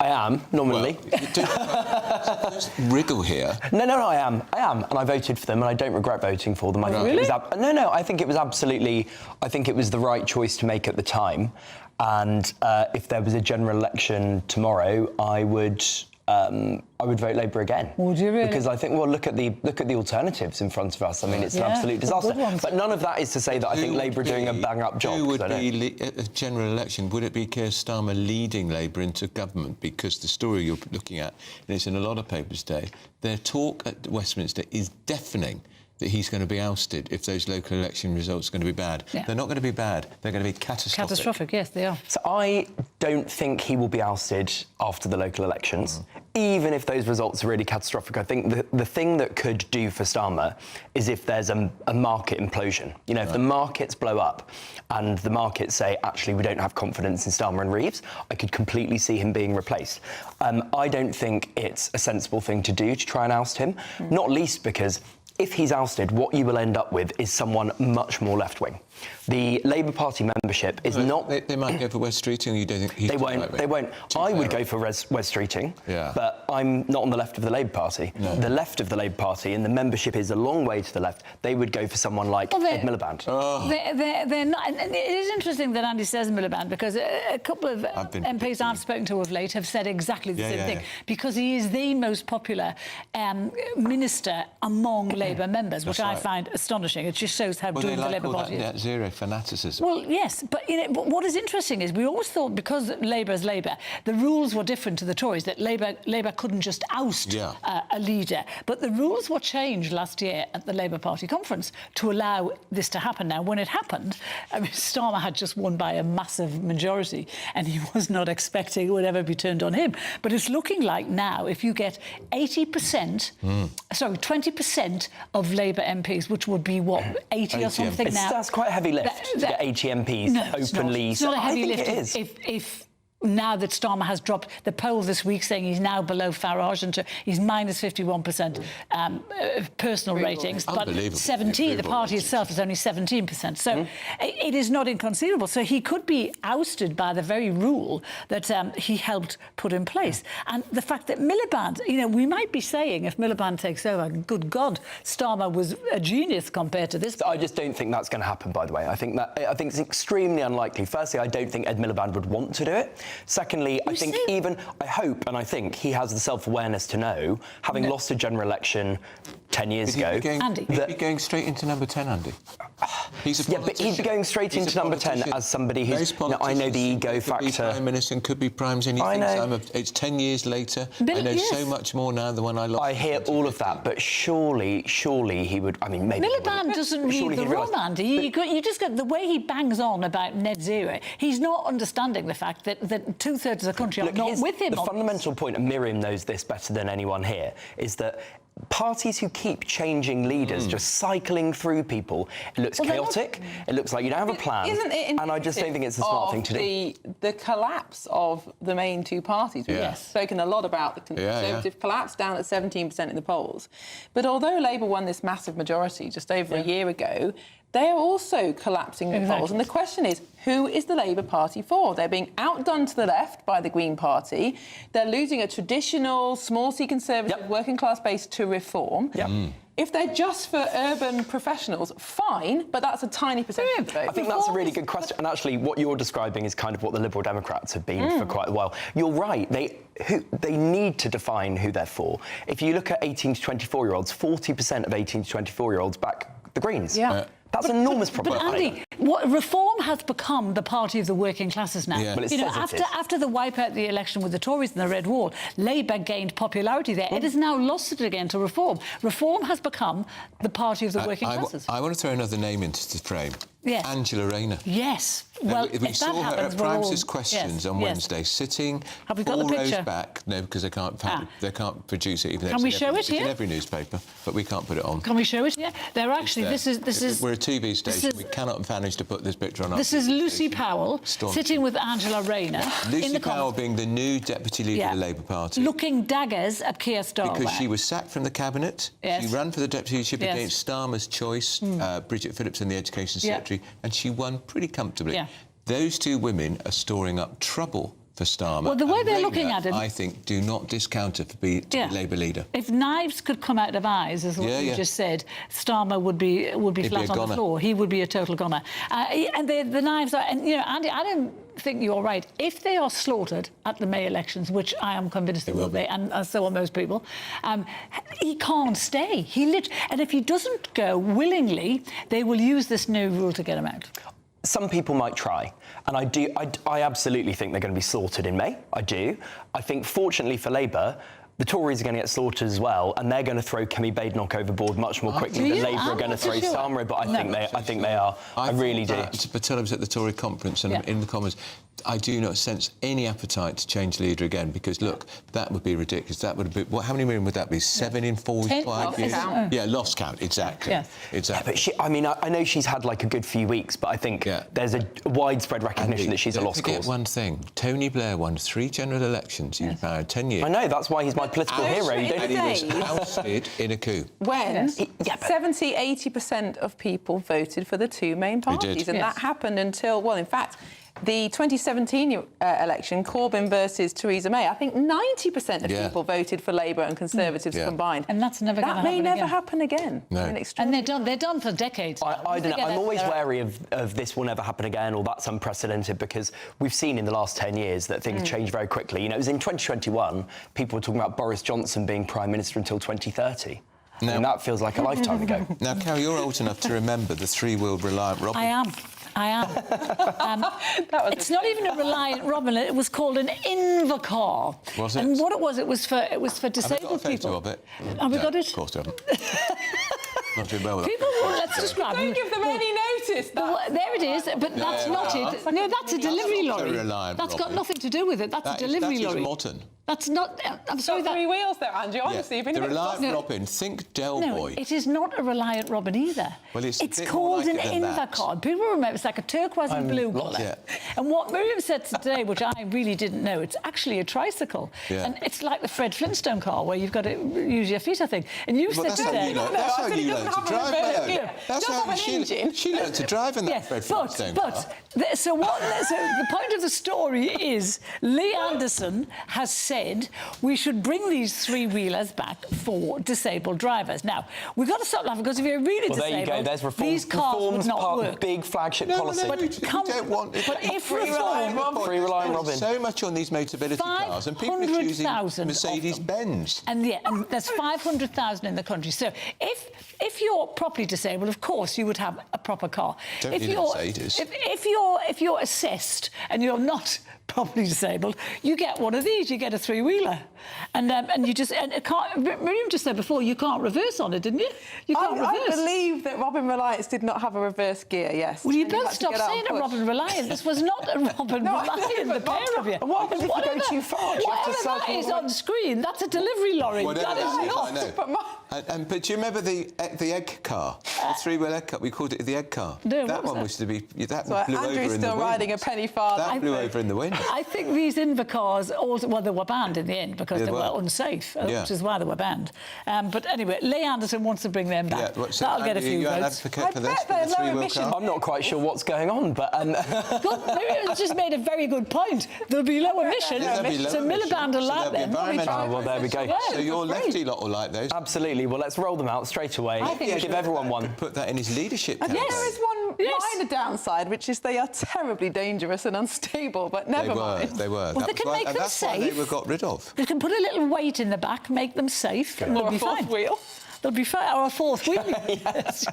I am, normally. Well, there's wriggle here. No, I am, and I voted for them, and I don't regret voting for them. I think really? it was I think it was absolutely. I think it was the right choice to make at the time, and if there was a general election tomorrow, I would vote Labour again. Would you really? Because I think, well, look at the alternatives in front of us. I mean, it's an absolute disaster. But none of that is to say that I think Labour are doing a bang-up job. Who would be at a general election? Would it be Keir Starmer leading Labour into government? Because the story you're looking at, and it's in a lot of papers today, their talk at Westminster is deafening. That he's going to be ousted if those local election results are going to be bad. Yeah. They're not going to be bad, they're going to be catastrophic. Catastrophic, yes, they are. So I don't think he will be ousted after the local elections, even if those results are really catastrophic. I think the thing that could do for Starmer is if there's a market implosion. You know, if the markets blow up and the markets say, actually, we don't have confidence in Starmer and Reeves, I could completely see him being replaced. I don't think it's a sensible thing to do to try and oust him, not least because if he's ousted, what you will end up with is someone much more left-wing. The Labour Party membership is not... They might go for West Streeting, you don't think he's... They won't. I would go for West Streeting, but I'm not on the left of the Labour Party. No. The left of the Labour Party, and the membership is a long way to the left, they would go for someone like Ed Miliband. They're not... And it is interesting that Andy says Miliband, because a couple of MPs I've spoken to of late have said exactly the same thing, because he is the most popular minister among Labour members, which I find astonishing. It just shows how doomed the Labour Party is. Net zero fanaticism. Well, yes, but what is interesting is we always thought, because Labour is Labour, the rules were different to the Tories, that Labour couldn't just oust a leader. But the rules were changed last year at the Labour Party conference to allow this to happen. Now, when it happened, I mean, Starmer had just won by a massive majority, and he was not expecting it would ever be turned on him. But it's looking like now, if you get 20% of Labour MPs, which would be, what, 80 or something now? That's quite a heavy lift to get 80 MPs openly. It's not a heavy lift. It is. If now that Starmer has dropped the poll this week saying he's now below Farage and he's minus 51% personal ratings, but 17, the party itself is only 17%. So it is not inconceivable. So he could be ousted by the very rule that he helped put in place. And the fact that Miliband, you know, we might be saying if Miliband takes over, good God, Starmer was a genius compared to this. I just don't think that's going to happen, by the way. I think it's extremely unlikely. Firstly, I don't think Ed Miliband would want to do it. Secondly, I hope and I think he has the self-awareness to know, having lost a general election 10 years ago... He'd be going straight into number 10, Andy. But he'd be going straight into number 10 as somebody who's... I know the ego factor... Could be Prime Minister and could be Prime Minister. I know. It's 10 years later. I know so much more now than when I lost... I hear all of that, but surely he would... I mean, maybe... Miliband doesn't read the room, Andy. You just get the way he bangs on about net zero. He's not understanding the fact that two-thirds of the country are not with him. The fundamental point, and Miriam knows this better than anyone here, is that parties who keep changing leaders, just cycling through people, it looks chaotic, it looks like you don't have a plan, and I just don't think it's a smart thing to do. The collapse of the main two parties. We've spoken a lot about the Conservative collapse, down at 17% in the polls. But although Labour won this massive majority just over a year ago, they are also collapsing the polls. And the question is, who is the Labour Party for? They're being outdone to the left by the Green Party. They're losing a traditional, small C Conservative, working class base to Reform. If they're just for urban professionals, fine, but that's a tiny percentage of the vote. I think that's a really good question. And actually, what you're describing is kind of what the Liberal Democrats have been for quite a while. You're right. They need to define who they're for. If you look at 18 to 24-year-olds, 40% of 18 to 24-year-olds back the Greens. That's an enormous problem. But Andy, Reform has become the party of the working classes now. Well, you know, after the wipe out the election with the Tories and the Red Wall, Labour gained popularity there. It has now lost it again to Reform. Reform has become the party of the working classes. I want to throw another name into the frame. Yes. Angela Rayner. Yes. Well, we if saw that her happens, at Prime Minister's Questions on Wednesday, sitting Have we got 4 the rows picture? back. No, because they can't produce it. Even Can though we it's show it it's here? in every newspaper, but we can't put it on. Can we show it here? They're actually. This is. We're a TV station. We cannot manage to put this picture on. This is Lucy Powell sitting with Angela Rayner. Lucy Powell being the new deputy leader of the Labour Party, looking daggers at Keir Starmer because she was sacked from the cabinet. Yes. She ran for the deputy leadership Yes. against Starmer's choice, Bridget Phillipson, the education secretary, and she won pretty comfortably. Those two women are storing up trouble for Starmer. Well, the way and they're Rayner, looking at it, I think, do not discount her to be Labour leader. If knives could come out of eyes, as what you just said, Starmer would be flat on the floor. He would be a total goner. And the knives are, and you know, Andy, I don't think you're right. If they are slaughtered at the May elections, which I am convinced they will be, and so are most people, he can't stay. And if he doesn't go willingly, they will use this new rule to get him out. Some people might try, and I absolutely think they're going to be slaughtered in May. I do. I think, fortunately for Labour, the Tories are going to get slaughtered as well, and they're going to throw Kemi Badenoch overboard much more quickly than Labour are going to throw Starmer. But I think they are. I really do. But I was at the Tory conference and in the Commons, I do not sense any appetite to change leader again, because look, that would be ridiculous. That would be how many women would that be? 7 in 45 years. Yeah, lost count. Exactly. Yes. Exactly. Yeah, but I know she's had like a good few weeks, but I think there's a widespread recognition that she's a lost cause. One thing: Tony Blair won 3 general elections in 10 years. I know, that's why he's my political hero. And he was ousted in a coup. When 70-80% of people voted for the two main parties, and that happened until, well, in fact, the 2017 election, Corbyn versus Theresa May, I think 90% of people voted for Labour and Conservatives combined. And that's never going to happen again. That may never happen again. No. And they're done for decades. I don't know. I'm always wary of this will never happen again, or that's unprecedented, because we've seen in the last 10 years that things change very quickly. You know, it was in 2021, people were talking about Boris Johnson being Prime Minister until 2030. And that feels like a lifetime ago. Now, Carol, you're old enough to remember the 3-wheeled Reliant Robin. I am. It's not even a Reliant Robin. It was called an Invacar. Was it? And what it was for disabled people. Have we got a photo of it? Have we got it? Of course we haven't. Not doing well with people that. Let's describe. Don't give them any notice. There it is, but that's not it. No, that's a delivery lorry. That's got nothing to do with it. That's a delivery lorry. That's modern. That's not. I'm sorry. Got 3 wheels there, Andrew. Honestly, the Reliant Robin. Think Del Boy. No, it is not a Reliant Robin either. Well, it's called an Invacar. People remember it's like a turquoise and blue colour. Yeah. And what Miriam said today, which I really didn't know, it's actually a tricycle. Yeah. And it's like the Fred Flintstone car, where you've got to use your feet, I think. And you said today... That's how you learn to drive. That's how she learned to drive in that Fred Flintstone car. So the point of the story is Lee Anderson has said we should bring these 3-wheelers back for disabled drivers. Now, we've got to stop laughing, because if you're really disabled, there you go. There's these cars would not work. Big flagship policy. But don't want it. But if Reliant Robin. So much on these Motability cars, and people are choosing Mercedes-Benz. And there's 500,000 in the country. So if you're properly disabled, of course you would have a proper car. Don't need a Mercedes. If you're assessed and you're not properly disabled, you get one of these. You get a 3-wheeler, and you just Miriam just said before, you can't reverse on it, didn't you? You can't reverse. I believe that Robin Reliance did not have a reverse gear. Yes. Well, you both stop saying a Robin Reliant. This was not a Robin Reliant. The pair of you. What happens if you go too far? Whatever that is on screen, that's a delivery lorry. Whatever that is not. I know. But do you remember the egg car? The 3-wheel egg car. We called it the egg car. No, that one was to be. That blew over in the wind. Andrew's still riding a penny farthing. That blew over in the wind. I think these Invacars, well, they were banned in the end because because they were unsafe, which is why they were banned. But anyway, Lee Anderson wants to bring them back. That'll get a few votes. I'm not quite sure what's going on, but... It's just made a very good point. There'll be low emissions, so Miliband will like them. Well, there we go. So your lefty lot will like those. Absolutely. Well, let's roll them out straight away. Give everyone one. Put that in his leadership campaign. There is one minor downside, which is they are terribly dangerous and unstable, but never mind. They were. Well, they can make them that's why safe. they were got rid of. They can put a little weight in the back, make them safe, and they'll be fine. Wheel. They'll be fine. Or a fourth wheel. Yes.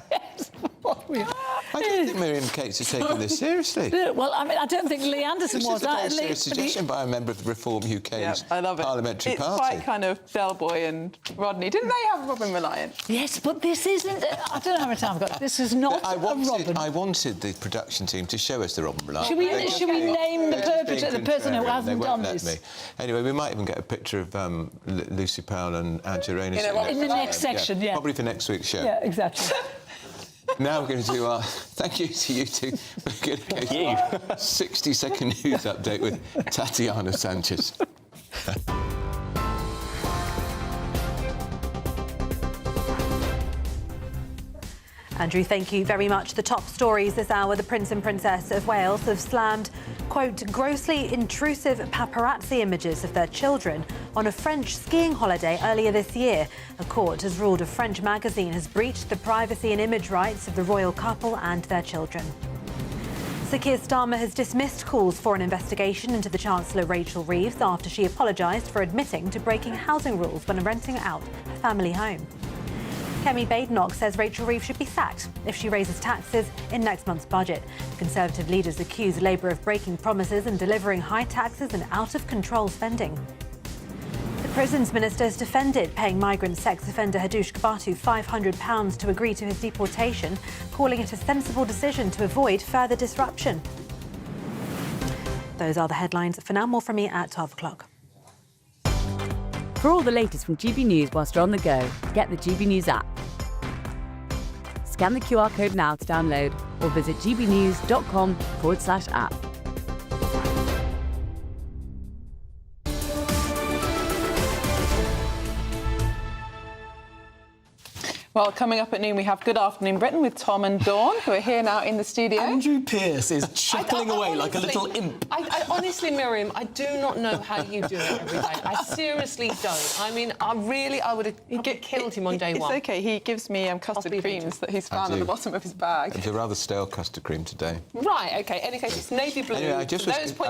Fourth wheel. I don't think Miriam Cates is taking this seriously. Well, I mean, I don't think Lee Anderson This was. is a very serious suggestion by a member of the Reform UK's I love it. parliamentary it's party. It's quite kind of Del Boy and Rodney. Didn't they have Robin Reliant? Yes, but this isn't... I don't know how much time I've got. This is not a Robin. I wanted the production team to show us the Robin Reliant. Should we name the perpetrator, the person who hasn't done this? Me. Anyway, we might even get a picture of Lucy Powell and Ange Reines in the next section, yeah. Probably for next week's show. Yeah, exactly. Now we're going to do our... Thank you to you two. We're going to go to our 60-second news update with Tatiana Sanchez. Andrew, thank you very much. The top stories this hour. The Prince and Princess of Wales have slammed, quote, grossly intrusive paparazzi images of their children on a French skiing holiday earlier this year. A court has ruled a French magazine has breached the privacy and image rights of the royal couple and their children. Sir Keir Starmer has dismissed calls for an investigation into the Chancellor Rachel Reeves after she apologised for admitting to breaking housing rules when renting out a family home. Kemi Badenoch says Rachel Reeves should be sacked if she raises taxes in next month's budget. Conservative leaders accuse Labour of breaking promises and delivering high taxes and out-of-control spending. The Prisons Minister has defended paying migrant sex offender Hadush Kabatu £500 to agree to his deportation, calling it a sensible decision to avoid further disruption. Those are the headlines. For now, more from me at 12 o'clock. For all the latest from GB News whilst you're on the go, get the GB News app. Scan the QR code now to download or visit gbnews.com/app. Well, coming up at noon, we have Good Afternoon Britain with Tom and Dawn, who are here now in the studio. Andrew Pearce is chuckling away like a little imp. I honestly, Miriam, I do not know how you do it every day. I seriously don't. I mean, I would have killed him on day one. It's OK. He gives me custard creams that he's found at the bottom of his bag. It's a rather stale custard cream today. Right, OK. In any case, it's navy blue. Anyway, I was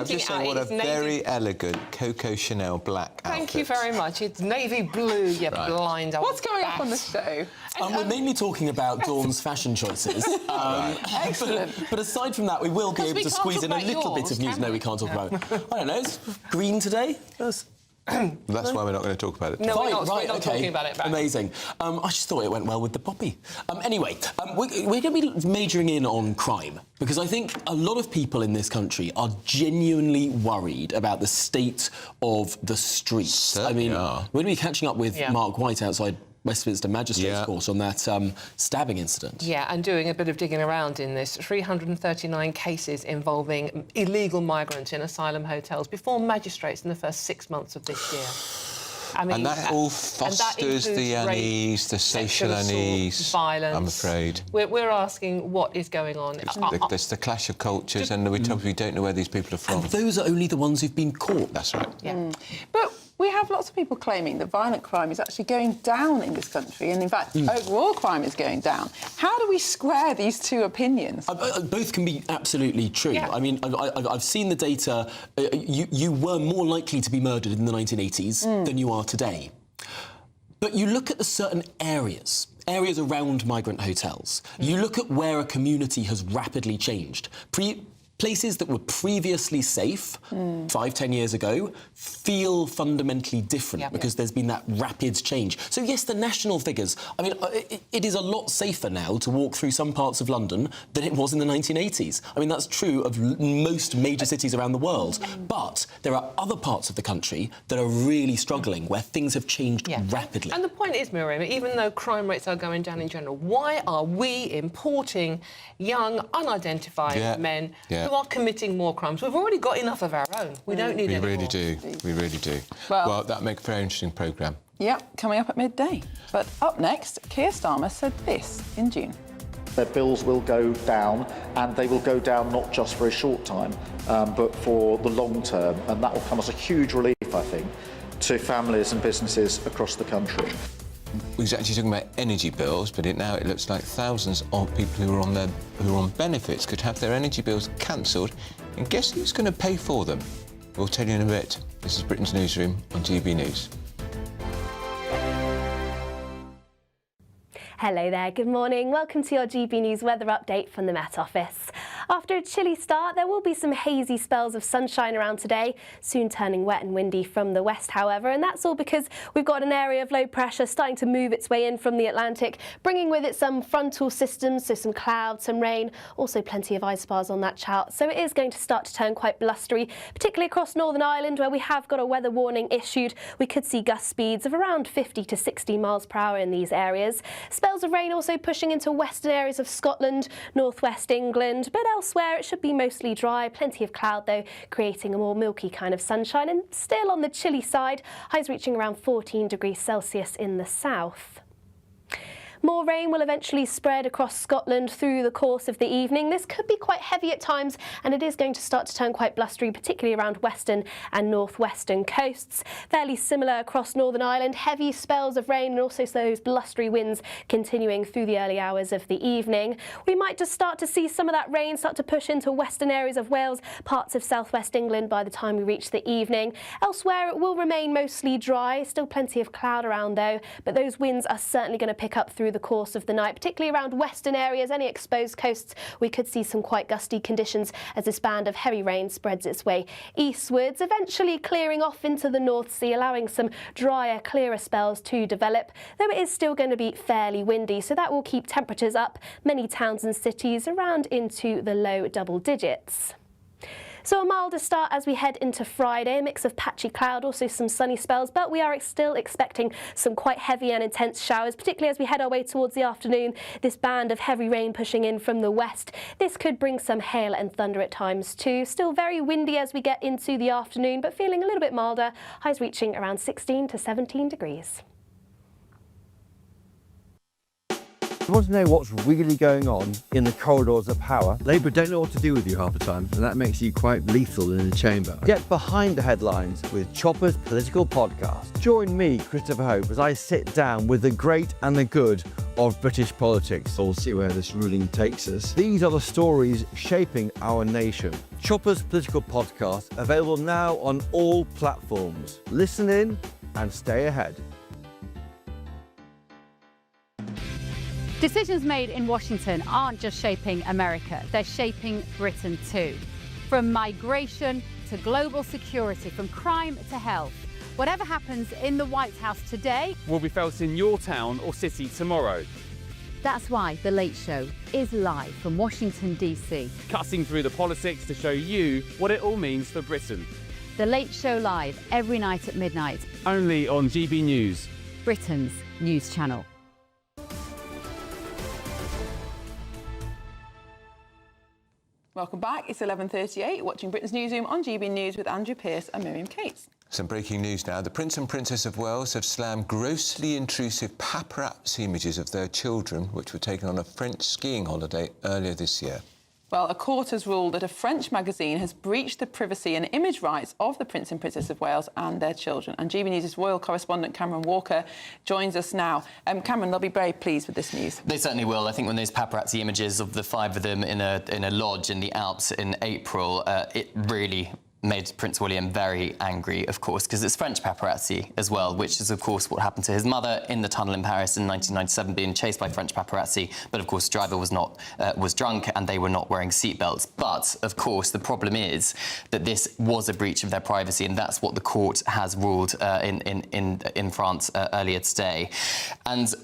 just saying what a very elegant Coco Chanel black outfit. Thank you very much. It's navy blue, you blind old What's going up on the show? We're mainly talking about Dawn's fashion choices. Excellent. But aside from that, we will be able to squeeze in a little bit of news. No, we can't talk about it. I don't know, it's green today? That's why we're not going to talk about it. No, we're not talking about it. Amazing. I just thought it went well with the poppy. Anyway, we're going to be majoring in on crime, because I think a lot of people in this country are genuinely worried about the state of the streets. Certainly we're going to be catching up with Mark White outside Westminster Magistrates Court on that stabbing incident. Yeah, and doing a bit of digging around in this. 339 cases involving illegal migrants in asylum hotels before magistrates in the first 6 months of this year. I mean, and that all fosters the unease, the social unease, violence. I'm afraid. We're asking what is going on. There's the clash of cultures, and we don't know where these people are from. And those are only the ones who've been caught. That's right. Yeah. But we have lots of people claiming that violent crime is actually going down in this country, and in fact, overall crime is going down. How do we square these two opinions? Both can be absolutely true. Yeah. I mean, I've seen the data. You were more likely to be murdered in the 1980s than you are today. But you look at the certain areas around migrant hotels. You look at where a community has rapidly changed. Places that were previously safe 5-10 years ago feel fundamentally different because there's been that rapid change. So, yes, the national figures, I mean, it is a lot safer now to walk through some parts of London than it was in the 1980s. I mean, that's true of most major cities around the world. But there are other parts of the country that are really struggling, where things have changed rapidly. And the point is, Miriam, even though crime rates are going down in general, why are we importing young, unidentified men who who are committing more crimes. We've already got enough of our own. We don't need any more. We really do. Well, that makes a very interesting programme. Yep, coming up at midday. But up next, Keir Starmer said this in June. Their bills will go down, and they will go down not just for a short time, but for the long term, and that will come as a huge relief, I think, to families and businesses across the country. We was actually talking about energy bills, but now it looks like thousands of people who are on benefits could have their energy bills cancelled, and guess who's going to pay for them? We'll tell you in a bit. This is Britain's Newsroom on GB News. Hello there, good morning. Welcome to your GB News weather update from the Met Office. After a chilly start, there will be some hazy spells of sunshine around today, soon turning wet and windy from the west, however, and that's all because we've got an area of low pressure starting to move its way in from the Atlantic, bringing with it some frontal systems, so some clouds, some rain, also plenty of isobars on that chart. So it is going to start to turn quite blustery, particularly across Northern Ireland, where we have got a weather warning issued. We could see gust speeds of around 50 to 60 miles per hour in these areas. Spells of rain also pushing into western areas of Scotland, northwest England, but elsewhere it should be mostly dry. Plenty of cloud though, creating a more milky kind of sunshine, and still on the chilly side, highs reaching around 14 degrees Celsius in the south. More rain will eventually spread across Scotland through the course of the evening. This could be quite heavy at times, and it is going to start to turn quite blustery, particularly around western and northwestern coasts. Fairly similar across Northern Ireland, heavy spells of rain and also those blustery winds continuing through the early hours of the evening. We might just start to see some of that rain start to push into western areas of Wales, parts of southwest England by the time we reach the evening. Elsewhere it will remain mostly dry, still plenty of cloud around though, but those winds are certainly going to pick up through the course of the night, particularly around western areas, any exposed coasts. We could see some quite gusty conditions as this band of heavy rain spreads its way eastwards, eventually clearing off into the North Sea, allowing some drier, clearer spells to develop, though it is still going to be fairly windy, so that will keep temperatures up, many towns and cities around into the low double digits. So a milder start as we head into Friday, a mix of patchy cloud, also some sunny spells, but we are still expecting some quite heavy and intense showers, particularly as we head our way towards the afternoon. This band of heavy rain pushing in from the west. This could bring some hail and thunder at times too. Still very windy as we get into the afternoon, but feeling a little bit milder, highs reaching around 16 to 17 degrees. You want to know what's really going on in the corridors of power? Labour don't know what to do with you half the time, and that makes you quite lethal in the chamber. Get behind the headlines with Chopper's Political Podcast. Join me, Christopher Hope, as I sit down with the great and the good of British politics. We'll see where this ruling takes us. These are the stories shaping our nation. Chopper's Political Podcast, available now on all platforms. Listen in and stay ahead. Decisions made in Washington aren't just shaping America, they're shaping Britain too. From migration to global security, from crime to health. Whatever happens in the White House today will be felt in your town or city tomorrow. That's why The Late Show is live from Washington, D.C. Cutting through the politics to show you what it all means for Britain. The Late Show live every night at midnight. Only on GB News, Britain's news channel. Welcome back. It's 11:38, watching Britain's Newsroom on GB News with Andrew Pearce and Miriam Cates. Some breaking news now. The Prince and Princess of Wales have slammed grossly intrusive paparazzi images of their children, which were taken on a French skiing holiday earlier this year. Well, a court has ruled that a French magazine has breached the privacy and image rights of the Prince and Princess of Wales and their children. And GB News' royal correspondent Cameron Walker joins us now. Cameron, they'll be very pleased with this news. They certainly will. I think when those paparazzi images of the five of them in a lodge in the Alps in April, it really made Prince William very angry, of course, because it's French paparazzi as well, which is, of course, what happened to his mother in the tunnel in Paris in 1997, being chased by French paparazzi. But, of course, the driver was drunk and they were not wearing seatbelts. But, of course, the problem is that this was a breach of their privacy, and that's what the court has ruled in France earlier today. And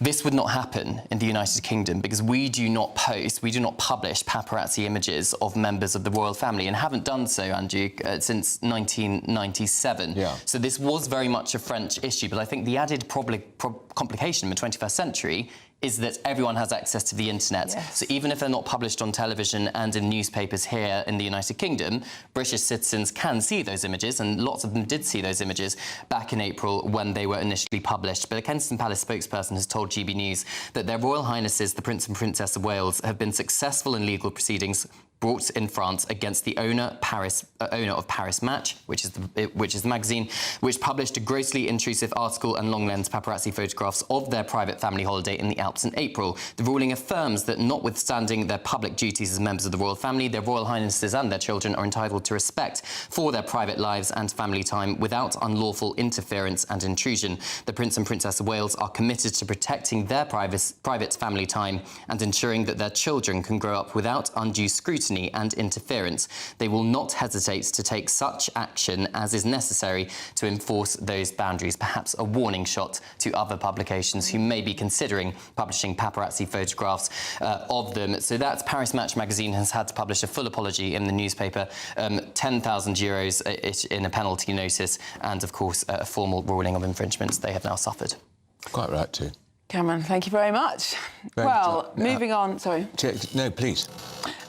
this would not happen in the United Kingdom because we do not publish paparazzi images of members of the royal family and haven't done so, Andrew, since 1997. Yeah. So this was very much a French issue, but I think the added complication in the 21st century is that everyone has access to the internet. Yes. So even if they're not published on television and in newspapers here in the United Kingdom, British citizens can see those images, and lots of them did see those images back in April when they were initially published. But a Kensington Palace spokesperson has told GB News that their Royal Highnesses, the Prince and Princess of Wales, have been successful in legal proceedings brought in France against the owner of Paris Match, which is the magazine, which published a grossly intrusive article and long-lens paparazzi photographs of their private family holiday in the Alps in April. The ruling affirms that, notwithstanding their public duties as members of the royal family, their Royal Highnesses and their children are entitled to respect for their private lives and family time without unlawful interference and intrusion. The Prince and Princess of Wales are committed to protecting their private family time and ensuring that their children can grow up without undue scrutiny and interference. They will not hesitate to take such action as is necessary to enforce those boundaries. Perhaps a warning shot to other publications who may be considering publishing paparazzi photographs of them. So that's Paris Match magazine has had to publish a full apology in the newspaper, €10,000 in a penalty notice, and of course a formal ruling of infringements they have now suffered. Quite right too. Cameron, thank you very much. Moving on. Sorry. No, please.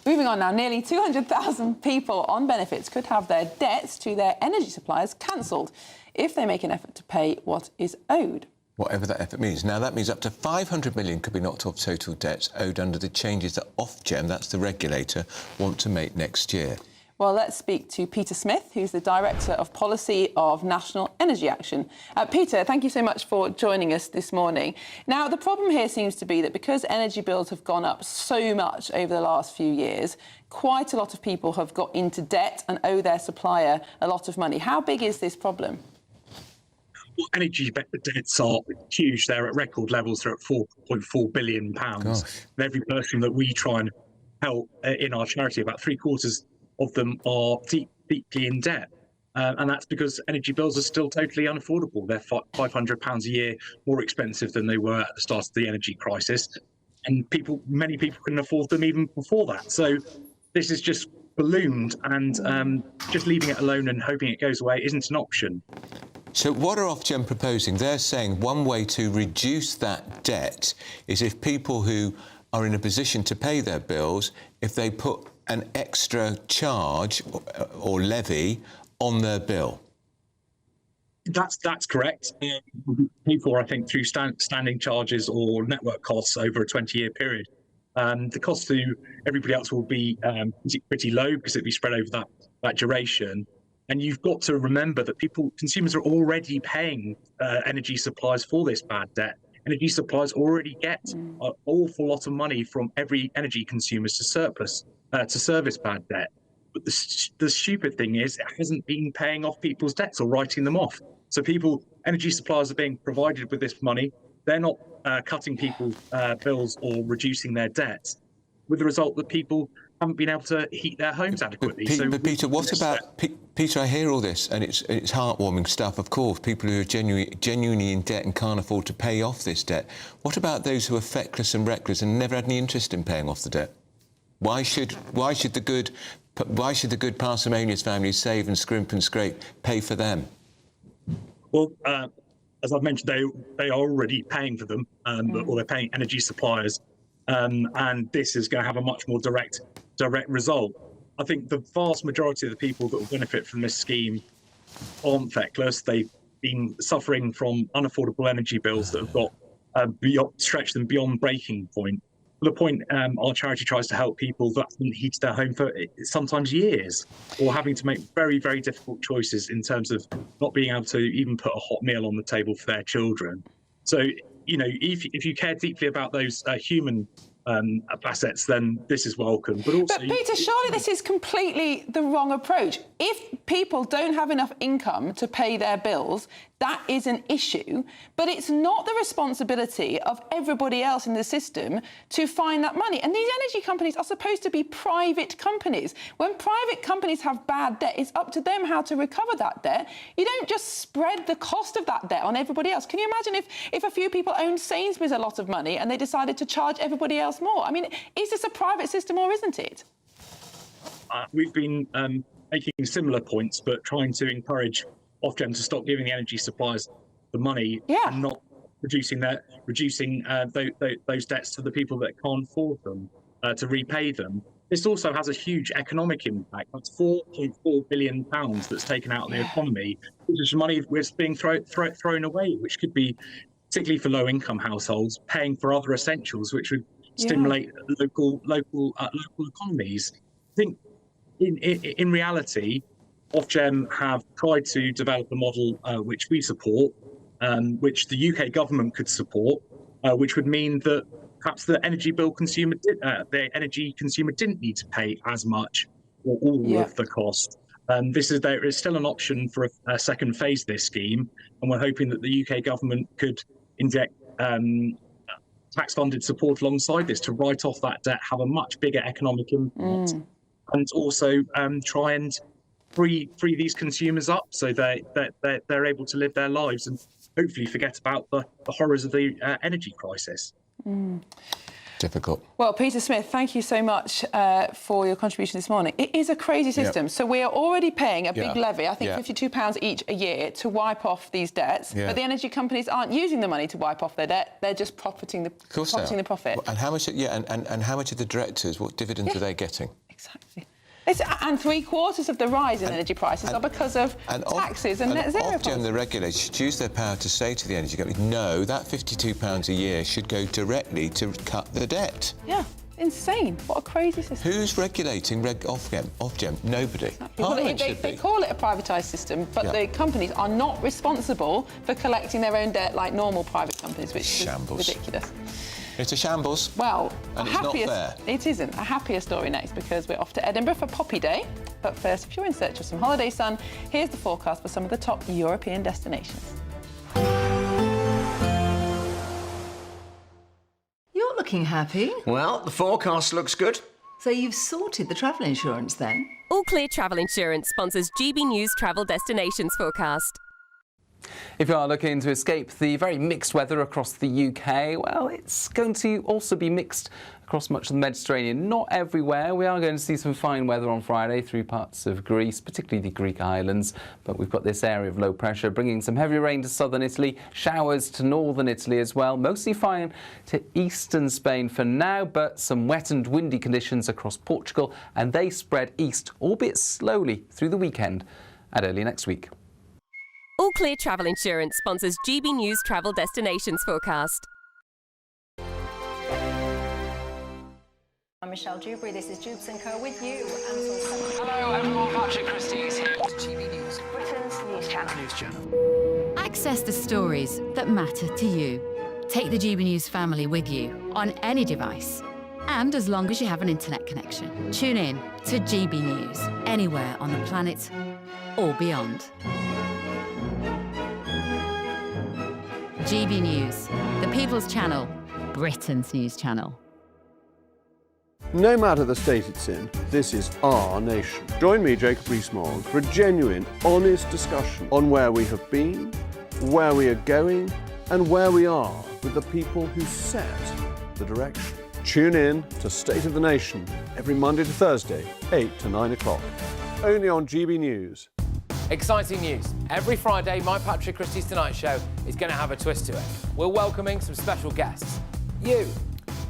Moving on now, nearly 200,000 people on benefits could have their debts to their energy suppliers cancelled if they make an effort to pay what is owed. Whatever that effort means. Now, that means up to 500 million could be knocked off total debts owed under the changes that Ofgem, that's the regulator, want to make next year. Well, let's speak to Peter Smith, who's the Director of Policy of National Energy Action. Peter, thank you so much for joining us this morning. Now, the problem here seems to be that because energy bills have gone up so much over the last few years, quite a lot of people have got into debt and owe their supplier a lot of money. How big is this problem? Well, energy debts are huge. They're at record levels. They're at £4.4 billion. And every person that we try and help in our charity, about 3/4 of them are deeply in debt. And that's because energy bills are still totally unaffordable. They're £500 a year more expensive than they were at the start of the energy crisis. And many people couldn't afford them even before that. So this is just ballooned, and just leaving it alone and hoping it goes away isn't an option. So what are Ofgem proposing? They're saying one way to reduce that debt is if people who are in a position to pay their bills, if they put an extra charge or levy on their bill. That's correct. People, I think, through standing charges or network costs over a 20-year period. The cost to everybody else will be pretty low because it'll be spread over that duration. And you've got to remember that consumers are already paying energy suppliers for this bad debt. Energy suppliers already get an awful lot of money from every energy consumer to service bad debt. But the stupid thing is it hasn't been paying off people's debts or writing them off. So energy suppliers are being provided with this money. They're not cutting people's bills or reducing their debts, with the result that people haven't been able to heat their homes adequately. But Peter, what about... Peter, I hear all this, and it's heartwarming stuff, of course, people who are genuinely in debt and can't afford to pay off this debt. What about those who are feckless and reckless and never had any interest in paying off the debt? Why should the good parsimonious families save and scrimp and scrape, pay for them? Well, as I've mentioned, they are already paying for them, or they're paying energy suppliers, and this is going to have a much more direct result. I think the vast majority of the people that will benefit from this scheme aren't feckless. They've been suffering from unaffordable energy bills that have got stretched them beyond breaking point. The point our charity tries to help people that haven't heated their home for sometimes years, or having to make very, very difficult choices in terms of not being able to even put a hot meal on the table for their children. So, if you care deeply about those human assets, then this is welcome. But Peter, surely this is completely the wrong approach. If people don't have enough income to pay their bills, that is an issue, but it's not the responsibility of everybody else in the system to find that money. And these energy companies are supposed to be private companies. When private companies have bad debt, it's up to them how to recover that debt. You don't just spread the cost of that debt on everybody else. Can you imagine if a few people owned Sainsbury's a lot of money and they decided to charge everybody else more? I mean, is this a private system or isn't it? We've been making similar points, but trying to encourage Ofgem to stop giving the energy suppliers the money and not reducing those debts to the people that can't afford them to repay them. This also has a huge economic impact. That's £4.4 billion that's taken out of the economy, which is money that's being thrown away, which could be, particularly for low-income households, paying for other essentials, which would stimulate local economies. I think in reality, Ofgem have tried to develop a model which we support, which the UK government could support, which would mean that perhaps the energy consumer didn't need to pay as much or all of the cost. There is still an option for a second phase of this scheme, and we're hoping that the UK government could inject tax-funded support alongside this to write off that debt, have a much bigger economic impact, and also try and free these consumers up so they're able to live their lives and hopefully forget about the horrors of the energy crisis. Difficult. Well, Peter Smith, thank you so much for your contribution this morning. It is a crazy system. So we are already paying a big levy, I think £52 each a year, to wipe off these debts. But the energy companies aren't using the money to wipe off their debt. They're just profiting the profit. And how much? And how much are the directors? What dividends are they getting? Exactly. And 3/4 of the rise in energy prices are because of taxes and net zero. Often the regulators should use their power to say to the energy company, no, that £52 a year should go directly to cut the debt. Yeah, insane. What a crazy system. Who's regulating Ofgem? Nobody. They call it a privatised system, but the companies are not responsible for collecting their own debt like normal private companies, which is ridiculous. It's a shambles. Well, and it's not fair. It isn't. A happier story next, because we're off to Edinburgh for Poppy Day. But first, if you're in search of some holiday sun, here's the forecast for some of the top European destinations. You're looking happy. Well, the forecast looks good. So you've sorted the travel insurance then? All Clear Travel Insurance sponsors GB News Travel Destinations forecast. If you are looking to escape the very mixed weather across the UK, well, it's going to also be mixed across much of the Mediterranean. Not everywhere. We are going to see some fine weather on Friday through parts of Greece, particularly the Greek islands. But we've got this area of low pressure bringing some heavy rain to southern Italy, showers to northern Italy as well. Mostly fine to eastern Spain for now, but some wet and windy conditions across Portugal, and they spread east, albeit slowly, through the weekend and early next week. All Clear Travel Insurance sponsors GB News Travel Destinations forecast. I'm Michelle Dewberry, this is Jubes & Co with you. Hello everyone, Patrick Christie is here to GB News, Britain's news channel. Access the stories that matter to you. Take the GB News family with you on any device. And as long as you have an internet connection, tune in to GB News, anywhere on the planet or beyond. GB News, the People's Channel, Britain's news channel. No matter the state it's in, this is our nation. Join me, Jacob Rees-Mogg, for a genuine, honest discussion on where we have been, where we are going, and where we are with the people who set the direction. Tune in to State of the Nation every Monday to Thursday, 8 to 9 o'clock. Only on GB News. Exciting news. Every Friday, my Patrick Christie's Tonight Show is going to have a twist to it. We're welcoming some special guests. You.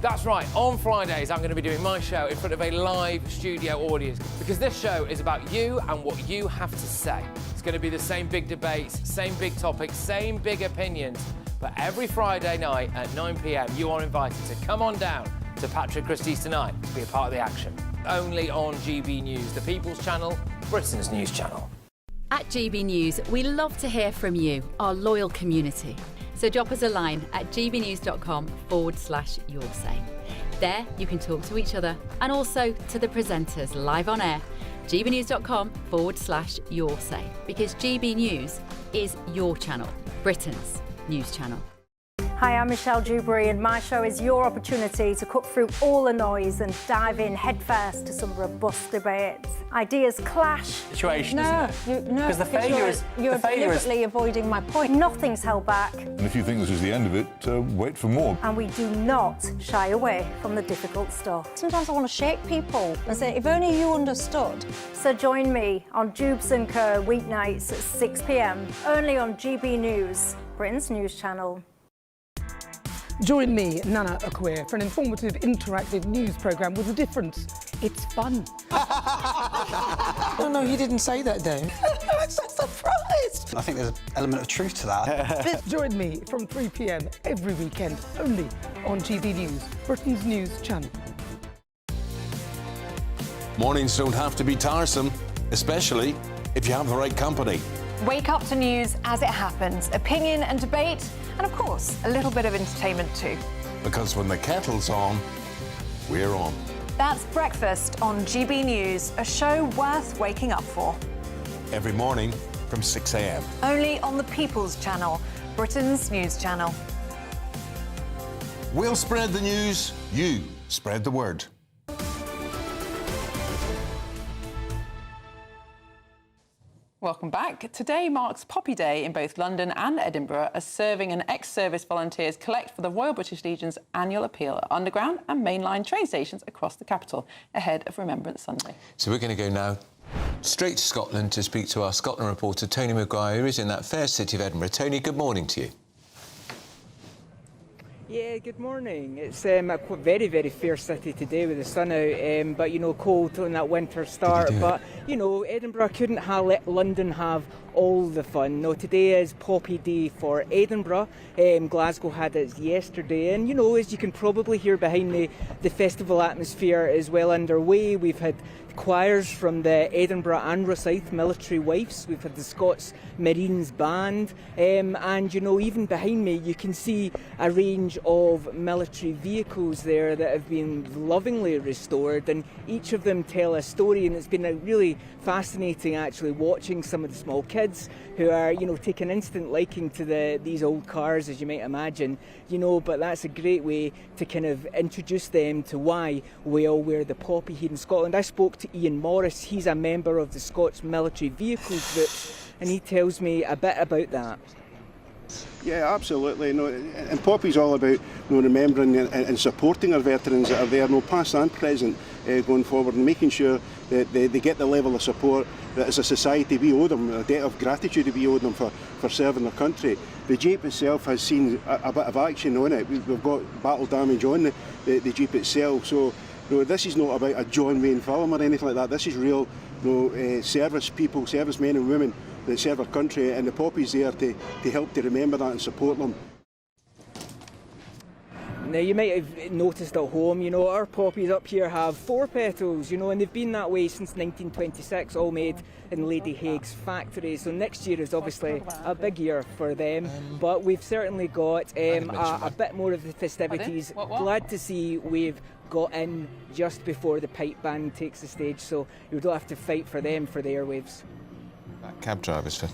That's right, on Fridays I'm going to be doing my show in front of a live studio audience, because this show is about you and what you have to say. It's going to be the same big debates, same big topics, same big opinions, but every Friday night at 9 p.m. you are invited to come on down to Patrick Christie's Tonight to be a part of the action. Only on GB News, the People's Channel, Britain's news channel. At GB News, we love to hear from you, our loyal community. So drop us a line at gbnews.com/yoursay. There you can talk to each other and also to the presenters live on air. gbnews.com/yoursay, because GB News is your channel, Britain's news channel. Hi, I'm Michelle Dewberry, and my show is your opportunity to cut through all the noise and dive in headfirst to some robust debates. Ideas clash. Situation, isn't it? No, because the failure is you're deliberately avoiding my point. Nothing's held back, And if you think this is the end of it, wait for more. and we do not shy away from the difficult stuff. Sometimes I want to shake people and say, if only you understood. So join me on Jubes & Co weeknights at 6 p.m. only on GB News, Britain's news channel. Join me, Nana Akwe, for an informative, interactive news programme with a difference. It's fun. Oh no, he didn't say that, Dave. I'm so surprised. I think there's an element of truth to that. Join me from 3 p.m. every weekend, only on GB News, Britain's news channel. Mornings don't have to be tiresome, especially if you have the right company. Wake up to news as it happens, opinion and debate, and of course, a little bit of entertainment too. Because when the kettle's on, we're on. That's Breakfast on GB News, a show worth waking up for. Every morning from 6 a.m. Only on the People's Channel, Britain's news channel. We'll spread the news, you spread the word. Welcome back. Today marks Poppy Day in both London and Edinburgh as serving and ex-service volunteers collect for the Royal British Legion's annual appeal at underground and mainline train stations across the capital ahead of Remembrance Sunday. So we're going to go now straight to Scotland to speak to our Scotland reporter Tony Maguire, who is in that fair city of Edinburgh. Tony, good morning to you. Yeah, good morning. It's a very, very fair city today with the sun out, but, you know, cold on that winter start. But, you know, Edinburgh couldn't let London have all the fun. No, today is Poppy Day for Edinburgh. Glasgow had it yesterday. And, you know, as you can probably hear behind me, the festival atmosphere is well underway. We've had choirs from the Edinburgh and Rosyth Military Wifes. We've had the Scots Marines Band, and you know, even behind me you can see a range of military vehicles there that have been lovingly restored, and each of them tell a story, and it's been a really fascinating actually watching some of the small kids who are, you know, taking instant liking to these old cars, as you might imagine, you know, but that's a great way to kind of introduce them to why we all wear the poppy here in Scotland. I spoke to Ian Morris, he's a member of the Scots Military Vehicles Group, and he tells me a bit about that. Yeah, absolutely. No, and Poppy's all about, you know, remembering and supporting our veterans that are there, no past and present, going forward, and making sure that they get the level of support that as a society we owe them, a debt of gratitude that we owe them for serving their country. The Jeep itself has seen a bit of action on it. We've got battle damage on the Jeep itself. So, you know, this is not about a John Wayne film or anything like that. This is real, you know, service people, servicemen and women that serve our country, and the Poppy's there to help to remember that and support them. Now, you might have noticed at home, you know, our poppies up here have 4 petals, you know, and they've been that way since 1926, all made in Lady Haig's factory. So next year is obviously a big year for them, but we've certainly got a bit more of the festivities. Glad to see we've got in just before the pipe band takes the stage, so you don't have to fight for them for the airwaves. Cab drivers for...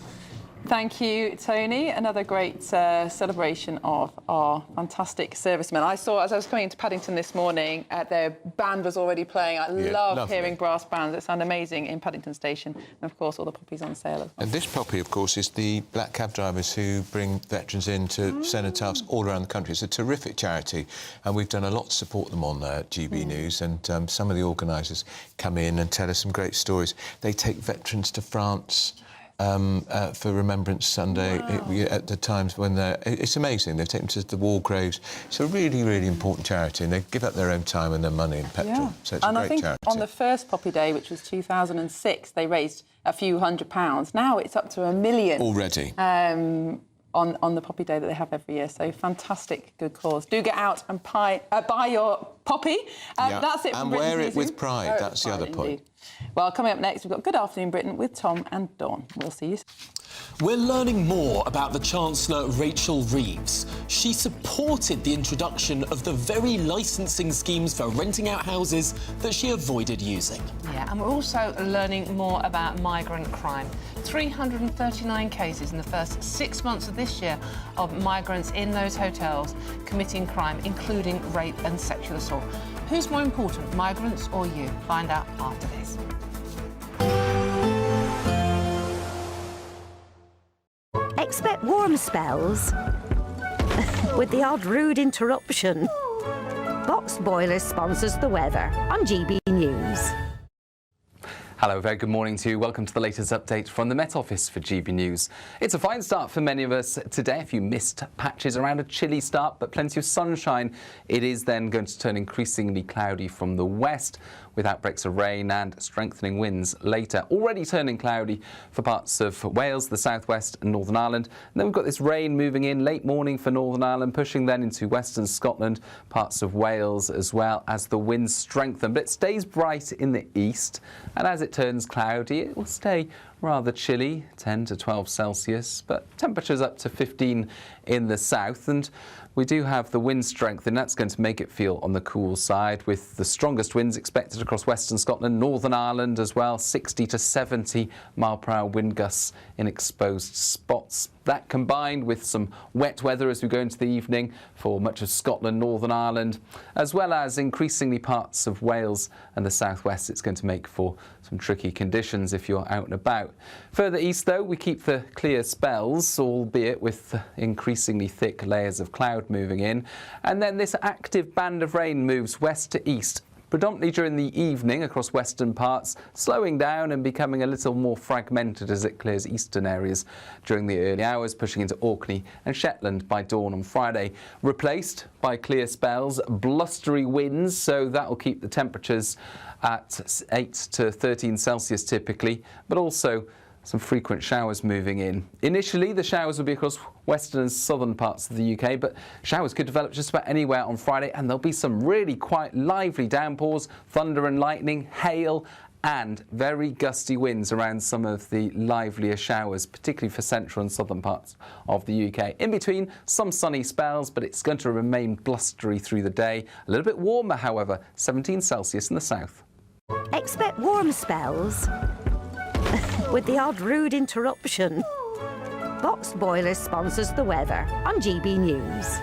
Thank you, Tony. Another great celebration of our fantastic servicemen. I saw, as I was coming into Paddington this morning, their band was already playing. I love hearing brass bands. It sounds amazing in Paddington Station. And, of course, all the poppies on sale as well. And this poppy, of course, is the black cab drivers who bring veterans in to cenotaphs all around the country. It's a terrific charity, and we've done a lot to support them on GB News, and some of the organisers come in and tell us some great stories. They take veterans to France for Remembrance Sunday at the times when they're... It's amazing. They've taken them to the war graves. It's a really, really important charity, and they give up their own time and their money and petrol. Yeah. So it's a great charity. And I think on the first Poppy Day, which was 2006, they raised a few £100s. Now it's up to £1 million. Already. On the Poppy Day that they have every year. So fantastic, good cause. Do get out and buy your poppy. That's it. And wear it with pride. That's the other point. Well, coming up next, we've got Good Afternoon Britain with Tom and Dawn. We'll see you soon. We're learning more about the Chancellor, Rachel Reeves. She supported the introduction of the very licensing schemes for renting out houses that she avoided using. Yeah, and we're also learning more about migrant crime. 339 cases in the first 6 months of this year of migrants in those hotels committing crime, including rape and sexual assault. Who's more important, migrants or you? Find out after this. Expect warm spells with the odd rude interruption. Box Boilers sponsors the weather on GB News. Hello, very good morning to you. Welcome to the latest update from the Met Office for GB News. It's a fine start for many of us today. A few mist patches around, a chilly start, but plenty of sunshine. It is then going to turn increasingly cloudy from the west, with outbreaks of rain and strengthening winds later. Already turning cloudy for parts of Wales, the southwest and Northern Ireland. And then we've got this rain moving in late morning for Northern Ireland, pushing then into western Scotland, parts of Wales as well as the winds strengthen. But it stays bright in the east, and as it turns cloudy, it will stay rather chilly, 10 to 12 Celsius, but temperatures up to 15 in the south. And we do have the wind strength, and that's going to make it feel on the cool side, with the strongest winds expected across western Scotland, Northern Ireland as well, 60 to 70 mile-per-hour wind gusts in exposed spots. That combined with some wet weather as we go into the evening for much of Scotland, Northern Ireland, as well as increasingly parts of Wales and the southwest, it's going to make for some tricky conditions if you're out and about. Further east, though, we keep the clear spells, albeit with increasingly thick layers of cloud moving in. And then this active band of rain moves west to east, predominantly during the evening across western parts, slowing down and becoming a little more fragmented as it clears eastern areas during the early hours, pushing into Orkney and Shetland by dawn on Friday. Replaced by clear spells, blustery winds, so that will keep the temperatures at 8 to 13 Celsius typically, but also some frequent showers moving in. Initially, the showers will be across western and southern parts of the UK, but showers could develop just about anywhere on Friday, and there'll be some really quite lively downpours, thunder and lightning, hail, and very gusty winds around some of the livelier showers, particularly for central and southern parts of the UK. In between, some sunny spells, but it's going to remain blustery through the day. A little bit warmer, however, 17 Celsius in the south. Expect warm spells with the odd rude interruption. Boxed Boilers sponsors the weather on GB News.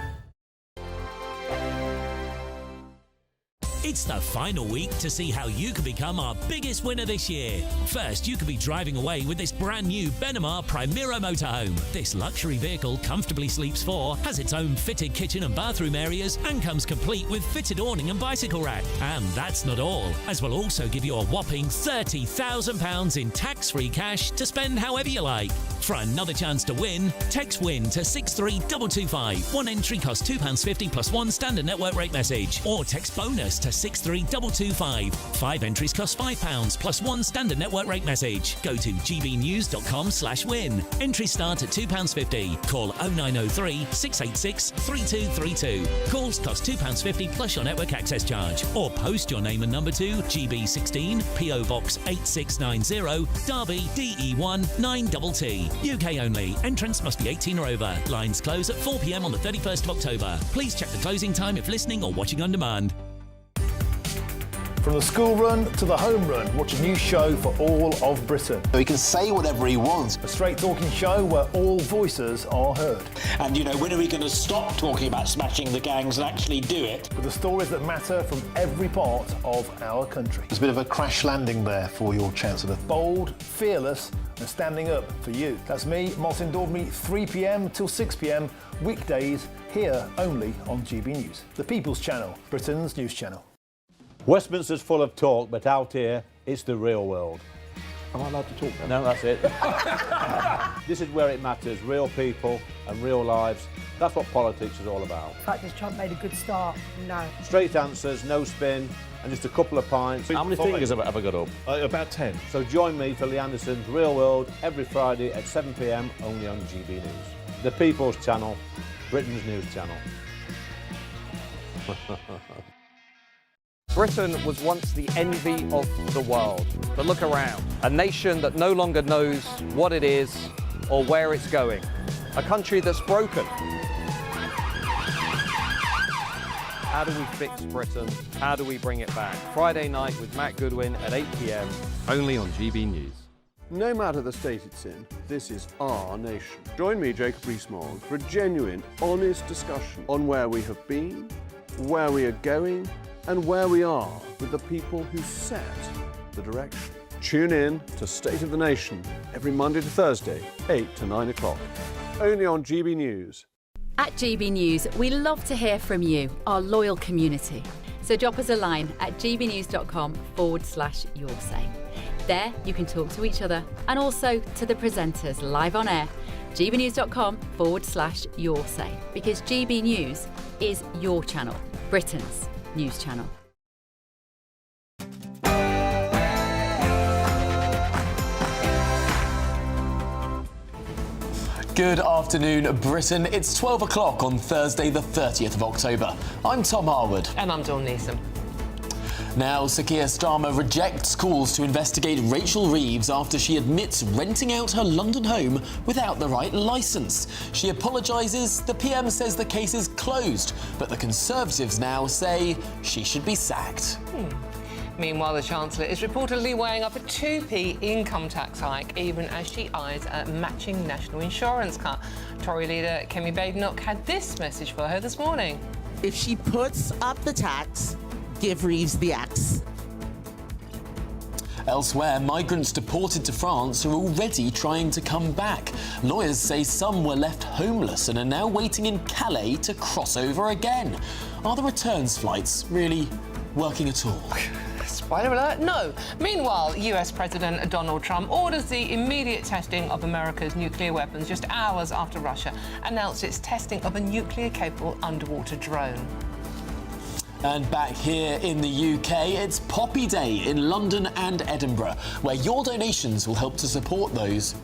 It's the final week to see how you can become our biggest winner this year. First, you could be driving away with this brand new Benamar Primera motorhome. This luxury vehicle comfortably sleeps four, has its own fitted kitchen and bathroom areas, and comes complete with fitted awning and bicycle rack. And that's not all, as we'll also give you a whopping £30,000 in tax-free cash to spend however you like. For another chance to win, text WIN to 63225. One entry costs £2.50 plus one standard network rate message, or text BONUS to 63225. 5 entries cost £5 plus one standard network rate message. Go to gbnews.com/win. Entries start at £2.50. Call 0903 686 3232. Calls cost £2.50 plus your network access charge. Or post your name and number to GB16 PO Box 8690 Derby DE1 9TT. UK only. Entrance must be 18 or over. Lines close at 4 p.m. on the 31st of October. Please check the closing time if listening or watching on demand. From the school run to the home run, watch a new show for all of Britain. So he can say whatever he wants. A straight talking show where all voices are heard. And, you know, when are we going to stop talking about smashing the gangs and actually do it? With the stories that matter from every part of our country. There's a bit of a crash landing there for your Chancellor. Bold, fearless and standing up for you. That's me, Martin Daubney, 3 p.m. till 6 p.m, weekdays, here only on GB News. The People's Channel, Britain's news channel. Westminster's full of talk, but out here, it's the real world. Am I allowed to talk then? No, that's it. This is where it matters, real people and real lives. That's what politics is all about. The fact is Trump made a good start, no. Straight answers, no spin, and just a couple of pints. How many fingers have I got up? About 10. So join me for Lee Anderson's Real World every Friday at 7 p.m, only on GB News. The People's Channel, Britain's news channel. Britain was once the envy of the world. But look around. A nation that no longer knows what it is or where it's going. A country that's broken. How do we fix Britain? How do we bring it back? Friday night with Matt Goodwin at 8 p.m, only on GB News. No matter the state it's in, this is our nation. Join me, Jacob Rees-Mogg, for a genuine, honest discussion on where we have been, where we are going, and where we are with the people who set the direction. Tune in to State of the Nation every Monday to Thursday, 8 to 9 o'clock, only on GB News. At GB News, we love to hear from you, our loyal community. So drop us a line at gbnews.com/yoursay. There, you can talk to each other and also to the presenters live on air. gbnews.com/your say, because GB News is your channel, Britain's news channel. Good afternoon, Britain. It's 12 o'clock on Thursday, the 30th of October. I'm Tom Harwood. And I'm Dawn Neeson. Now, Sir Keir Starmer rejects calls to investigate Rachel Reeves after she admits renting out her London home without the right licence. She apologises, the PM says the case is closed, but the Conservatives now say she should be sacked. Meanwhile, the Chancellor is reportedly weighing up a 2p income tax hike, even as she eyes a matching national insurance cut. Tory leader Kemi Badenoch had this message for her this morning. If she puts up the tax, give Reeves the axe. Elsewhere, migrants deported to France are already trying to come back. Lawyers say some were left homeless and are now waiting in Calais to cross over again. Are the returns flights really working at all? Spoiler alert, no. Meanwhile, US President Donald Trump orders the immediate testing of America's nuclear weapons just hours after Russia announced its testing of a nuclear-capable underwater drone. And back here in the UK, it's Poppy Day in London and Edinburgh, where your donations will help to support those